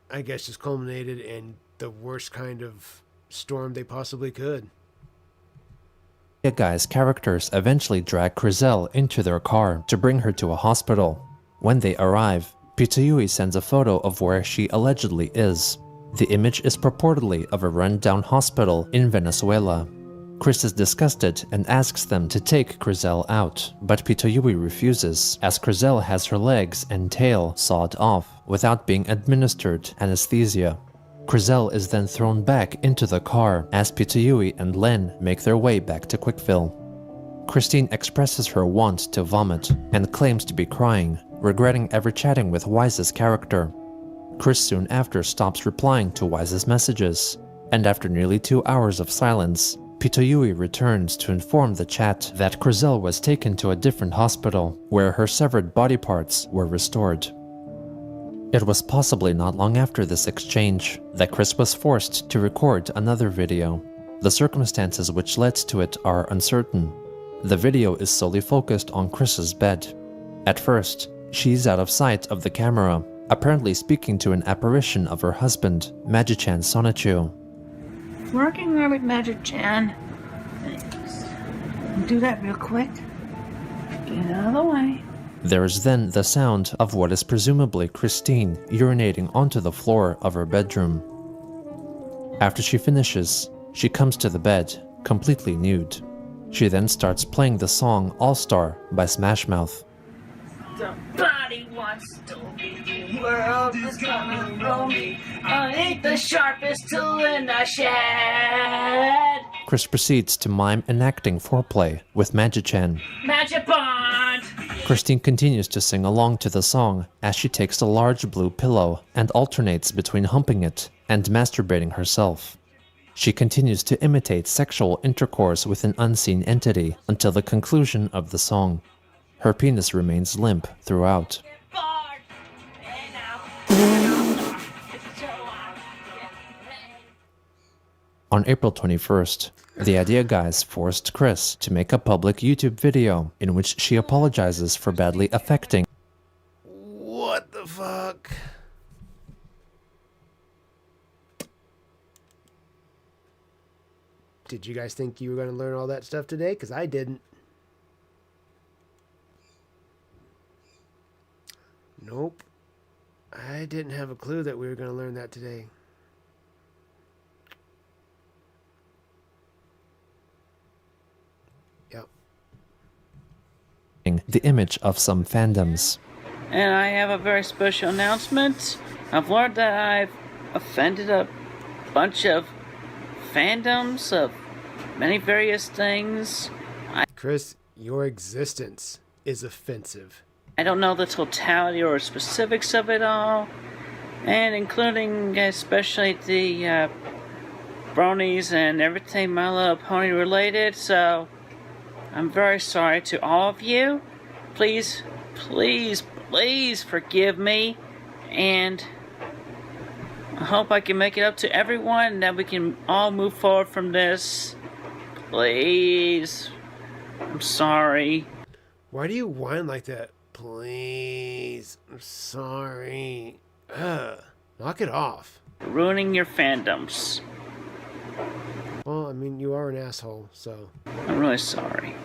I guess just culminated in the worst kind of storm they possibly could. The guy's characters eventually drag Chriselle into their car to bring her to a hospital. When they arrive, Pitoyui sends a photo of where she allegedly is. The image is purportedly of a run-down hospital in Venezuela. Chris is disgusted and asks them to take Chriselle out, but Pitoyui refuses, as Chriselle has her legs and tail sawed off without being administered anesthesia. Chriselle is then thrown back into the car as Pitoyui and Len make their way back to Quickville. Christine expresses her want to vomit and claims to be crying, regretting ever chatting with Wise's character. Chris soon after stops replying to Wise's messages, and after nearly 2 hours of silence, Pitoyui returns to inform the chat that Chriselle was taken to a different hospital where her severed body parts were restored. It was possibly not long after this exchange that Chris was forced to record another video. The circumstances which led to it are uncertain. The video is solely focused on Chris's bed. At first, she's out of sight of the camera, apparently speaking to an apparition of her husband, Magi-chan Sonichu. Working there with Magic-chan. Thanks. Do that real quick. Get out of the way. There is then the sound of what is presumably Christine urinating onto the floor of her bedroom. After she finishes, she comes to the bed, completely nude. She then starts playing the song All-Star by Smash Mouth. Somebody wants to be the world is gonna roll me. I ain't the sharpest tool in the shed. Chris proceeds to mime enacting foreplay with Magi-chan. Magic Bond! Christine continues to sing along to the song as she takes a large blue pillow and alternates between humping it and masturbating herself. She continues to imitate sexual intercourse with an unseen entity until the conclusion of the song. Her penis remains limp throughout. On April 21st, the Idea Guys forced Chris to make a public YouTube video in which she apologizes for badly affecting. What the fuck? Did you guys think you were going to learn all that stuff today? Because I didn't. Nope. I didn't have a clue that we were going to learn that today. Yep. The image of some fandoms. And I have a very special announcement. I've learned that I've offended a bunch of fandoms of many various things. Chris, your existence is offensive. I don't know the totality or specifics of it all, and including especially the bronies and everything My Little Pony related, so I'm very sorry to all of you. Please, please, please forgive me, and I hope I can make it up to everyone and that we can all move forward from this. Please. I'm sorry. Why do you whine like that? Please. I'm sorry. Ugh. Knock it off. Ruining your fandoms. Well, I mean, you are an asshole, so. I'm really sorry.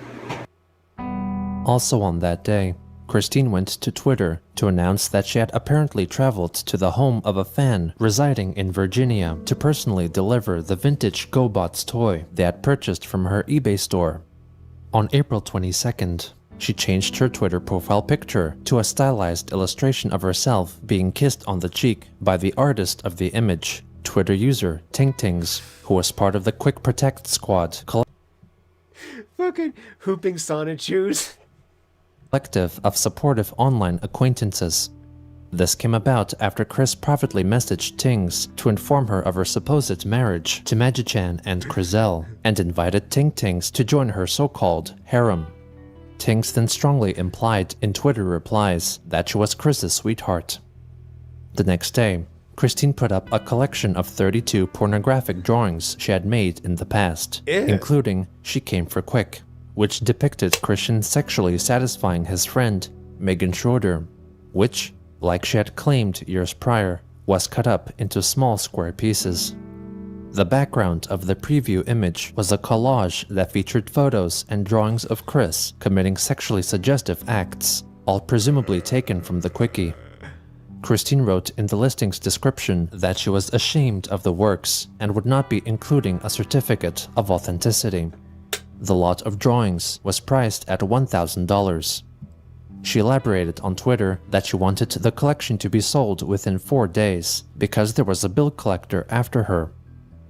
Also on that day, Christine went to Twitter to announce that she had apparently traveled to the home of a fan residing in Virginia to personally deliver the vintage GoBots toy they had purchased from her eBay store. On April 22nd, she changed her Twitter profile picture to a stylized illustration of herself being kissed on the cheek by the artist of the image, Twitter user Tingtings, who was part of the Quick Protect Squad Fucking hooping Sonichus. collective of supportive online acquaintances. This came about after Chris privately messaged Tings to inform her of her supposed marriage to Magi-chan and Chriselle, and invited Tingtings to join her so-called harem. Tings then strongly implied in Twitter replies that she was Chris's sweetheart. The next day, Christine put up a collection of 32 pornographic drawings she had made in the past, including She Came for Quick, which depicted Christian sexually satisfying his friend, Megan Schroeder, which, like she had claimed years prior, was cut up into small square pieces. The background of the preview image was a collage that featured photos and drawings of Chris committing sexually suggestive acts, all presumably taken from the quickie. Christine wrote in the listing's description that she was ashamed of the works and would not be including a certificate of authenticity. The lot of drawings was priced at $1,000. She elaborated on Twitter that she wanted the collection to be sold within 4 days because there was a bill collector after her.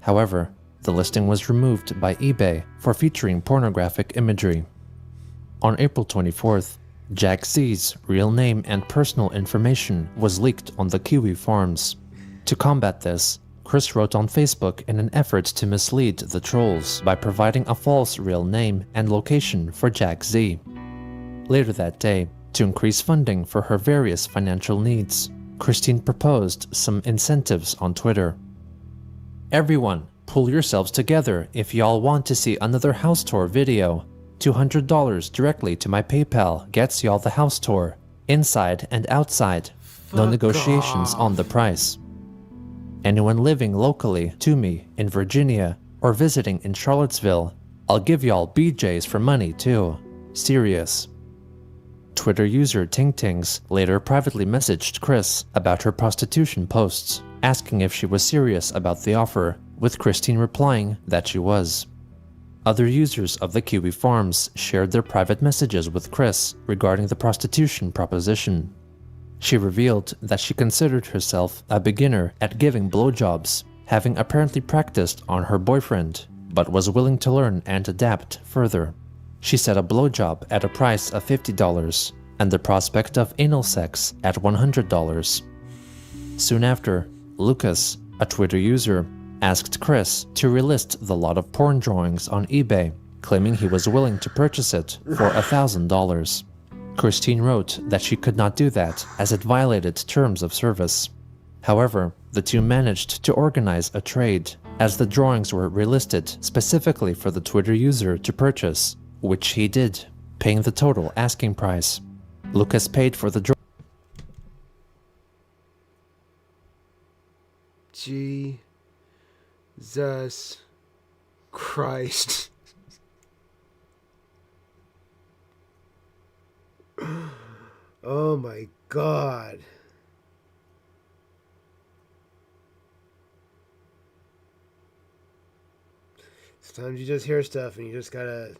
However, the listing was removed by eBay for featuring pornographic imagery. On April 24th, Jack Z's real name and personal information was leaked on the Kiwi forums. To combat this, Chris wrote on Facebook in an effort to mislead the trolls by providing a false real name and location for Jack Z. Later that day, to increase funding for her various financial needs, Christine proposed some incentives on Twitter. "Everyone, pull yourselves together if y'all want to see another house tour video. $200 directly to my PayPal gets y'all the house tour, inside and outside. No negotiations on the price. Anyone living locally to me in Virginia or visiting in Charlottesville, I'll give y'all BJs for money too. Serious." Twitter user TingTings later privately messaged Chris about her prostitution posts, asking if she was serious about the offer, with Christine replying that she was. Other users of the Kiwi forums shared their private messages with Chris regarding the prostitution proposition. She revealed that she considered herself a beginner at giving blowjobs, having apparently practiced on her boyfriend, but was willing to learn and adapt further. She set a blowjob at a price of $50 and the prospect of anal sex at $100. Soon after, Lucas, a Twitter user, asked Chris to relist the lot of porn drawings on eBay, claiming he was willing to purchase it for $1,000. Christine wrote that she could not do that as it violated terms of service. However, the two managed to organize a trade, as the drawings were relisted specifically for the Twitter user to purchase, which he did, paying the total asking price. Lucas paid for the Jesus Christ. Oh my God. Sometimes you just hear stuff and you just gotta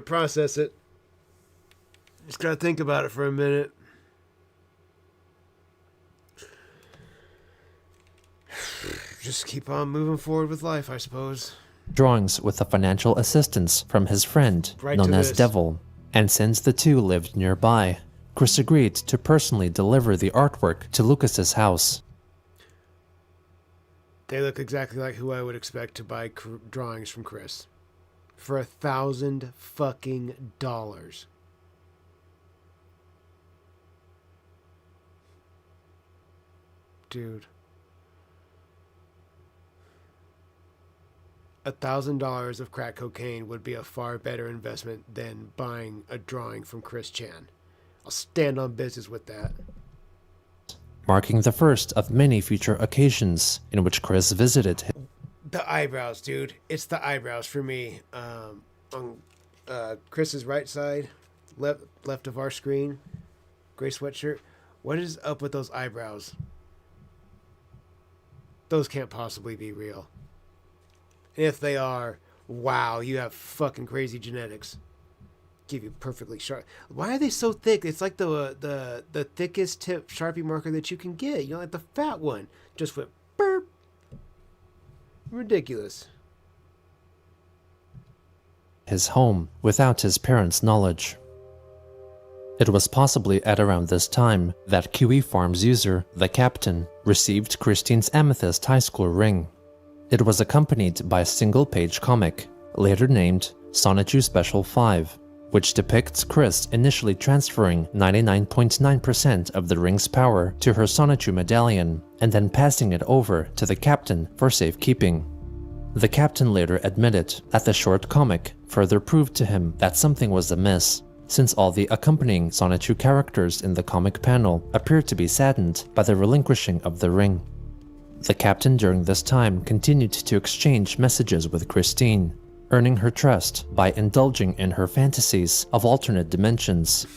process it. Just gotta think about it for a minute. Just keep on moving forward with life, I suppose. Drawings with the financial assistance from his friend, known as Devil, and since the two lived nearby, Chris agreed to personally deliver the artwork to Lucas's house. They look exactly like who I would expect to buy drawings from Chris. For $1,000 fucking dollars. Dude. $1,000 of crack cocaine would be a far better investment than buying a drawing from Chris Chan. I'll stand on business with that. Marking the first of many future occasions in which Chris visited him. The eyebrows, dude. It's the eyebrows for me. On Chris's right side, left of our screen, gray sweatshirt. What is up with those eyebrows? Those can't possibly be real. If they are, wow, you have fucking crazy genetics. Give you perfectly sharp. Why are they so thick? It's like the thickest tip Sharpie marker that you can get. You know, like the fat one. Just went burp. Ridiculous. His home without his parents' knowledge. It was possibly at around this time that Kiwi Farms user, The Captain, received Christine's amethyst high school ring. It was accompanied by a single-page comic, later named Sonichu Special 5, which depicts Chris initially transferring 99.9% of the ring's power to her Sonichu medallion, and then passing it over to the Captain for safekeeping. The Captain later admitted that the short comic further proved to him that something was amiss, since all the accompanying Sonichu characters in the comic panel appeared to be saddened by the relinquishing of the ring. The Captain during this time continued to exchange messages with Christine, earning her trust by indulging in her fantasies of alternate dimensions.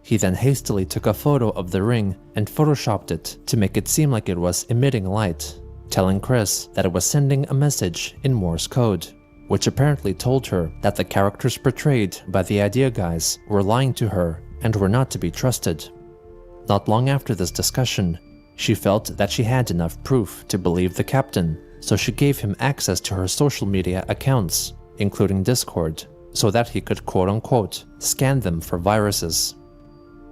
He then hastily took a photo of the ring and photoshopped it to make it seem like it was emitting light, telling Chris that it was sending a message in Morse code, which apparently told her that the characters portrayed by the idea guys were lying to her and were not to be trusted. Not long after this discussion, she felt that she had enough proof to believe the captain, so she gave him access to her social media accounts, including Discord, so that he could quote-unquote scan them for viruses.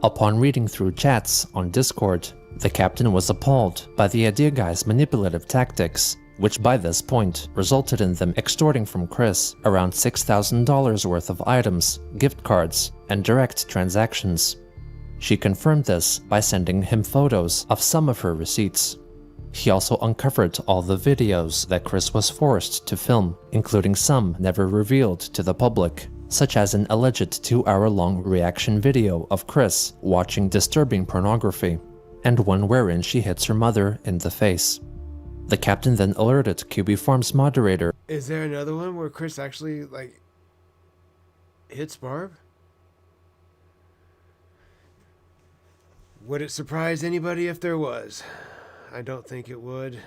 Upon reading through chats on Discord, the captain was appalled by the idea guy's manipulative tactics, which by this point resulted in them extorting from Chris around $6,000 worth of items, gift cards, and direct transactions. She confirmed this by sending him photos of some of her receipts. He also uncovered all the videos that Chris was forced to film, including some never revealed to the public, such as an alleged 2-hour-long reaction video of Chris watching disturbing pornography, and one wherein she hits her mother in the face. The captain then alerted QB Farm's moderator. Is there another one where Chris actually, hits Barb? Would it surprise anybody if there was? I don't think it would.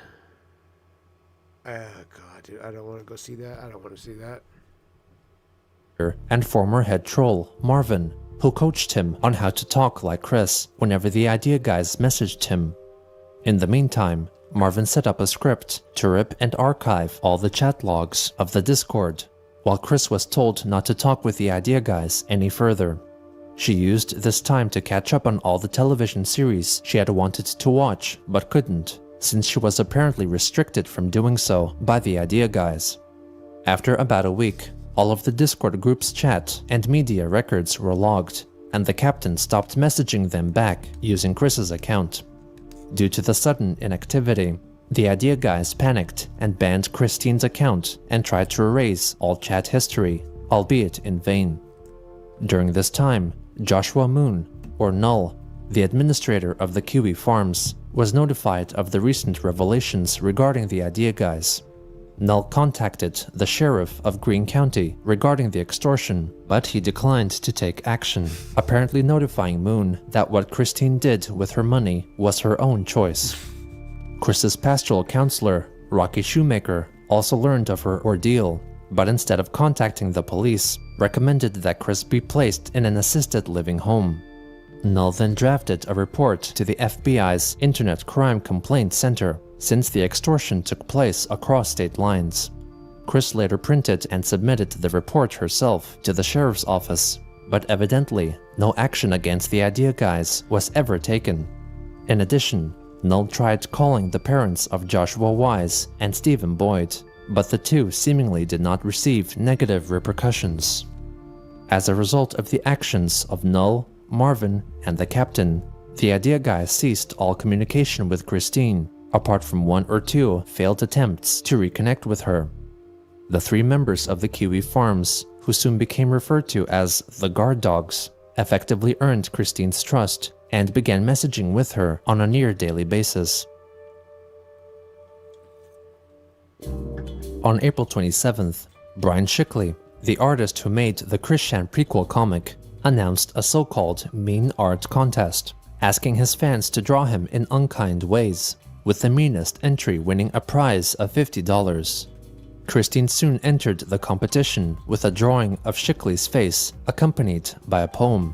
God, dude, I don't want to go see that. I don't want to see that. And former head troll, Marvin, who coached him on how to talk like Chris whenever the idea guys messaged him. In the meantime, Marvin set up a script to rip and archive all the chat logs of the Discord, while Chris was told not to talk with the idea guys any further. She used this time to catch up on all the television series she had wanted to watch but couldn't, since she was apparently restricted from doing so by the idea guys. After about a week, all of the Discord group's chat and media records were logged, and the captain stopped messaging them back using Chris's account. Due to the sudden inactivity, the idea guys panicked and banned Christine's account and tried to erase all chat history, albeit in vain. During this time, Joshua Moon, or Null, the administrator of the QB Farms, was notified of the recent revelations regarding the idea guys. Null contacted the sheriff of Greene County regarding the extortion, but he declined to take action, apparently notifying Moon that what Christine did with her money was her own choice. Chris's pastoral counselor, Rocky Shoemaker, also learned of her ordeal, but instead of contacting the police, recommended that Chris be placed in an assisted living home. Null then drafted a report to the FBI's Internet Crime Complaint Center, since the extortion took place across state lines. Chris later printed and submitted the report herself to the sheriff's office, but evidently no action against the idea guys was ever taken. In addition, Null tried calling the parents of Joshua Wise and Stephen Boyd, but the two seemingly did not receive negative repercussions. As a result of the actions of Null, Marvin, and the captain, the idea guys ceased all communication with Christine, apart from 1 or 2 failed attempts to reconnect with her. The 3 members of the QB Farms, who soon became referred to as the Guard Dogs, effectively earned Christine's trust and began messaging with her on a near-daily basis. On April 27th, Brian Shickley, the artist who made the Christian prequel comic, announced a so-called mean art contest, asking his fans to draw him in unkind ways, with the meanest entry winning a prize of $50. Christine soon entered the competition with a drawing of Shickley's face accompanied by a poem.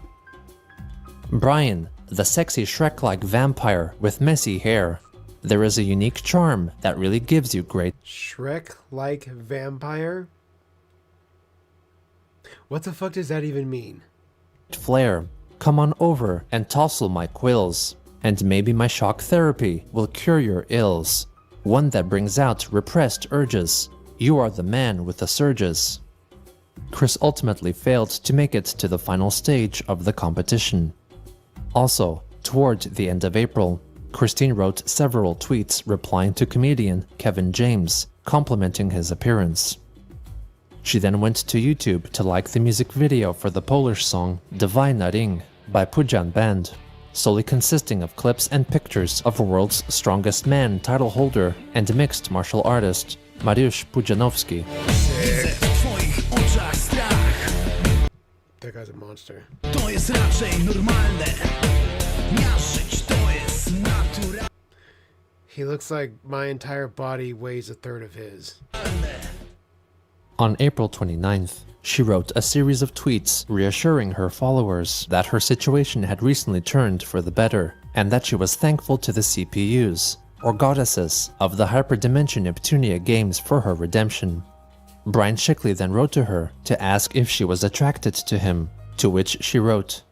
Brian, the sexy Shrek-like vampire with messy hair. There is a unique charm that really gives you great Shrek-like vampire? What the fuck does that even mean? flair. Come on over and tousle my quills, and maybe my shock therapy will cure your ills. One that brings out repressed urges. You are the man with the surges. Chris ultimately failed to make it to the final stage of the competition. Also, toward the end of April, Christine wrote several tweets replying to comedian Kevin James, complimenting his appearance. She then went to YouTube to like the music video for the Polish song Dawaj na ring by Pudzian Band, solely consisting of clips and pictures of World's Strongest Man title holder and mixed martial artist Mariusz Pudzianowski. That guy's a monster. He looks like my entire body weighs a third of his. On April 29th, she wrote a series of tweets reassuring her followers that her situation had recently turned for the better, and that she was thankful to the CPUs, or goddesses, of the hyperdimension Neptunia games for her redemption. Brian Shickley then wrote to her to ask if she was attracted to him, to which she wrote,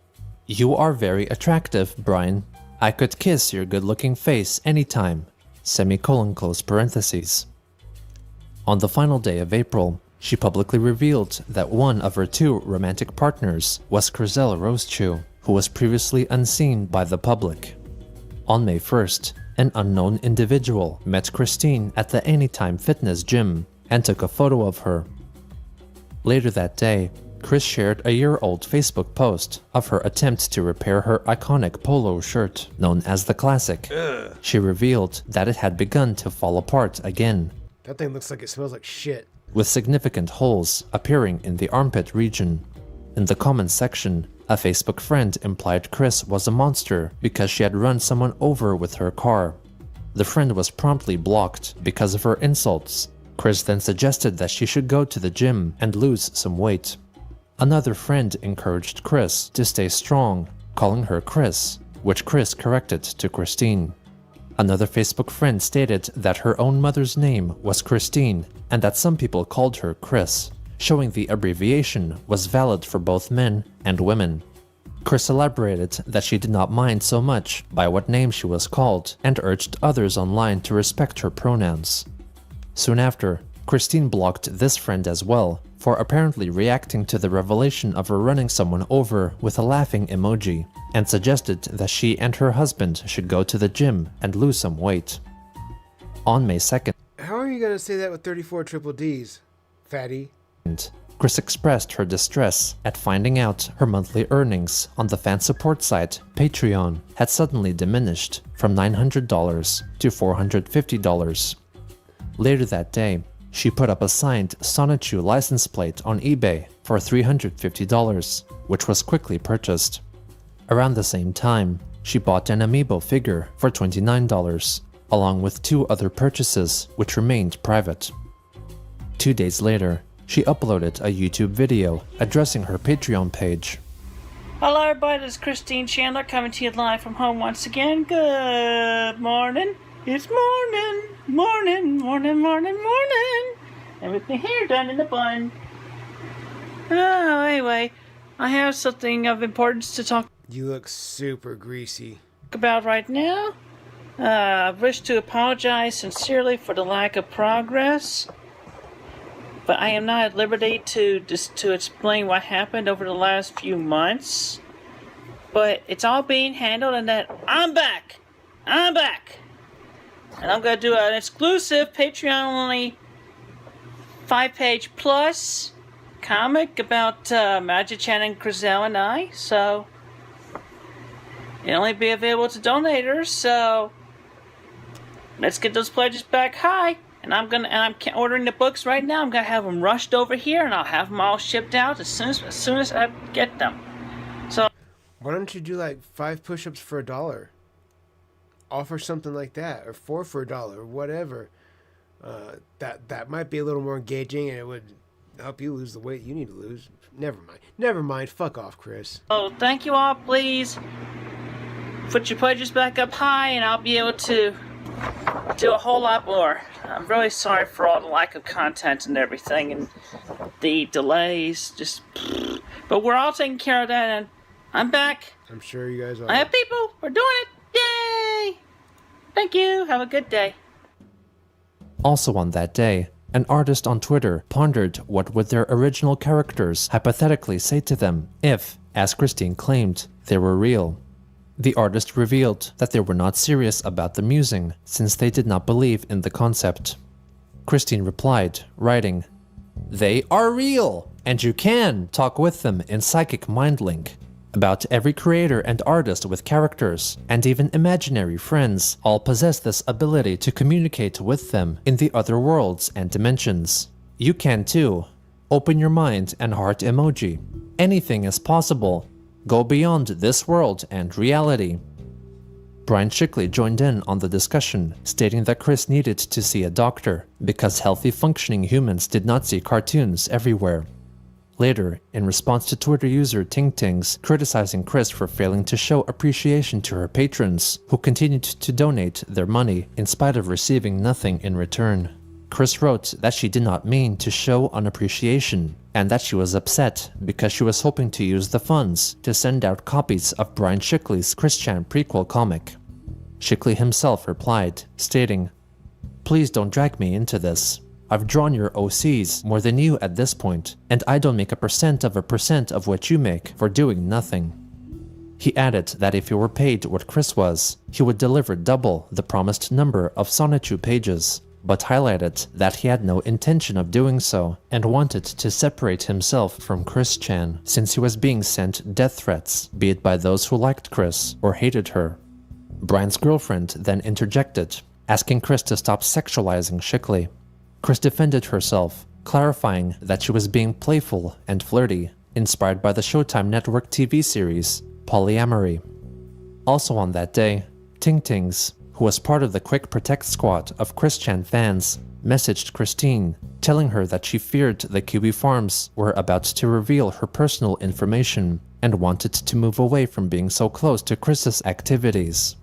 "You are very attractive, Brian. I could kiss your good-looking face anytime." Close parentheses. On the final day of April, she publicly revealed that one of her two romantic partners was Chriselle Rosechew, who was previously unseen by the public. On May 1st, an unknown individual met Christine at the Anytime Fitness gym and took a photo of her. Later that day, Chris shared a year-old Facebook post of her attempt to repair her iconic polo shirt, known as the Classic. She revealed that it had begun to fall apart again, That thing looks like it smells like shit. with significant holes appearing in the armpit region. In the comments section, a Facebook friend implied Chris was a monster because she had run someone over with her car. The friend was promptly blocked because of her insults. Chris then suggested that she should go to the gym and lose some weight. Another friend encouraged Chris to stay strong, calling her Chris, which Chris corrected to Christine. Another Facebook friend stated that her own mother's name was Christine and that some people called her Chris, showing the abbreviation was valid for both men and women. Chris elaborated that she did not mind so much by what name she was called and urged others online to respect her pronouns. Soon after, Christine blocked this friend as well for apparently reacting to the revelation of her running someone over with a laughing emoji, and suggested that she and her husband should go to the gym and lose some weight. On May 2nd, How are you gonna say that with 34 triple Ds, fatty? Chris expressed her distress at finding out her monthly earnings on the fan support site Patreon had suddenly diminished from $900 to $450. Later that day, she put up a signed Sonichu license plate on eBay for $350, which was quickly purchased. Around the same time, she bought an amiibo figure for $29, along with two other purchases which remained private. 2 days later, she uploaded a YouTube video addressing her Patreon page. Hello everybody, this is Christine Chandler coming to you live from home once again. Good morning. It's morning. And with my hair done in the bun. Oh, anyway, I have something of importance to talk You look super greasy. about right now. I wish to apologize sincerely for the lack of progress, but I am not at liberty to explain what happened over the last few months. But it's all being handled, and that I'm back, and I'm gonna do an exclusive Patreon-only 5-page plus comic about Magic-chan and Chriselle and I. So it'll only be available to donators. So let's get those pledges back high. And I'm ordering the books right now. I'm gonna have them rushed over here, and I'll have them all shipped out as soon as I get them. So Why don't you do like 5 push-ups for $1? Offer something like that, or 4 for $1, or whatever. That might be a little more engaging, and it would help you lose the weight you need to lose. Never mind. Fuck off, Chris. oh, thank you all. Please put your pledges back up high, and I'll be able to do a whole lot more. I'm really sorry for all the lack of content and everything, and the delays. But we're all taking care of that, and I'm back. I'm sure you guys are. I have people. We're doing it. Yay! Thank you. Have a good day. Also on that day, an artist on Twitter pondered what would their original characters hypothetically say to them if, as Christine claimed, they were real. The artist revealed that they were not serious about the musing since they did not believe in the concept. Christine replied, writing, "They are real, and you can talk with them in Psychic Mind Link. About every creator and artist with characters, and even imaginary friends, all possess this ability to communicate with them in the other worlds and dimensions. You can too. Open your mind and heart emoji. Anything is possible. Go beyond this world and reality. Brian Shickley joined in on the discussion, stating that Chris needed to see a doctor because healthy functioning humans did not see cartoons everywhere. Later, in response to Twitter user TingTings criticizing Chris for failing to show appreciation to her patrons, who continued to donate their money in spite of receiving nothing in return, Chris wrote that she did not mean to show unappreciation, and that she was upset because she was hoping to use the funds to send out copies of Brian Shickley's Chris Chan prequel comic. Shickley himself replied, stating, "Please don't drag me into this. I've drawn your OCs more than you at this point, and I don't make a percent of what you make for doing nothing." He added that if he were paid what Chris was, he would deliver double the promised number of Sonichu pages, but highlighted that he had no intention of doing so and wanted to separate himself from Chris Chan since he was being sent death threats, be it by those who liked Chris or hated her. Brian's girlfriend then interjected, asking Chris to stop sexualizing Shickley. Chris defended herself, clarifying that she was being playful and flirty, inspired by the Showtime Network TV series Polyamory. Also on that day, TingTings, who was part of the Quick Protect squad of Chris Chan fans, messaged Christine, telling her that she feared the Kiwi Farms were about to reveal her personal information and wanted to move away from being so close to Chris's activities.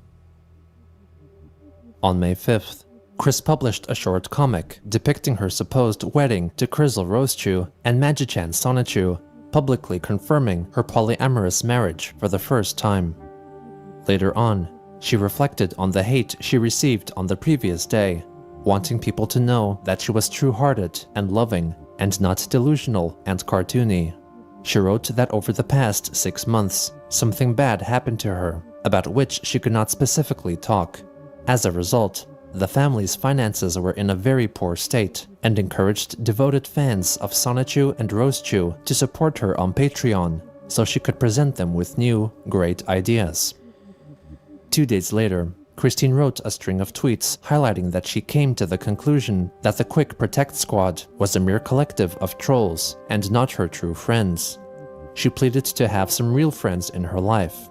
On May 5th, Chris published a short comic depicting her supposed wedding to Krizzle Rosechu and Magichan Sonichu, publicly confirming her polyamorous marriage for the first time. Later on, she reflected on the hate she received on the previous day, wanting people to know that she was true-hearted and loving and not delusional and cartoony. She wrote that over the past 6 months, something bad happened to her, about which she could not specifically talk. As a result, the family's finances were in a very poor state and encouraged devoted fans of Sonichu and Rosechu to support her on Patreon so she could present them with new, great ideas. 2 days later, Christine wrote a string of tweets highlighting that she came to the conclusion that the Quick Protect squad was a mere collective of trolls and not her true friends. She pleaded to have some real friends in her life.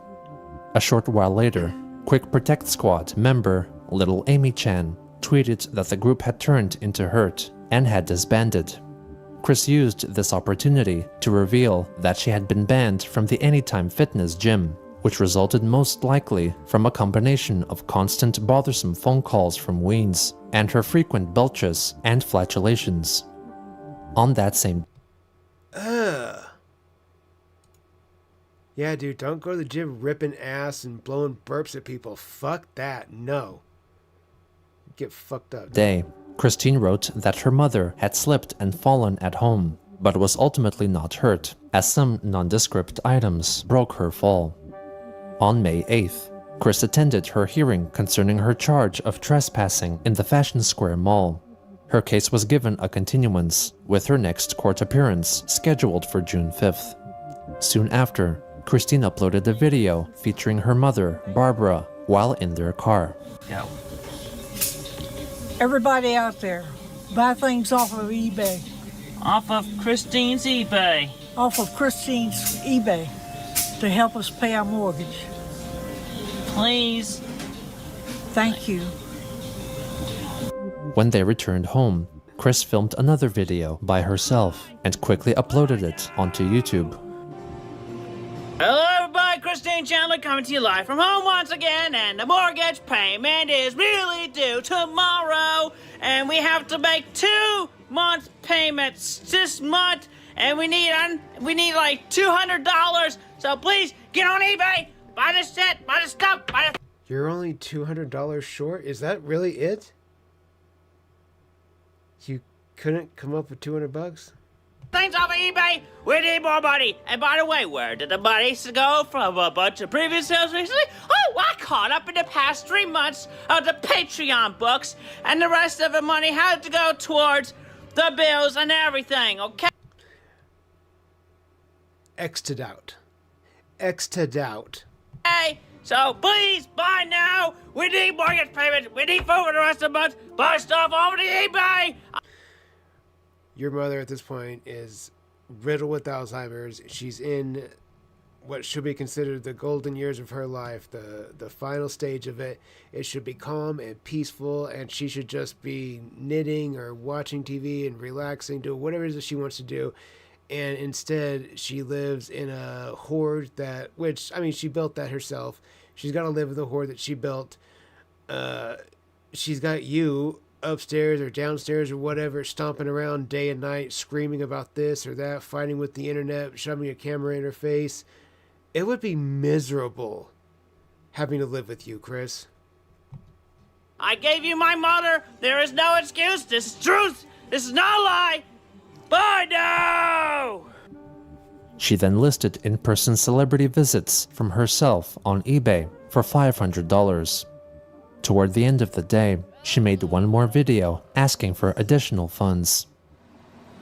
A short while later, Quick Protect squad member Little Amy Chan tweeted that the group had turned into Hurt and had disbanded. Chris used this opportunity to reveal that she had been banned from the Anytime Fitness gym, which resulted most likely from a combination of constant bothersome phone calls from Weens and her frequent belches and flatulations. On that same Yeah, dude, don't go to the gym ripping ass and blowing burps at people. Fuck that. No. Get fucked up. day, Christine wrote that her mother had slipped and fallen at home, but was ultimately not hurt, as some nondescript items broke her fall. On May 8th, Chris attended her hearing concerning her charge of trespassing in the Fashion Square Mall. Her case was given a continuance, with her next court appearance scheduled for June 5th. Soon after, Christine uploaded a video featuring her mother, Barbara, while in their car. Go. Everybody out there, buy things off of eBay. Off of Christine's eBay. Off of Christine's eBay to help us pay our mortgage. Please. Thank you. When they returned home, Chris filmed another video by herself and quickly uploaded it onto YouTube. Hello everybody, Christine Chandler coming to you live from home once again, and the mortgage payment is really due tomorrow, and we have to make 2 month payments this month, and we need like $200, so please get on eBay, buy the shit, buy the stuff, buy the... You're only $200 short? Is that really it? You couldn't come up with $200? things off of eBay. We need more money. And by the way, where did the money go from a bunch of previous sales recently? Oh, I caught up in the past 3 months of the Patreon books, and the rest of the money had to go towards the bills and everything, okay? X'd out. X'd out. Hey, so please buy now. We need mortgage payments. We need food for the rest of the month. Buy stuff over the eBay. Your mother at this point is riddled with Alzheimer's. She's in what should be considered the golden years of her life, the final stage of it. It should be calm and peaceful, and she should just be knitting or watching TV and relaxing, doing whatever it is that she wants to do. And instead, she lives in a hoard which, I mean, she built that herself. She's got to live with the hoard that she built. She's got you upstairs or downstairs or whatever, stomping around day and night, screaming about this or that, fighting with the internet, shoving a camera in her face. It would be miserable having to live with you, Chris. I gave you my mother. There is no excuse. This is truth. This is not a lie. Bye now! She then listed in-person celebrity visits from herself on eBay for $500. Toward the end of the day, she made one more video asking for additional funds.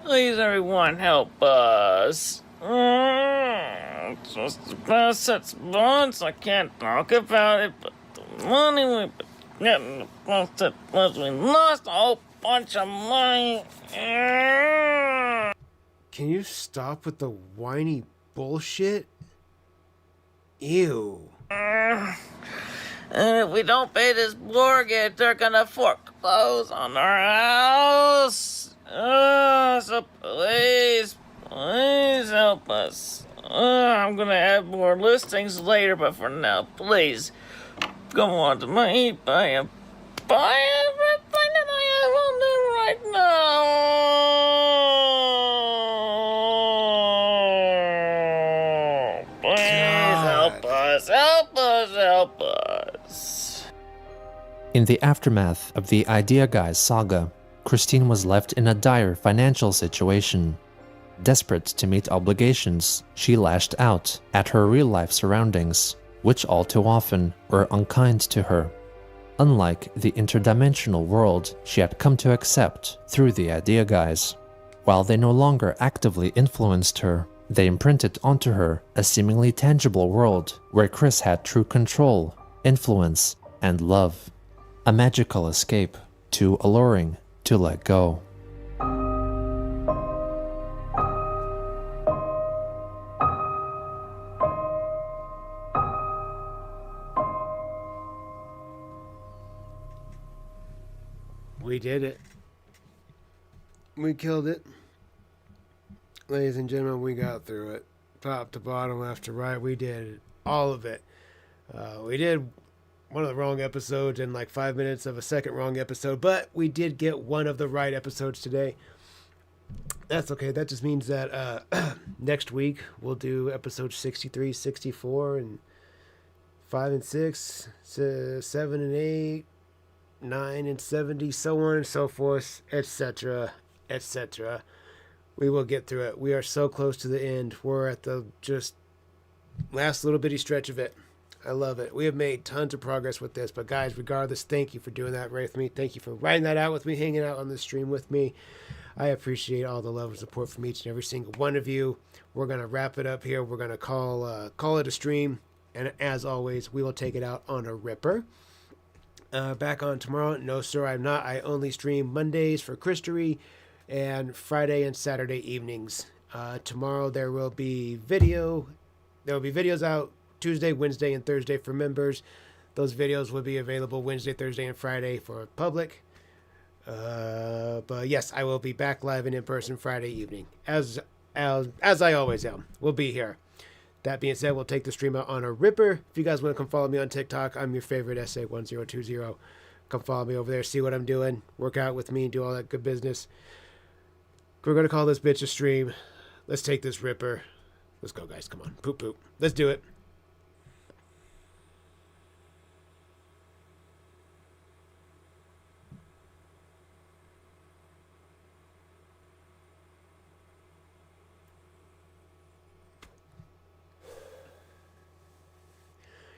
Please, everyone, help us. It's just the past 6 months. I can't talk about it, but the money we've been getting the past 6 months, we lost a whole bunch of money. Can you stop with the whiny bullshit? Ew. And if we don't pay this mortgage, they're gonna foreclose on our house. So please help us. I'm gonna add more listings later, but for now, please go on to my eBay and buy everything that I have on there right now. Please help us, help us, help us. In the aftermath of the Idea Guys saga, Christine was left in a dire financial situation. Desperate to meet obligations, she lashed out at her real-life surroundings, which all too often were unkind to her. Unlike the interdimensional world she had come to accept through the Idea Guys. While they no longer actively influenced her, they imprinted onto her a seemingly tangible world where Chris had true control, influence, and love. A magical escape, too alluring to let go. We did it. We killed it. Ladies and gentlemen, we got through it. Top to bottom, left to right, we did all of it. We did one of the wrong episodes and like 5 minutes of a second wrong episode, but we did get one of the right episodes today. That's okay. That just means that next week we'll do episodes 63, 64, and 5 and 6, 7 and 8, 9 and 70, so on and so forth, etc., etc. We will get through it. We are so close to the end. We're at the just last little bitty stretch of it. I love it. We have made tons of progress with this, but guys, regardless, thank you for doing that with me. Thank you for writing that out with me, hanging out on the stream with me. I appreciate all the love and support from each and every single one of you. We're going to wrap it up here. We're going to call it a stream, and as always, we will take it out on a ripper. Back on tomorrow? No, sir, I'm not. I only stream Mondays for Christory and Friday and Saturday evenings. Tomorrow there will be video. There will be videos out Tuesday, Wednesday, and Thursday for members. Those videos will be available Wednesday, Thursday, and Friday for public. But yes, I will be back live and in person Friday evening, as I always am. We'll be here. That being said, we'll take the stream out on a ripper. If you guys want to come follow me on TikTok, I'm your favorite SA1020. Come follow me over there, see what I'm doing, work out with me, do all that good business. We're going to call this bitch a stream. Let's take this ripper. Let's go, guys. Come on. Poop, poop. Let's do it.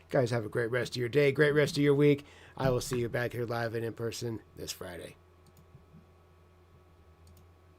Guys, have a great rest of your day, great rest of your week. I will see you back here live and in person this Friday.